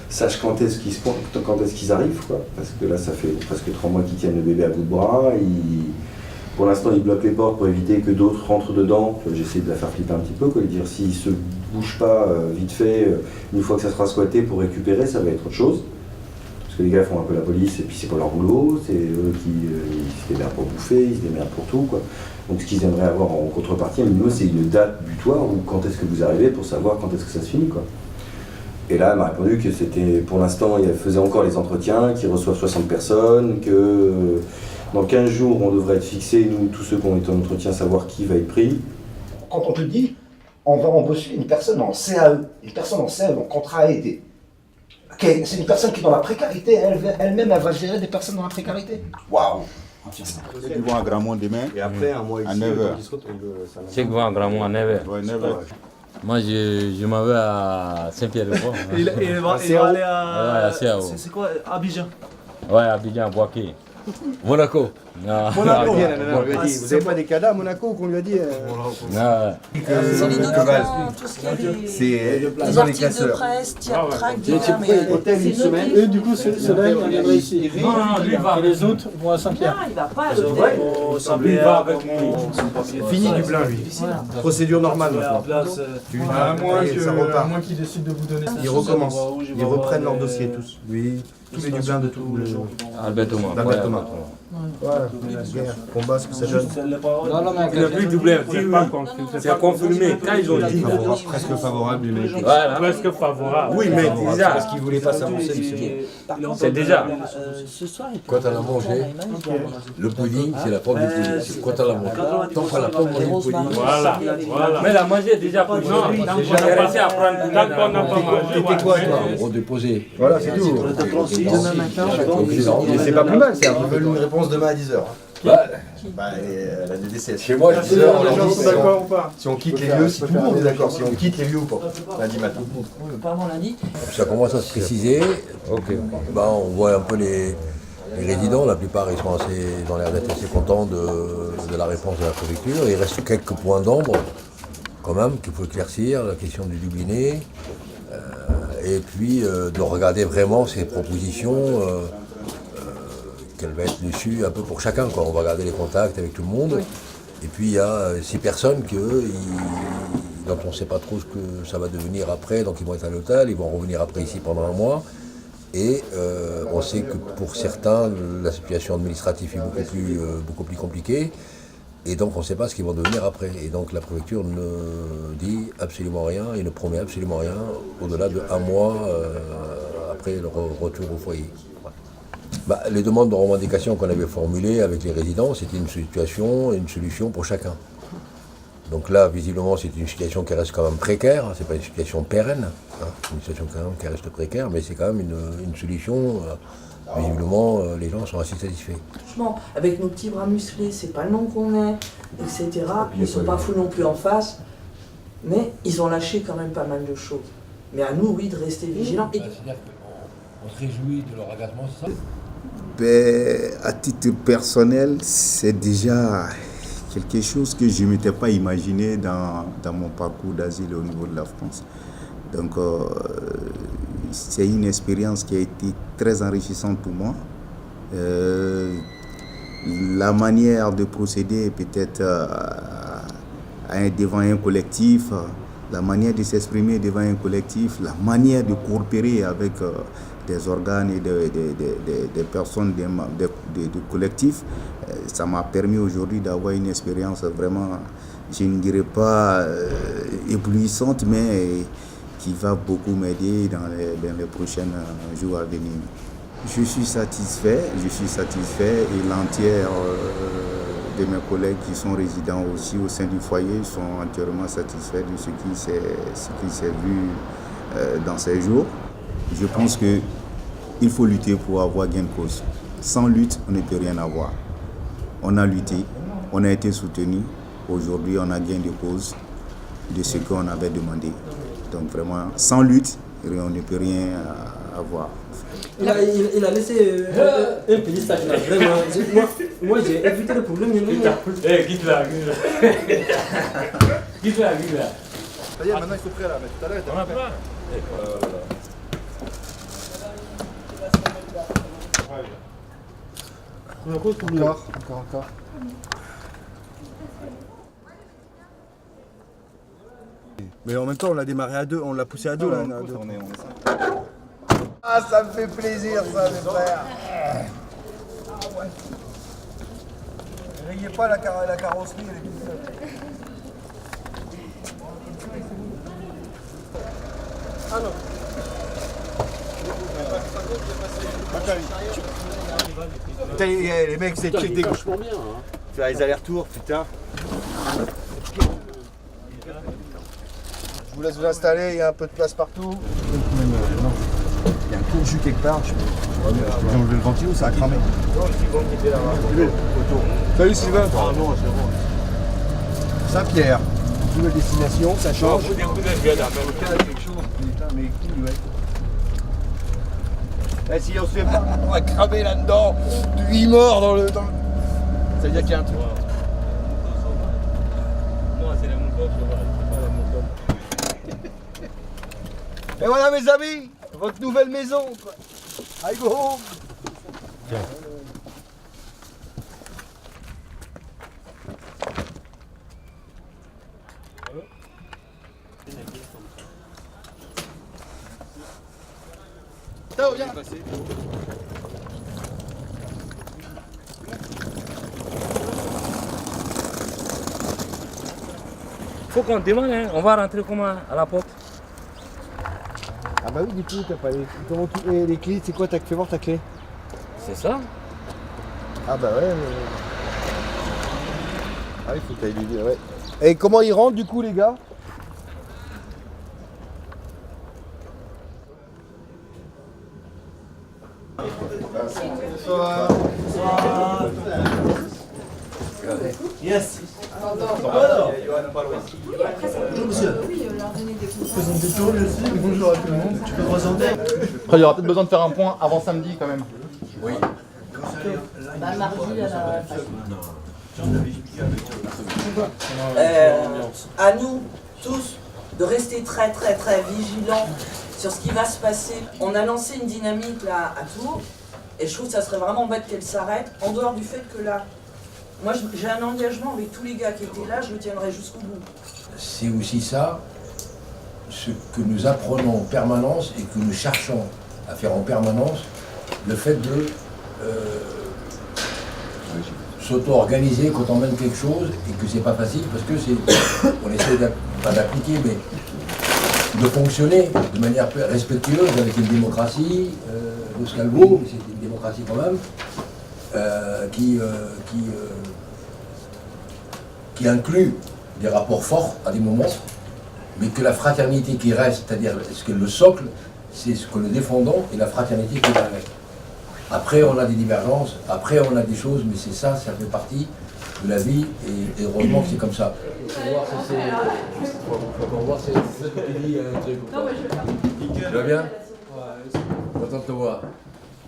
sachent quand est-ce qu'ils arrivent quoi. Parce que là ça fait presque 3 mois qu'ils tiennent le bébé à bout de bras. Pour l'instant ils bloquent les portes pour éviter que d'autres rentrent dedans. J'essaie de la faire flipper un petit peu, quoi, dire s'ils ne se bougent pas vite fait, une fois que ça sera squatté pour récupérer, ça va être autre chose. Parce que les gars font un peu la police et puis c'est pas leur boulot, c'est eux qui ils se démerdent pour bouffer, ils se démerdent pour tout quoi. Donc ce qu'ils aimeraient avoir en contrepartie, un minimum, c'est une date butoir ou quand est-ce que vous arrivez pour savoir quand est-ce que ça se finit quoi. Et là, elle m'a répondu que c'était, pour l'instant, elle faisait encore les entretiens, qu'ils reçoivent 60 personnes, que dans 15 jours, on devrait être fixés, nous, tous ceux qui ont été en entretien, savoir qui va être pris. Quand on te dit, on va embaucher une personne en CAE, donc contrat aidé, c'est une personne qui est dans la précarité, elle-même, elle va gérer des personnes dans la précarité. Waouh! Ils vont à Gramont demain. Et après, un mois à 9h. Ceux qui vont à Gramont à 9h. Ouais, 9h. Moi, je m'en vais à Saint-Pierre-de-Port. Il va aller à... C'est quoi? Abidjan? Ouais, Abidjan, Boaké. Monaco. Non. Monaco. Vous n'avez pas des cadavres à Monaco qu'on lui a dit C'est les documents, tout ce qui est les articles de presse, hôtel une semaine. Et du coup, ceux-là, ils viendront ici. Non, lui va. Et les autres vont à Saint-Pierre. Non, il va pas à l'hôtel. Lui va avec moi. Fini Dublin, lui. Procédure normale. À moins qu'ils décident de vous donner ça. Ils recommencent. Ils reprennent leur dossier tous. Oui. Tous les Dublins de tous les jours. Albert Thomas. Guerre, combat, ce que ça donne. Non, mais il n'a plus doublé. C'est confirmé. Quand ils ont dit. Presque favorable du mec. Voilà. Presque favorable. Oui, mais déjà. Parce qu'ils ne voulaient pas s'avancer. C'est déjà. Quand on a mangé, le pudding, c'est la pomme du pudding. C'est quand on a mangé. Tant qu'on n'a pas mangé le pudding. Voilà. Mais la manger déjà pour nous. J'ai réussi à prendre tant qu'on n'a pas mangé. C'était quoi, toi? Redéposer. Voilà, c'est tout. Demain matin, c'est pas plus mal, ils veulent une réponse demain à 10h. La DDCS. Chez moi, 10h, les gens sont d'accord ou pas? Si on quitte les lieux, si tout le monde est d'accord, si on quitte les lieux ou pas, lundi matin. pas avant lundi. Ça commence à se préciser. On voit un peu les résidents, la plupart ils ont l'air d'être assez contents de la réponse de la préfecture. Il reste quelques points d'ombre quand même qu'il faut éclaircir, la question du Dubliné. Et puis de regarder vraiment ces propositions, qu'elles vont être dessus un peu pour chacun, quoi. On va garder les contacts avec tout le monde. Oui. Et puis il y a ces personnes dont on ne sait pas trop ce que ça va devenir après, donc ils vont être à l'hôtel, ils vont revenir après ici pendant un mois. Et on sait que pour certains, la situation administrative est beaucoup plus compliquée. Et donc on ne sait pas ce qu'ils vont devenir après. Et donc la préfecture ne dit absolument rien et ne promet absolument rien au-delà de 1 mois après le retour au foyer. Les demandes de revendication qu'on avait formulées avec les résidents, c'était une situation et une solution pour chacun. Donc là, visiblement, c'est une situation qui reste quand même précaire, c'est pas une situation pérenne, une situation quand même qui reste précaire, mais c'est quand même une solution. Visiblement, les gens sont assez satisfaits. Franchement, avec nos petits bras musclés, c'est pas le nom qu'on est, etc. Ils sont pas fous non plus en face, mais ils ont lâché quand même pas mal de choses. Mais à nous, oui, de rester vigilants. On se réjouit de leur agacement, c'est ça? À titre personnel, c'est déjà quelque chose que je ne m'étais pas imaginé dans mon parcours d'asile au niveau de la France. Donc, c'est une expérience qui a été très enrichissante pour moi. La manière de procéder peut-être devant un collectif, la manière de s'exprimer devant un collectif, la manière de coopérer avec des organes et des personnes de collectifs, ça m'a permis aujourd'hui d'avoir une expérience vraiment, je ne dirais pas éblouissante, mais qui va beaucoup m'aider dans les prochains jours à venir. Je suis satisfait et l'entière de mes collègues qui sont résidents aussi au sein du foyer sont entièrement satisfaits de ce qui s'est vu dans ces jours. Je pense qu'il faut lutter pour avoir gain de cause. Sans lutte, on ne peut rien avoir. On a lutté, on a été soutenu. Aujourd'hui, on a gain de cause de ce qu'on avait demandé. Donc vraiment, sans lutte, on ne peut rien avoir. Il a laissé un petit stage là, vraiment. Moi j'ai évité le problème. Quitte là. Ça y est, maintenant il faut prêt là, mais tout à l'heure On a pas. Encore. Mais en même temps, on l'a démarré à deux, on l'a poussé à deux là. On est ça. Ah, ça me fait plaisir ça, mes frères. Ah ouais. Rayez pas la carrosserie, les petits. Ah non. Putain, les mecs, c'est qui des gauches. Faire les allers-retours, putain. Je vous laisse vous installer, il y a un peu de place partout. Il y a un court jus quelque part. Je vais enlever le ventilo, ça a cramé. Salut Sylvain. Ah non, c'est bon. Saint-Pierre, nouvelle destination, ça change. Quelque chose, putain, mais qui, ouais. Eh, si on se fait pas, on va cramer là-dedans. 8 morts dans le. Ça veut dire qu'il y a un truc. Moi, c'est la montante, je vois. Et voilà mes amis, votre nouvelle maison. I go home. Tiens. Tao, viens. Faut qu'on demande, hein. On va rentrer comment à la porte? Ah bah oui, du coup, t'as pas les... Comment les clés, c'est quoi? T'as fait voir ta clé? C'est ça. Ah bah ouais, Ah il faut que t'ailles lui dire, ouais. Et comment ils rentrent du coup les gars? Bonsoir. Yes. Bonjour monsieur. Présentation, merci. Bonjour à tout le monde. Tu peux te présenter? Après, il y aura peut-être besoin de faire un point avant samedi quand même. Oui. Bah, mardi à la À nous tous de rester très vigilants sur ce qui va se passer. On a lancé une dynamique là à Tours et je trouve que ça serait vraiment bête qu'elle s'arrête en dehors du fait que là, moi j'ai un engagement avec tous les gars qui étaient là, je le tiendrai jusqu'au bout. C'est aussi ça, ce que nous apprenons en permanence et que nous cherchons à faire en permanence, le fait de s'auto-organiser quand on mène quelque chose et que c'est pas facile parce que c'est, on essaie pas d'appliquer mais de fonctionner de manière respectueuse avec une démocratie, Los Calvo, c'est une démocratie quand même, qui inclut des rapports forts à des moments, mais que la fraternité qui reste, c'est-à-dire ce que le socle, c'est ce que nous défendons et la fraternité qui reste. Après, on a des divergences, après, on a des choses, mais c'est ça, ça fait partie de la vie, et heureusement que c'est comme ça. On va voir si c'est ce que tu dis un truc. Tu vas bien? Content de te voir.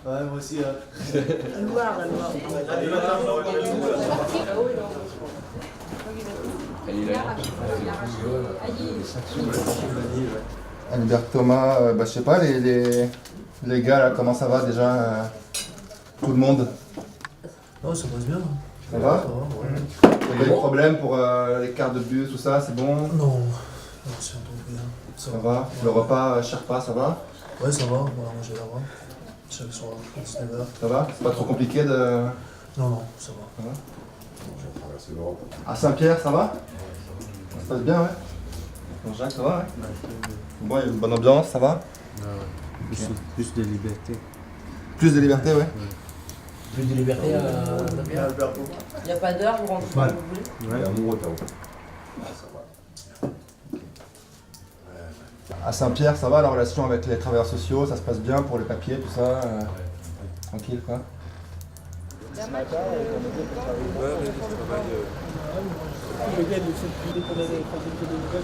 Ouais, moi aussi. Albert Thomas, je sais pas, les gars là, comment ça va déjà tout le monde? Oh, ça passe bien. Ça va? Ouais. T'as pas des problèmes pour les cartes de bus, tout ça, c'est bon? Non, c'est un peu bien. Ça va? Le repas, cher repas, ça va? Ouais, ça va, on va manger là-bas. Chaque soir, 19h. Ça va? C'est pas trop compliqué de... Non, ça va. Ça va? À Saint-Pierre, ça va? Ça se passe bien, ouais? Jean-Jacques, ça va, ouais? Bon, il y a une bonne ambiance, ça va? Plus de liberté. Plus de liberté, ouais. Plus de liberté Il n'y a pas d'heure, vous rentrez quand vous voulez. Ouais, amoureux, À Saint-Pierre, ça va la relation avec les travailleurs sociaux, ça se passe bien pour les papiers, tout ça tranquille quoi. Le gars, il fait dès qu'on avait des nouvelles,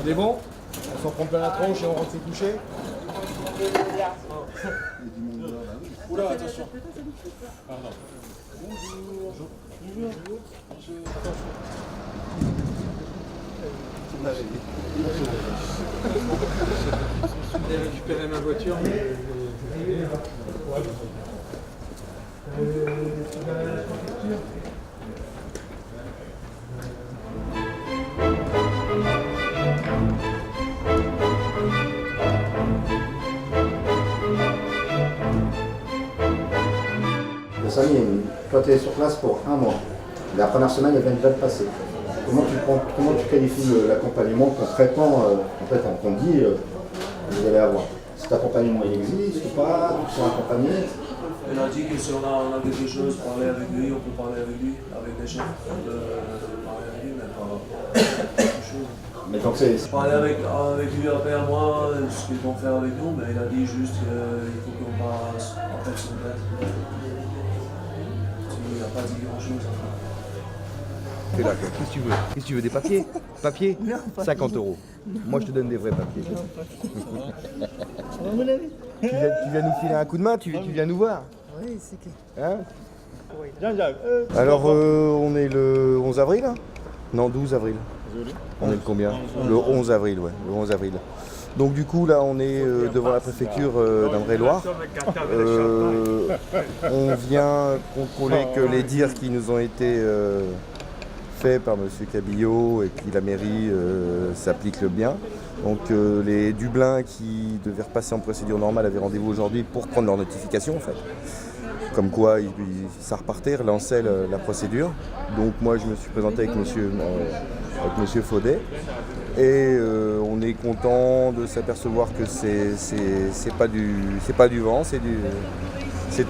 On est bon? On s'en prend plein la tronche et on rentre se coucher? Oula, attention. Pardon. Bonjour. J'ai récupéré ma voiture, mais... Samy, toi tu es sur place pour 1 mois. La première semaine, elle vient déjà de passer. Comment tu qualifies l'accompagnement concrètement qu'on dit vous allez avoir? Cet accompagnement il existe ou pas? Ils sont accompagnés? Elle a dit que si on a quelque chose, parler avec lui, on peut parler avec lui, avec les chefs, parler avec lui, mais pas quelque chose. Mais donc c'est... Parler avec lui après à moi, ce qu'ils vont faire avec nous, mais il a dit juste qu'il faut qu'on passe en fait sur place. Il n'a pas dit grand chose. T'es là, qu'est-ce que tu veux? Qu'est-ce que tu veux? Des papiers? Papiers? 50 €. Moi je te donne des vrais papiers. Tu viens nous filer un coup de main, tu viens nous voir. Oui, c'est que... Hein? Alors on est le 11 avril? Non, 12 avril. On est le combien? Le 11 avril, ouais, le 11 avril. Donc du coup là on est devant la préfecture d'Indre-et-Loire. On vient contrôler que les dires qui nous ont été faits par M. Cabillot et puis la mairie s'appliquent bien. Donc les Dublins qui devaient repasser en procédure normale avaient rendez-vous aujourd'hui pour prendre leur notification en fait. Comme quoi ça repartait, relançait la procédure. Donc moi je me suis présenté avec monsieur Faudet. Et on est content de s'apercevoir que c'est pas du vent, c'est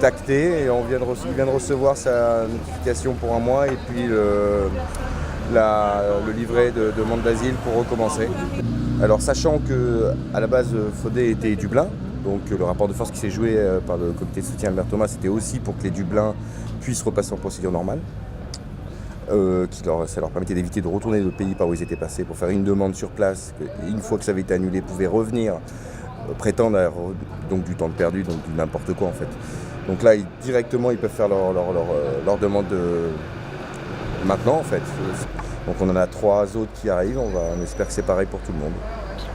acté et il vient de recevoir sa notification pour 1 mois et puis le livret de demande d'asile pour recommencer. Alors sachant que à la base Faudet était Dublin, donc le rapport de force qui s'est joué par le comité de soutien Albert Thomas, c'était aussi pour que les Dublins puissent repasser en procédure normale. Ça leur permettait d'éviter de retourner dans le pays par où ils étaient passés pour faire une demande sur place. Et une fois que ça avait été annulé, ils pouvaient revenir, prétendre à, donc du temps perdu, donc du n'importe quoi en fait. Donc là, directement, ils peuvent faire leur demande maintenant en fait. Donc on en a 3 autres qui arrivent, on espère que c'est pareil pour tout le monde.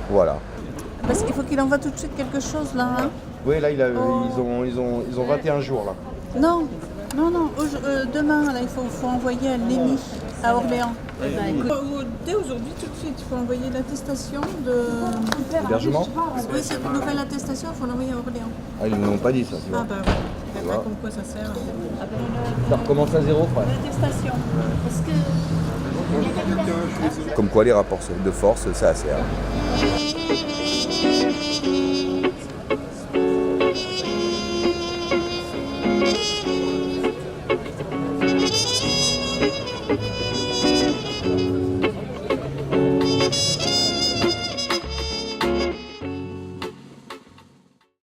Voilà. Parce qu'il faut qu'il envoie tout de suite quelque chose là. Hein. Oui, là ils ont 21 jours là. Non. Demain, là, il faut envoyer à Lémy, à Orléans. Dès aujourd'hui, tout de suite, il faut envoyer l'attestation de... Hébergement? Oui, c'est une nouvelle attestation, il faut l'envoyer à Orléans. Ah, ils ne m'ont pas dit ça, tu vois. Ah bah ouais, je ne sais pas comme quoi ça sert. Ça recommence à 0, frère. L'attestation, parce que... Comme quoi les rapports de force, ça sert.